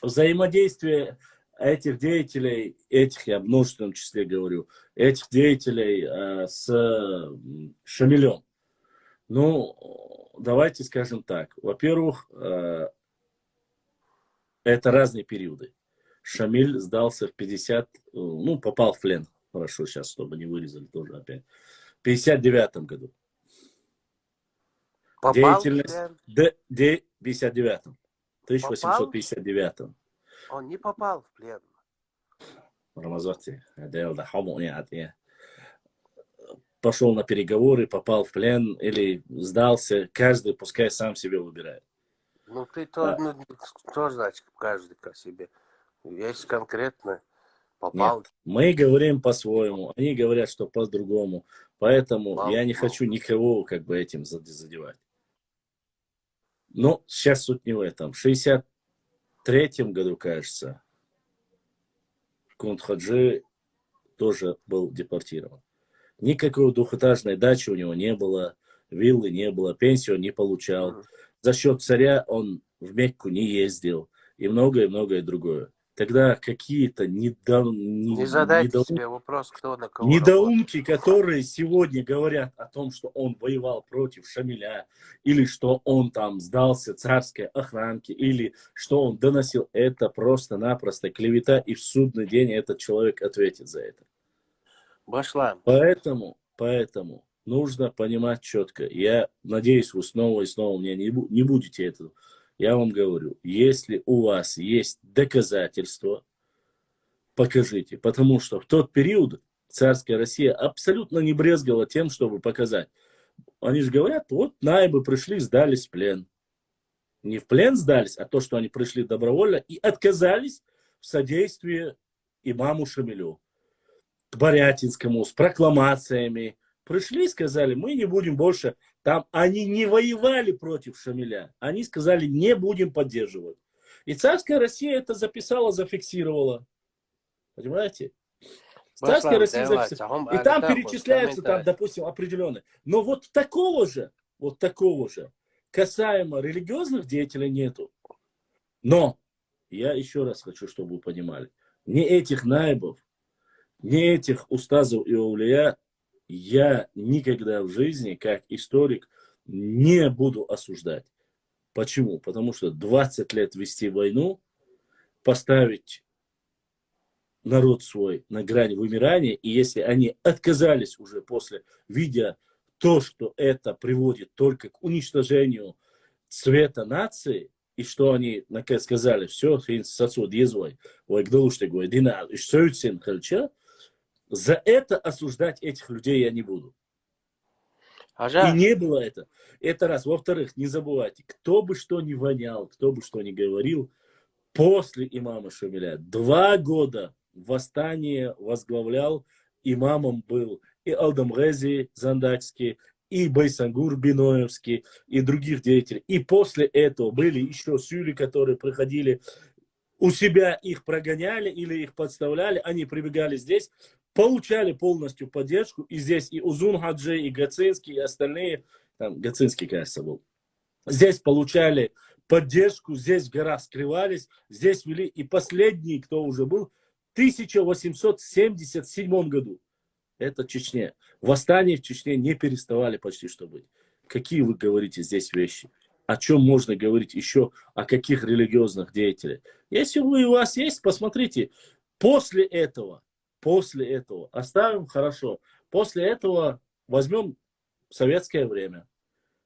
взаимодействия этих деятелей, я в множественном числе говорю, этих деятелей с Шамилем. Ну, давайте скажем так. Во-первых, это разные периоды. Шамиль сдался в 50, попал в плен. Хорошо, сейчас, чтобы не вырезали тоже опять. В 59 году. Попал Деятельность в плен? 59-м. 1859-м. Он не попал в плен. Рамазоти. Пошел на переговоры, попал в плен или сдался. Каждый пускай сам себе выбирает. Ну, ты тоже, что значит каждый к себе? Есть конкретно попал. Нет, мы говорим по-своему, они говорят, что по-другому. Поэтому я не хочу никого этим задевать. Но сейчас суть не в этом. В 63-м году, кажется, Кунтхаджи тоже был депортирован. Никакой двухэтажной дачи у него не было, виллы не было, пенсию он не получал. За счет царя он в Мекку не ездил и многое другое. Тогда какие-то Не задайте себе вопрос, кто на кого недоумки, которые сегодня говорят о том, что он воевал против Шамиля, или что он там сдался царской охранке, или что он доносил, это просто-напросто клевета, и в судный день этот человек ответит за это. Башлам. Поэтому нужно понимать четко. Я надеюсь, вы снова и снова мне не будете этого. Я вам говорю, если у вас есть доказательства, покажите. Потому что в тот период царская Россия абсолютно не брезгала тем, чтобы показать. Они же говорят, вот наибы пришли, сдались в плен. Не в плен сдались, а то, что они пришли добровольно и отказались в содействии имаму Шамилю, к Борятинскому, с прокламациями. Пришли и сказали, мы не будем больше. Там они не воевали против Шамиля. Они сказали, не будем поддерживать. И царская Россия это записала, зафиксировала. Понимаете? Царская Россия записала. И там перечисляются, там, допустим, определенные. Но вот такого же, касаемо религиозных деятелей нету. Но я еще раз хочу, чтобы вы понимали, не этих наибов, не этих устазов и аулия я никогда в жизни, как историк, не буду осуждать. Почему? Потому что 20 лет вести войну, поставить народ свой на грани вымирания, и если они отказались уже после, видя то, что это приводит только к уничтожению цвета нации, и что они сказали, все, за это осуждать этих людей я не буду. И не было это. Это раз. Во-вторых, не забывайте, кто бы что ни вонял, кто бы что ни говорил, после имама Шамиля 2 года восстание возглавлял, имамом был и Алдамгези Зандакский, и Байсангур Биноевский, и других деятелей. И после этого были еще сюли, которые приходили, у себя их прогоняли или их подставляли, они прибегали здесь, получали полностью поддержку. И здесь и Узун Хаджи, и Гацинский, и остальные, там Гацинский, кажется, был. Здесь получали поддержку, здесь в горах скрывались, здесь вели. И последний, кто уже был, в 1877 году. Это Чечня. Восстания в Чечне не переставали почти что быть. Какие вы говорите здесь вещи? О чем можно говорить еще? О каких религиозных деятелях? Если у вас есть, посмотрите. После этого, оставим хорошо. После этого возьмем советское время.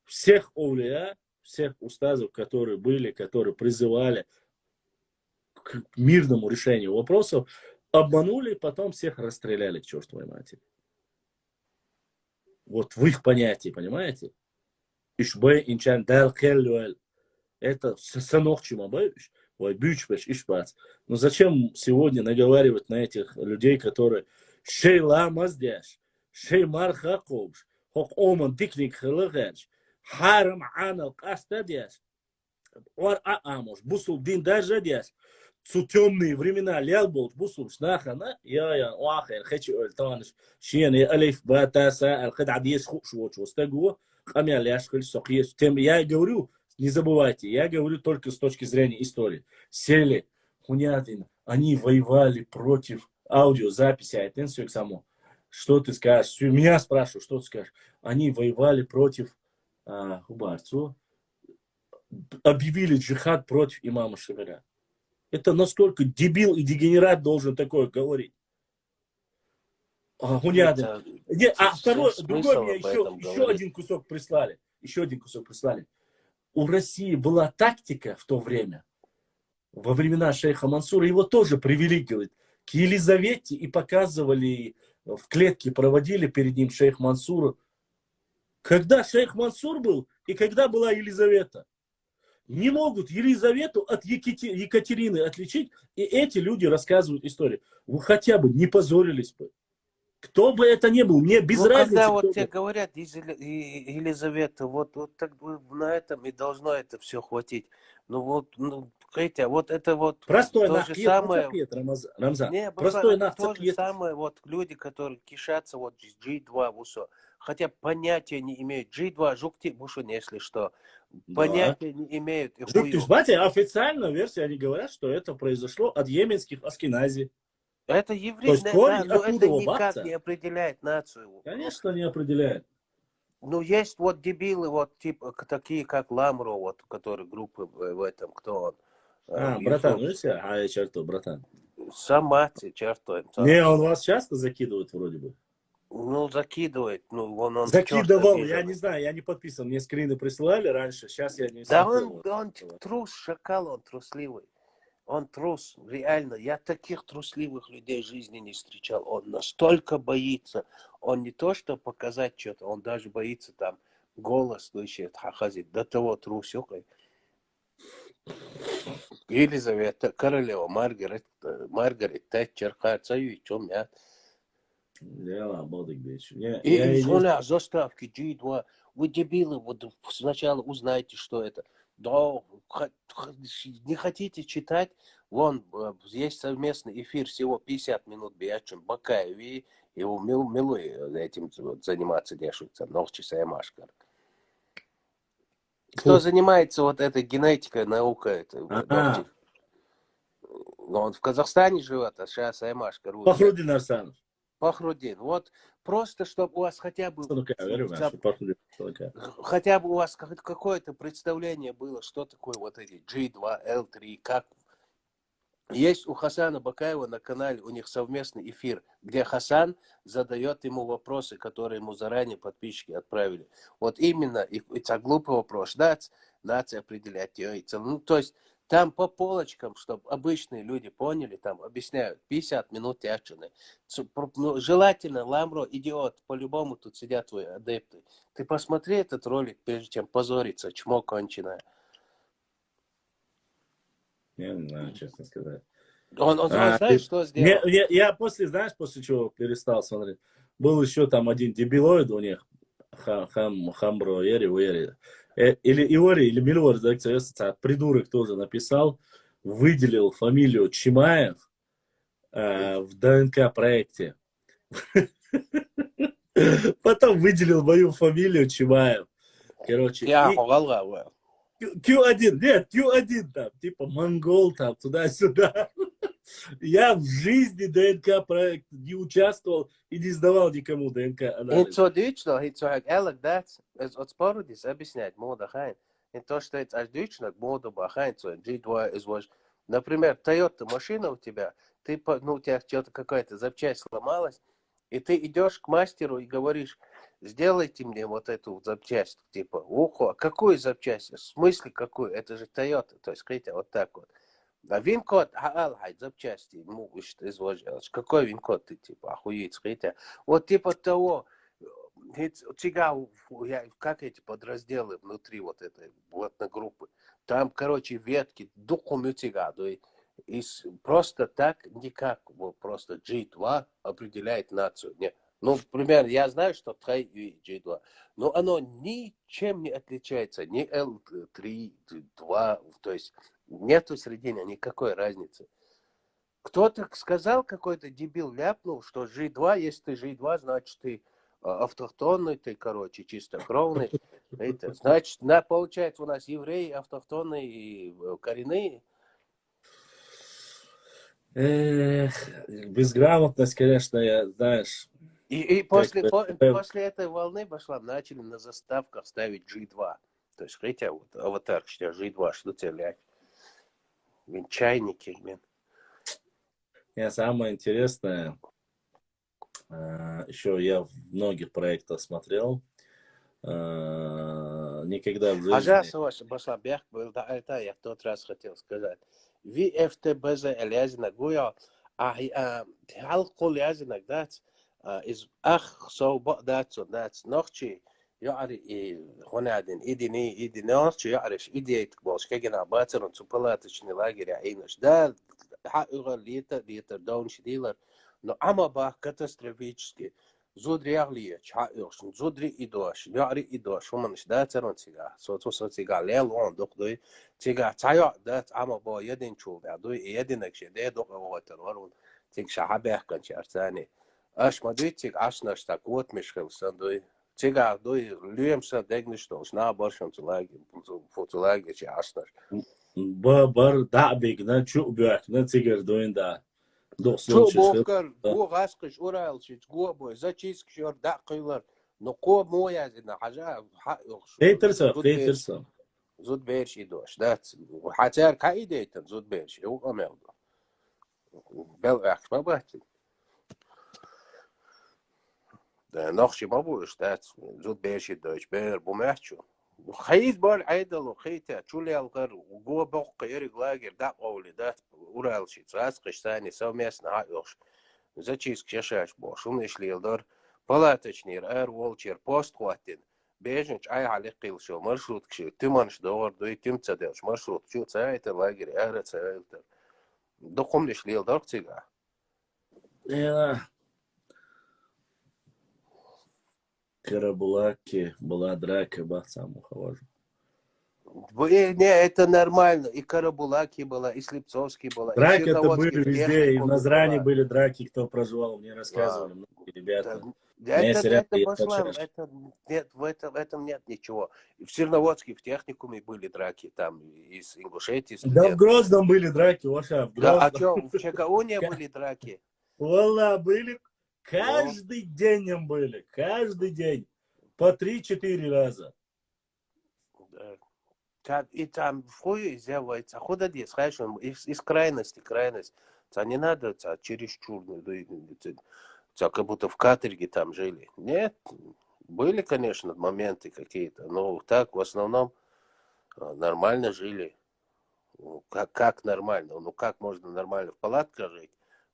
Всех аулия, всех устазов, которые были, которые призывали к мирному решению вопросов, обманули, потом всех расстреляли к чертовой матери. Вот в их понятии, понимаете? Ишбэй инчан дал келлюэль. Это санох чимабэвиш. Ой, бючбэш, ишбац. Но зачем сегодня наговаривать на этих людей, которые шей ламаздяш, шей мархаковш, хок оман дикник хэлэгэч, харам анал кастадяш, ор аамош, бусул дин дажадяш. Темные времена лялбол бусул шнахана я уахер хочу альтанш шиен алиф батаса алхададис хушвоч востагу камя ляшкаль сокьес тем я говорю, не забывайте, я говорю только с точки зрения истории. Сели Хунятин, они воевали против аудиозаписи, айтенсию само. Что ты скажешь? Меня спрашивают, что ты скажешь? Они воевали против Хубарцу, объявили джихад против имама Шамиля. Это насколько дебил и дегенерат должен такое говорить. Гунядин. Второй, другой мне еще один кусок прислали. У России была тактика в то время, во времена шейха Мансура, его тоже привели, говорит, к Елизавете и показывали, в клетке проводили перед ним шейх Мансура. Когда шейх Мансур был и когда была Елизавета. Не могут Елизавету от Екатерины отличить, и эти люди рассказывают историю. Вы хотя бы не позорились бы. Кто бы это ни был, мне без разницы. Когда вот тебе говорят, Елизавета, вот так на этом и должно это все хватить. Хотя, вот это вот простой то же самое. Рамзан. Не, простой то же самое, вот люди, которые кишатся вот с G2 вусо, хотя понятия не имеют. G2 жукти бушу, если что. Понятия не имеют. Официальная версия, они говорят, что это произошло от йеменских аскенази. Это евреи, но это никак не определяет нацию. Конечно, не определяет. Ну, есть вот дебилы, вот типа такие, как Ламро, вот, которые группы в этом, кто он? Братан, ну все, черту, братан. Сама черту. Не, он вас часто закидывает вроде бы. Ну, закидывает. Ну, он Закидывал, черта я не вижу. знаю, я не подписан. Мне скрины присылали раньше, сейчас я не Да смотрел. он трус, шакал, он трусливый. Он трус, реально. Я таких трусливых людей в жизни не встречал. Он настолько боится. Он не то, что показать что-то, он даже боится там голос слышит, хахазит. До того трусюкой. Елизавета, королева, Маргарет Тэтчер, Харцаю, чем я. Я бодик бич. И вспоминаю заставки G2. Вы дебилы, вот сначала узнайте, что это. Да, не хотите читать? Вон, есть совместный эфир, всего 50 минут Биячем Бакаев и его милой этим заниматься дешутся. Ногчи Саймашкар. Кто занимается вот этой генетикой, наукой, это Ногчи. Он в Казахстане живет, а сейчас Саймашкар. Пахрудин Арсанов. Пахрудин. Вот просто, чтобы у вас хотя бы у вас какое-то представление было, что такое вот эти G2, L3, как. Есть у Хасана Бакаева на канале, у них совместный эфир, где Хасан задает ему вопросы, которые ему заранее подписчики отправили. Вот именно, это глупый вопрос, нация определять. Ну, то есть, там по полочкам, чтобы обычные люди поняли, там объясняют, 50 минут тячены. Желательно, Ламро, идиот, по-любому тут сидят твои адепты. Ты посмотри этот ролик, прежде чем позориться, чмо конченое. Я не знаю, честно сказать. Он знает, что сделал. Я после чего перестал смотреть? Был еще там один дебилоид у них. Хамбро, Ери. Или Иори, или Милор, придурок тоже написал, выделил фамилию Чимаев в ДНК проекте. Потом выделил мою фамилию Чимаев. Короче, Q1, нет, Q1 там, типа монгол там, туда-сюда. Я в жизни ДНК проект не участвовал и не сдавал никому ДНК анализ. Это отлично, это элек, да, от спорудис объяснять, мода хайн. И то, что это отлично, мода бахайн, то G2 извож. Например, Toyota машина у тебя, у тебя что-то какая-то запчасть сломалась, и ты идешь к мастеру и говоришь, сделайте мне вот эту запчасть, типа, ухо, какую запчасть? В смысле какую? Это же Toyota, то есть, скажите, вот так вот. А вин-код, запчасти, извозишь. Какой вин-код ты, типа, охуеть, скажите. Вот типа того, как эти подразделы внутри вот этой блатной группы. Там, короче, ветки, духом тига, и просто так никак, вот просто G2 определяет нацию. Нет. Ну, примерно, я знаю, что Тай и G2, но оно ничем не отличается, ни L3, 2, то есть нету среди них никакой разницы. Кто-то сказал, какой-то дебил ляпнул, что G2, если ты G2, значит ты автохтонный, ты, короче, чистокровный. Это, значит, получается, у нас евреи автохтонные и коренные. Безграмотность, конечно, знаешь. И после этой волны пошла, начали на заставках ставить G2. То есть, хотя вот аватар, G2, что тебе лять? Чайники, блин. Самое интересное, еще я в многих проектах смотрел, никогда в жизни... Пожалуйста, пошла бег, это я в тот раз хотел сказать. VFTBZ Элязина Гуя, Халкул Язинак, из Саубак, Нохчи, يعرف هنادن إيدي نورش يعرف إيدي تقبلش كجنا باترن سبلاتش نلاقي عينش ده حقيقة ليتر دونش ديلر но амаба катастрофически. Зудри аглиеч, хаёш, зудри идош, яри идош, уманш да церон цига. Сото цига лел он докдой цига цая да амаба един чул да дой единек ше да док ватер ворун циг шахабах кан чарсани. Аш мадвитик ашнаш так вот мишхел сандой. Цига дой люемса дегништош на башам цулаги фотолаги че ашнаш. Бар да бигна чубяк на цигар доинда. Çok bokar, bu gaskış oralçı, bu zaçisk şor daqıylar. No ko moya zina haja yok. Peterson. Zud berş idoş. Dat hatar kaideten zud berş. Yok ameldo. Bel akma bahti. Noch schon mal wo ist das? So Bärchen Deutsch, Bär, wo möchtest du? خيط بار عيدل وخيطة شولي الغر وجوا بق يري لاجر دا قولي دا ورالشي تراس قشتاني سو ميسنا هايوش زاتشيس كشاش بوشون إشلي الدار بلاتشنير وولشير بوست قواتين بيجنش أي على قيل شو مرشروط كشي تمنش دور دوي تم تصدقش مرشروط شو تساعد لاجر تساعد دقم إشلي الدار تيجا Карабулаке была драка, бах, сам ухожу. Не, это нормально. И Карабулаки была, и Слепцовский была, и Драки это Свердловский были в везде, и в техникуме Назране была. были драки, кто проживал, мне рассказывали многие ребята. Это Башлам, нет, в этом нет ничего. И в Свердловске в техникуме были драки, там из Ингушетии Да в студенты. Грозном были драки, Ваша, в Да, а Грозном. что, в ЧКУ были драки? Валла, были, каждый день им были, каждый день, по 3-4 раза. И там фой изявается, хода здесь, знаешь, из крайности, крайность. Не надо, чересчур, как будто в каторге там жили. Нет, были, конечно, моменты какие-то, но так в основном нормально жили. Как нормально? Ну как можно нормально в палатках жить?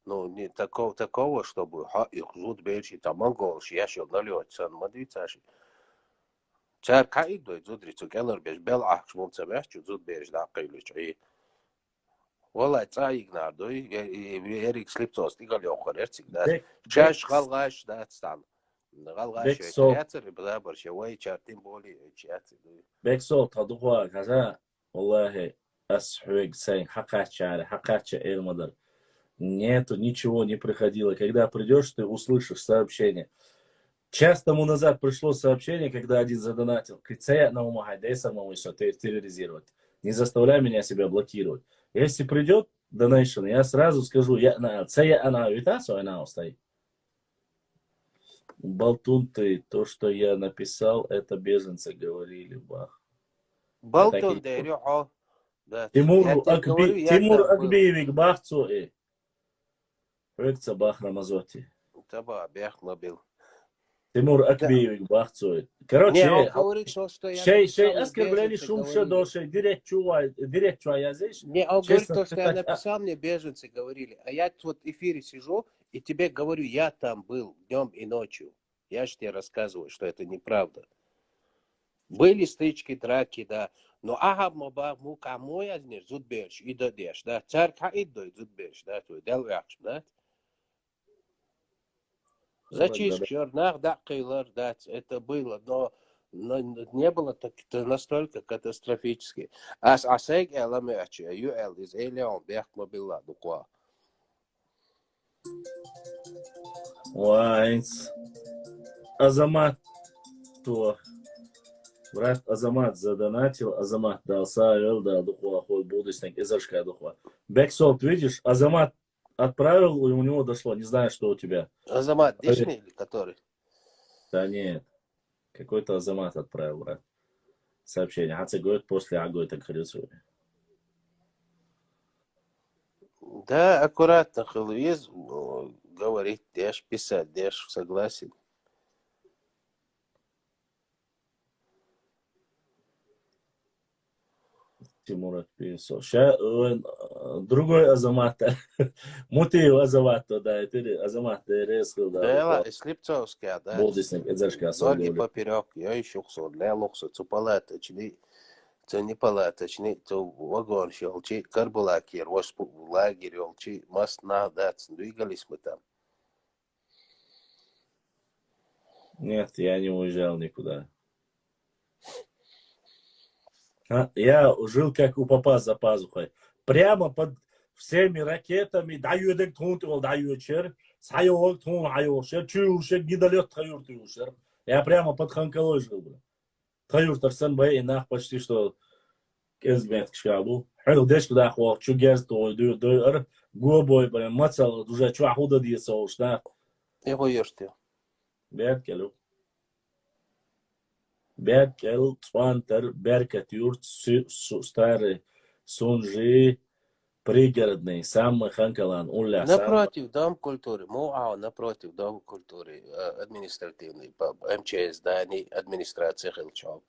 Ну не такого, чтобы их жут бельши, там монголш, я шел налет, сан мадвицаши. Чар кайдой зудрицу келер беш бел ахш мумца беш зуд беш да кайлыч. И вала цаигнар дой эрик слипцос тигал йохор эрцик да. Чаш галгаш да стан. Галгаш яцер бабар швай чартин боли чац. Бексол тадуга каза, والله асхуэг сайн хакача элмадар. Нету, ничего не приходило. Когда придешь, ты услышишь сообщение. Час тому назад пришло сообщение, когда один задонатил. Терроризировать. Не заставляй меня себя блокировать. Если придет донейшн, я сразу скажу, Болтун ты, то, что я написал, это беженцы говорили, бах. Болтун дерё. Тимур Акбиевик бахцу и. Рыкца бах Рамазоти. Таба, бях мобил. Тимур Акбиевик бахцу. Короче, шей оскорбление шумша дошей, директ чуа язык. Не, он говорит то, что я написал, мне беженцы говорили. А я тут в эфире сижу и тебе говорю, я там был днем и ночью. Я же тебе рассказываю, что это неправда. Были стычки, драки, да. Но ага, моба, мука моя, знаешь, зудберш, и додеш, да. Царка и дой, зудберш, да, твой, делвякш, да. Зачистка чернах, да, Кейлор, да, это было, но не было настолько катастрофически. А сейг эламечи, ЮЛ из Элеон, Бехмобила, Дуква. Вайнс. Азамат, то. Брат Азамат задонатил, Азамат дал сайл, да, Дуква, ход будущник, изашка Дуква. Бексолт, видишь, Азамат отправил, и у него дошло, не знаю, что у тебя. Азамат Дишни или который? Да нет, какой-то Азамат отправил, брат. Сообщение. Хаци говорит, после Агой так рисует. Да, аккуратно, Халуиз говорит, дешь писать, дешь согласен. Тимур отписал. Сейчас другой Азамат. Мутил Азамат, да, это Азамат, резко, да. Да, Слепцовский, да. Болдисник, Эдзашка, Ноги поперек, я еще кусок, для лукса, цупалаточный, це не палаточный, то вагон щелчи, карбулакер, лагерь, елчи, мост надать, двигались мы там. Нет, я не уезжал никуда. Я жил как у папа за пазухой. Прямо под всеми ракетами. Даю дек тунтул, даю чер. Сайок тун, айошер. Чушек, недолет таюртюшер. Я прямо под Ханкалой жил. Таюртарсан бай, и нах почти что кезмет кшабу. Хэл дешк да хох, чугез той, дой, гобой, прям мацал, уже чуахуда диесоуш, да. Его ешь ты. Беркелу. Berkel, Twanter, Berket, Jurt, Stare, Sonji, пригородный, самый ханкалан, уля, сам. Напротив Дом культуры, напротив Дом культуры, административный, МЧС, здание, администрация Хилчо.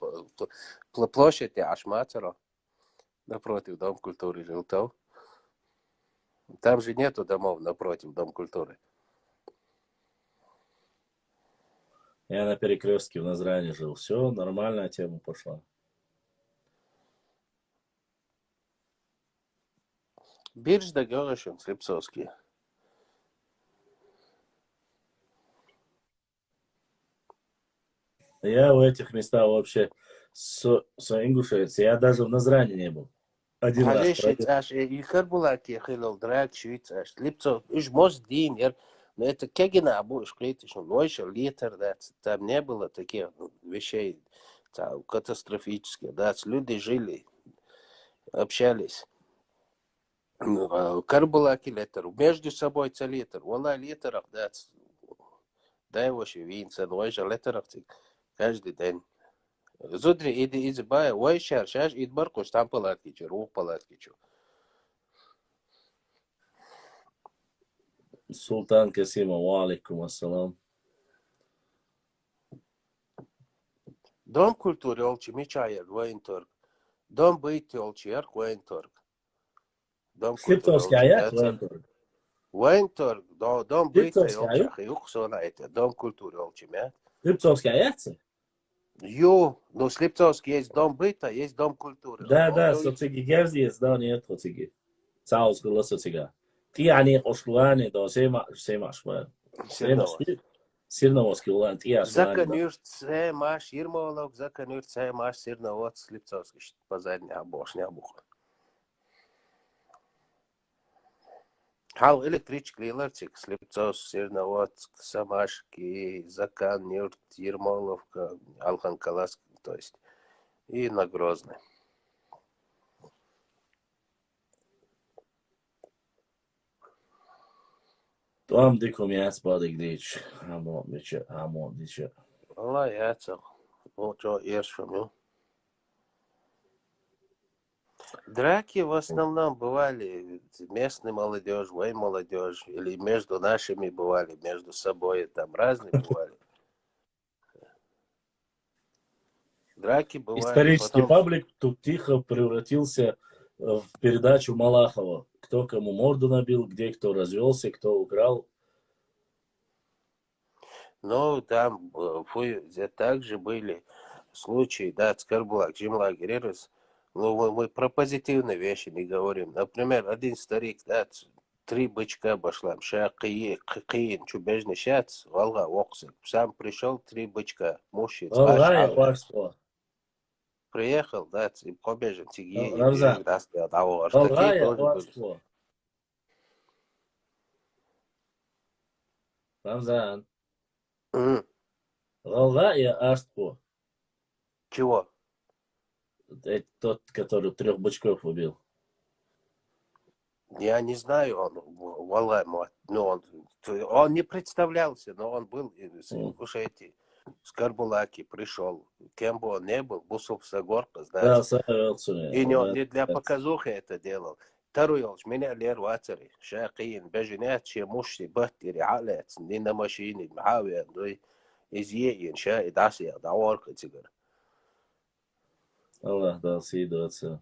Площадь Ашматера, напротив Дом культуры Жилтов. Там же нету домов напротив Дом культуры. Я на перекрестке в Назране жил. Все, нормальная тема пошла. Бирж да Георгиевич, Слепцовский. Я в этих местах вообще с Ингушетией. Я даже в Назране не был. Один раз. Хажешец аж и Харбулаки хилал драк швиц аж Слепцов. Уж может дин, но это кегина обоишь клетишь, он больше литр, да, там не было таких вещей катастрофических, да, люди жили, общались. Карбулаки литр, между собой литр, вала литров, да, дай его еще винца, но же литров каждый день. Зудри иди бая, ой шаш ид баркуш там палатки, рух палатки. Султан Касима, алейкум ассалам. Дом культуры олчи мечая, Военторг. Дом быти олчи арк Военторг. Дом культуры Слепцовский аят, Военторг, дом быти Слепцовский олчи аят? ахиух сона это, дом культуры олчи мя. Слепцовский аят? Ну Слепцовский есть дом быта, есть дом культуры. Да, социги герзиес, да, нет, социги. Цаус гула социга. Ти ани ошлуани, да, сема шва. Сирновоский улан, ти ашлуани. Законюрт це маш Ермолов, законюрт це маш Сирновод, Слепцовский, позадня бошня буха. Хал электричек лиларчик, Слепцовский, Сирновод, Самашки, Законюрт, Ермоловка, Алхан Калас, то есть, и на Грозный. Там дико мясо дич, амон дича. Allah яцел, вот что ершим. Драки в основном бывали местной молодежь, молодежь, или между нашими бывали, между собой, там разные бывали. Драки бывали. Исторический Потом... паблик тут тихо превратился в передачу Малахова. Кто кому морду набил, где кто развелся, кто украл. Ну, там также были случаи, да, Скарбулак, Джимлагеререс. Ну, мы про позитивные вещи не говорим. Например, один старик, да, 3 бычка обошлам, киин, чубежный шац, волга, оксик. Сам пришел, 3 бычка, мужчина. Приехал, да, и побежен, тиги, Рамзан. Рамзан. Волга и Аштпо. Чего? Это тот, который 3 бычков убил. Я не знаю, он не представлялся, но он был из Ингушетии, с Карбулаки пришел. Кем бы он не был, Бусов Сагорка, знаете. И не для показухи это делал. Второй меня лер вацари, шакин, беженят, мушти, бахтери, алец, не на машине, мхавиан, изъеин, ша, дасия, даорка, тигр. Allah dal ситуация.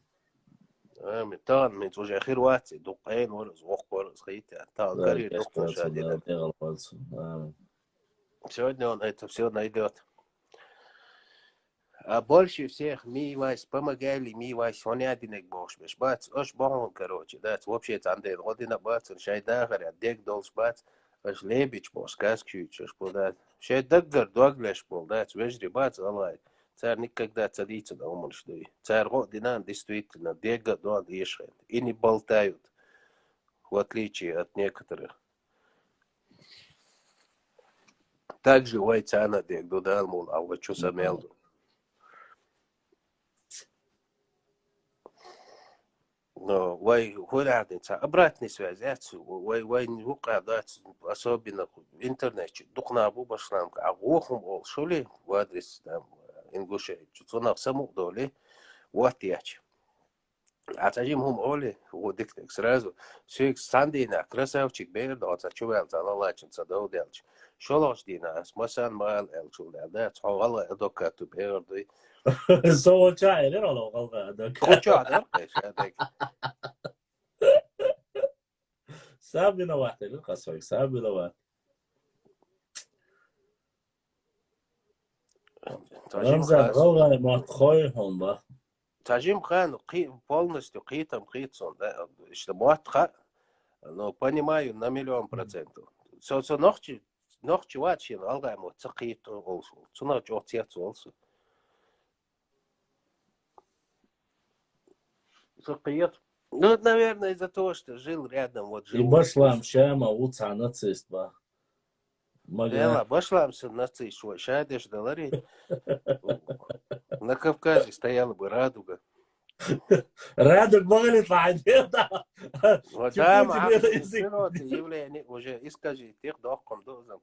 Тан, мы уже хирватsi, дукаин, ворос, вохпорос, хитя, тан, карьер, сегодня он это все найдет. А больше всех мивась, помогали мивась, он один их бош, бац, ош бон, короче, да, вообще это андер, один бац, он шайда, харя, дек долж бац, ош лебич бош, каскючь, ош подать. Шайдаггар, дуаглеш бол, да, вежри бац, алай. Царь никогда царится на умон, что и. Царь Родина действительно дега дуан ешхет. И не болтают, в отличие от некоторых. Также вайцана дег дудал мол, а вот что самелду. Но вай хурятница, обратная связь, вай не укадать, особенно в интернете, духна бубашламка, а вохум ол, что ли, в адрес там, Ингушетии, что на самом деле, вот яч. А тажим хум оли, водик сразу. Сюк сандина, красавчик бердо, а чувел за лалачин садо делч. Шолош дина, смасан мал элчул да, цогала докату бердо. سوى شاي ليه ولا غلطة هذاك Коча деркеш, адек. سابنا واحد القصوي سابنا واحد رمزا غلطة ما تخويهم با Тажим хан полностью қитсон, да, что муатха, но понимаю на 1,000,000%. Со нохчи вачин алгаймо цқит олсу. Цуна чотец олсу. Цқит. Ну, наверное, из-за того, что жил рядом, вот и жил. башлам шама уца нацист ба Дела, башламся нацист, шо, шадеш долари. На Кавказе стояла бы радуга. رادك بغلط بعدين Вот там явление уже, и скажи, тех дохком дозам.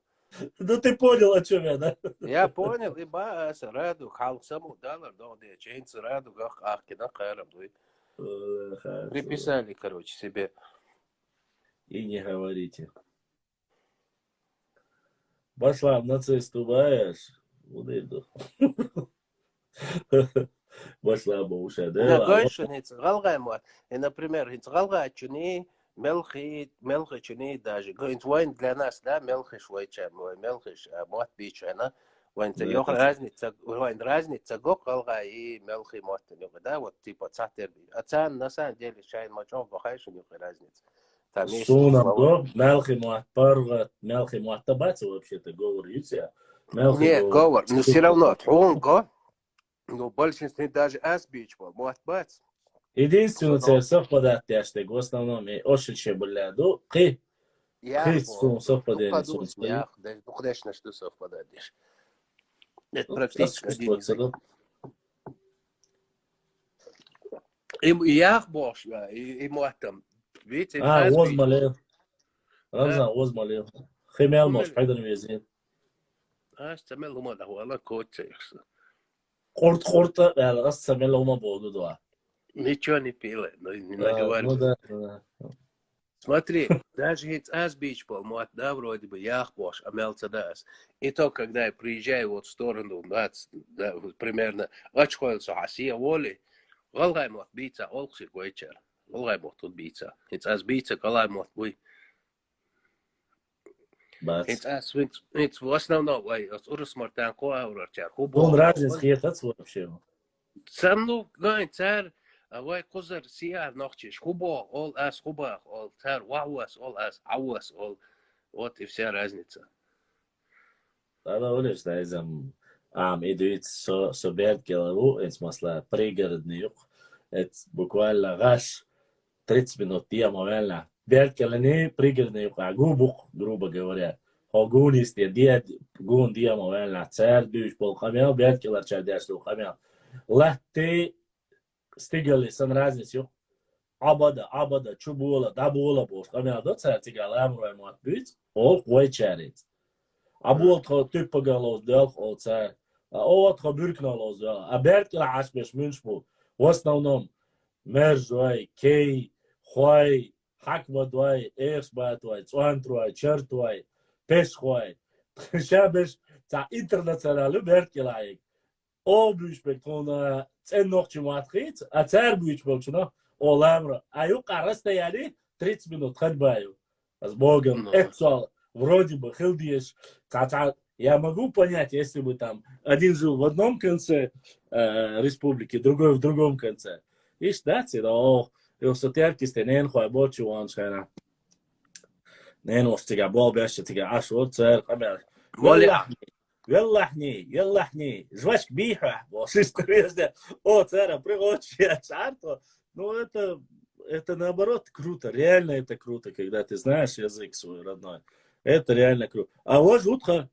да ты понял о чем я, да? Я понял, и бас, раду, халк саму доллар, да, чейнц раду, ахкина хайрам, приписали, короче, себе. И не говорите. Башлам нацисту баешь, удыду. Башлам уша, На да? гойшу не цгалгай мот. И, например, цгалгай чуни, мелхи чуни даже. Гойнт войн для нас, да, мелхиш войча, мелхиш мот бичана. Войн це йох разница гок алгай и мелхи мот, да, вот типа цатер. А цан на самом деле шайн мочон бахайшу не разница. Там есть Сунам слова. до, мелхи мот парга, мелхи мот табаться вообще-то говорится. Нет, говор, но все равно, он го, но в большинстве даже асбич был, мот бац. Единственное, что совпадает, что в основном очень были до, қи совпадение. Я конечно, что совпадает. Это практически один язык. И я бош, и муатам. Видите, возмалил. Рамзан, возмалил. Химел мош, хайдан везин. استعمل هما ده والله كوتش يخسر Корт, раз самел ума боду два. ничего не пила, не наговаривай. Смотри, даже ведь асбич был, да, вроде бы, яхбош, а мелцедас. И то, когда я приезжаю вот в сторону, да, примерно, очхоился асия воли, голгай мот бийца, олкси гойчер, голгай мот тут бийца. Ведь асбийца, голгай мот буй. Ведь в основном, урус мартан коаурачар, Он разница есть вообще. Сам, ну, царь, وای قذر سیار نخچش خوبا all as خوبا all تر واوس all as авос all вот и вся разница. Да, видишь, да, идут со Беркелову, это смысла пригородный юг, это буквально раз 30 минут тема, реально. Беркеле не пригородный юг, а грубо говоря. Огун есть, гун тема, реально, царь, дюш, полхамел, Беркелер, чадяш, полхамел. Лахты стигали сан разницу. Абада, чубула, дабула, бош. Камера до царь тигал амрой мат бит, ол кой чарит. Абул тхо типпагалоз дел, ол царь. О тхо бюркналоз дел. А Беркеле ашбеш мünшбу. В основном мержуай, кей, хуай, хаквадуай, эксбатуай, цуантруай, чертуай, пешхуай. Шабеш за интернационалу Беркеле. О бюшбек тона цен нохчи матхит, а царь бюшбек чно ол амра. А ю караста яли 30 минут ходьбаю. С Богом. Это вроде бы хилдиеш. Я могу понять, если бы там один жил в одном конце республики, другой в другом конце. И штате, да, eu să te archiste nen khoy bochu wan shana nen ostiga bol besh tiga ashur tsar qamel يلا احني жвачка биха бошистовезде о цара пригочия чарто. Ну это наоборот круто, реально это круто, когда ты знаешь язык свой родной. Это реально круто. А вот жутко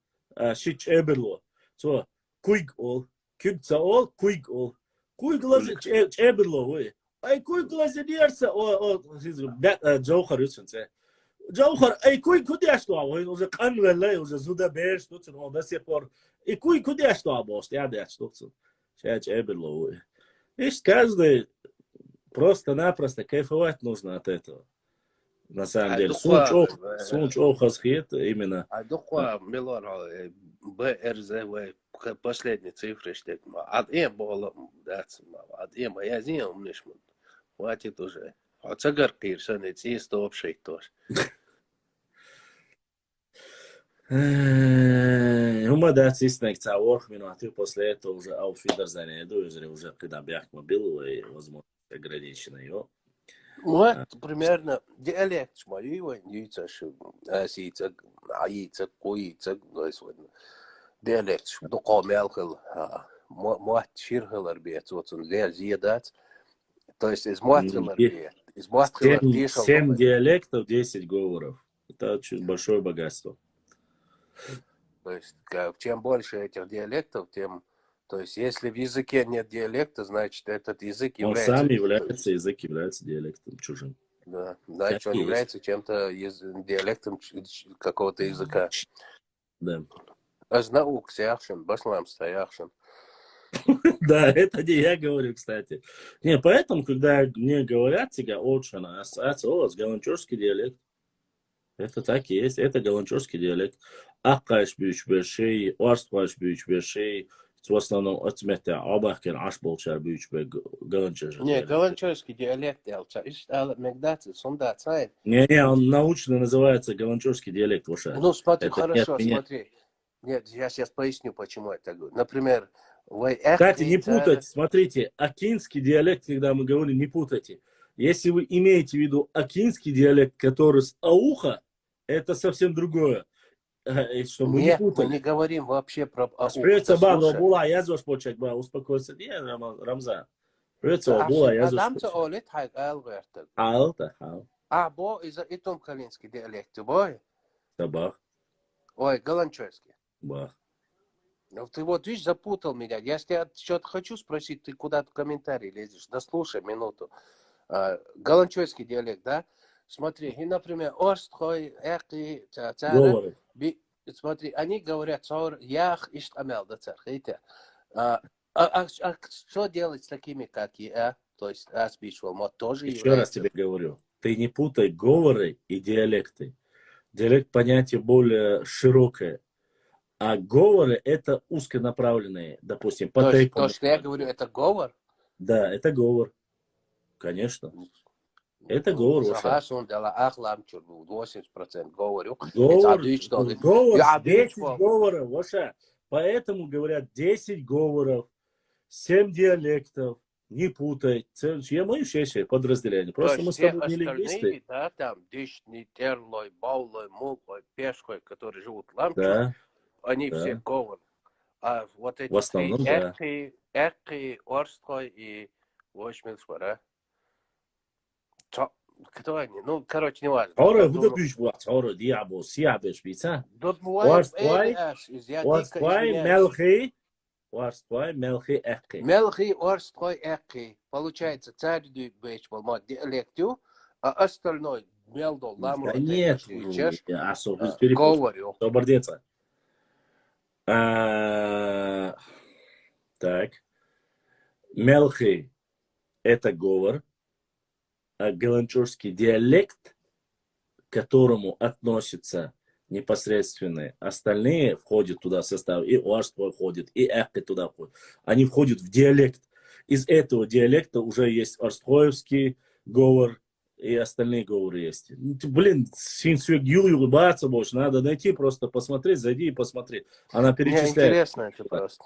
шич эберло. So kuig ol, kugza ol, kuig ol. Kuig laz эберло ой. Ay kuig laz derse o Joker üstünse. Joker ay kuig kudiasto ой, уже kan valla, уже zуда beş tutsun o da sepor. Ay kuig kudiasto abost, ya da tutsun. Şeç эберло ой. İşte каждый просто-напросто кайфовать нужно от этого. На самом деле. Духва, Сунч охасхет именно. духва Милор БРЗВ последние цифры штек. Было, да, я знаю, умнишь. Хватит уже. А цагарки, санец, есть общий тоже. Умадать изснег цаор минуты, после этого уже auf Wiedersehen иду, уже когда бях мобилу и возможно ограниченный. Вот, примерно, диалект шмаю, яйца, яйца, яйца, коица, диалект, духо мелхел, мат ширхел арбиет, вот он лер зиедат, то есть из матхел арбиет, из матхел 7 диалектов, 10 говоров. Это очень большое богатство. То есть, чем больше этих диалектов, тем... То есть, если в языке нет диалекта, значит, этот язык Он является... сам является, язык является диалектом чужим. Да, значит, Так он и является чем-то диалектом какого-то языка. Да. Азнаук сяхшин, баслам стояхшин. Да, это не я говорю, кстати. Не, поэтому, когда мне говорят тебя, очень ассоциация, о, голландчурский диалект. Это так и есть, это голландчурский диалект. Аққаш бүйч бершей, орстваш бүйч бершей, в основном отметя абахкен аш болчар бүйч бер голландчар. Не, голландчурский диалект, мегдаться, сундаться. Не, он научно называется голландчурский диалект. Ну, смотри, Это хорошо, нет, смотри. Нет, я сейчас поясню, почему я так говорю. Например, кстати, не путайте, смотрите, акинский диалект, когда мы говорим, не путайте. Если вы имеете в виду акинский диалект, который с ауха, это совсем другое. Чтобы нет, не путать. мы не говорим вообще про ауха. Придется бану була, я звук почать, ба, успокойся. Не, Рамзан. Придется була, я звук Адамца олит хайг алвертаг. Алта. Бо из итом калинский диалект, бой. Табах. Ой, голландчурский. Бах. Ну, ты вот, видишь, запутал меня. Я тебя что-то хочу спросить, ты куда-то в комментарии лезешь. Да слушай минуту. Голландчурский диалект, да? Смотри, и, например, Орстхой, Эки, Цара. Смотри, они говорят, Ях, Ишт, Амел, да, Цар. Что делать с такими, как я? То есть, Аспичвал, мод тоже Еще раз тебе говорю, ты не путай говоры и диалекты. Диалект понятие более широкое. А говоры это узконаправленные, допустим, по тейпу. То, что я говорю, это говор? Да, это говор. Конечно. Это говор. Согласен, дала ахламчур, 80% говорю. Говор, 10 говоров, Воша. Поэтому говорят 10 говоров, 7 диалектов. Не путай. Я мою еще подразделение. Просто мы с тобой не лингвисты. Да, там Дишни, Терлой, Баулой, Мулой, Пешкой, которые живут в Ламчур. Да. Они все говорят. А вот эти в основном, да. Эки, Орстой и Вошмилсвара. Кто они? Ну, короче, не важно. Ора, куда бьешь, блядь? Ора, диабо, сиабеш, бица. Орстой, Мелхи. Орстой, Мелхи, Эки. Мелхи, Орстой, Эки. Получается, царь бейч, волмат, диалектю, а остальной Мелдол, Ламру, да нет, говорю. Собордеца. Так. Мелхи – это говор, а голландчурский диалект, к которому относятся непосредственно остальные, входят туда в состав, и Орство входит, и Эки туда входит. Они входят в диалект. Из этого диалекта уже есть орстхоевский говор, и остальные говоры есть. Блин, синсвек Юлю улыбаться больше. Надо найти, просто посмотреть, зайди и посмотри. Она перечисляет. Мне интересно это просто.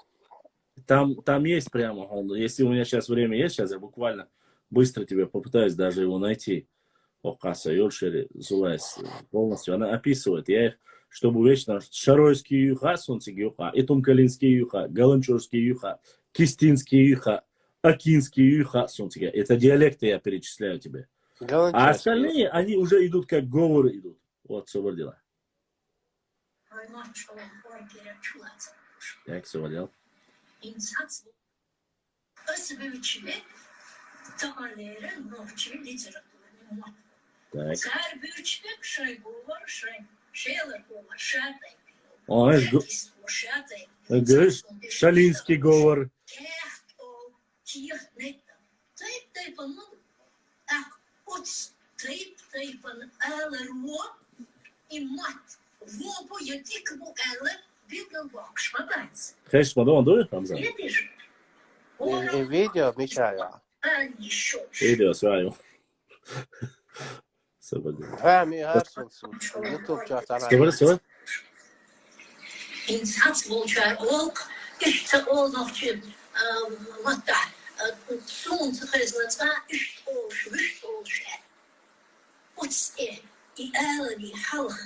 Там есть прямо, если у меня сейчас время есть, сейчас я буквально быстро тебе попытаюсь даже его найти. Окаса, Йоршери, Зулайс, полностью. Она описывает. Я их, чтобы вечно шаройский юха, сунцигий юха, итумкалинский юха, голландчурский юха, кистинский юха, акинский юха, сунцигий. Это диалекты я перечисляю тебе. А остальные, они уже идут как говоры идут. Вот, все дела. Так, все дела. Так. О, говоришь, шалинский говор. От тейпан елермо і мат вопу ятикбу елер бігавок шмабац. خيش مدون دوي Hamza? Видиш? Видео, Мичая. Video свою. Собака. Фами Харсон, YouTube чат Собака. In Satsvolchar ook is het al nog wat daar. Zo'n resultaat is het al schwist al schijn. Wat is die alle die halg,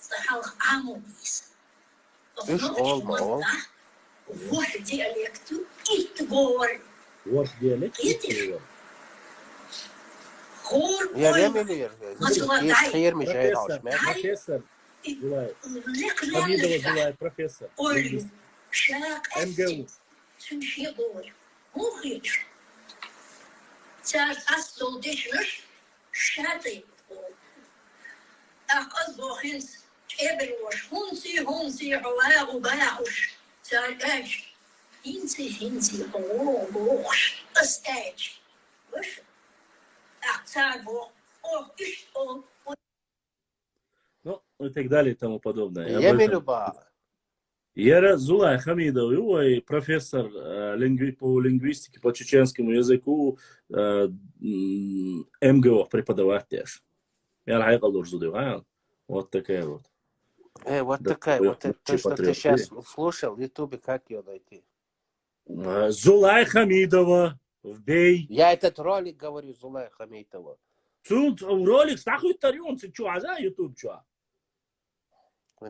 de halg amonis. Is al maar. Wordt dialect niet geworden. Wordt dialect. Hoor Я ремелир. Есть хер Мичай Хауш. Профессор. lekker Хамидова anders. называют профессор. Ой, шаг МГУ. Тюншебой. Мухич. Царь Астол Дешнуш. Шатый. Ах, азбохинс. Эбелош. Хунси, Аллаху Бахуш. Царь Эч. Хинси, Аллаху. Ас Эч. Выш. Ах, царь Бог. Ох, иш, ох. Ну, и так далее и тому подобное. Я любя. Ера Зулай Хамидов, его профессор по лингвистике, по чеченскому языку МГО преподаватель. Я райкал должен. Вот такая вот. Вот Да, такая, вот такой то, что ты патриот. сейчас слушал в Ютубе, как ее найти? Зулай Хамидова, вбей. Я этот ролик говорю, Зулай Хамитова. Тут ролик, нахуй тарён, ты чё, а за YouTube чё?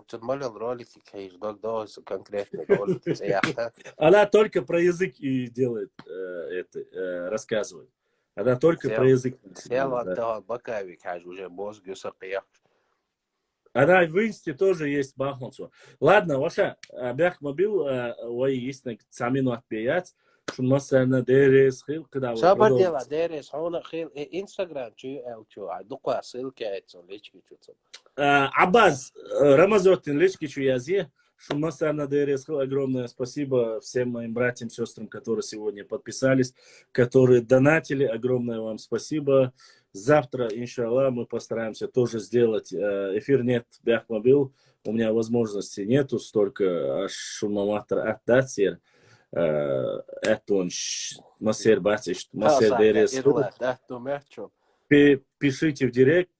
Тут молил ролики, конечно, догдоз конкретный ролик. Она только про язык и делает рассказывает. Она только про язык. Сел Да. отдал Бакави, кажется, уже мозг сопех. Она в инсте тоже есть бахнуться. Ладно, ваша бях мобил, ой, есть на самину отбеять, что مثلا دارس خيل كده. Сабар дела, дерес, хона хил, Инстаграм, чу, чу, а дуква ссылки, это лички чутся. Абаз, Рамазотин, лички чуязи, что مثلا дارس خيل, огромное спасибо всем моим братьям, сестрам, которые сегодня подписались, которые донатили, огромное вам спасибо. Завтра, иншаллах, мы постараемся тоже сделать. Эфир нет, бях мобил, у меня возможности нету столько, шумоматор отдать. Это Масер Батиш, Масер Дерес. Пишите в директ,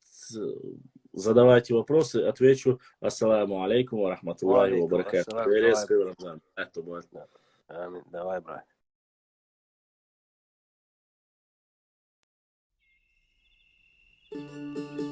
задавайте вопросы, отвечу. Ассаламу алейкум ва рахматуллахи ва баракатуху. Амин, давай, брат. Thank you.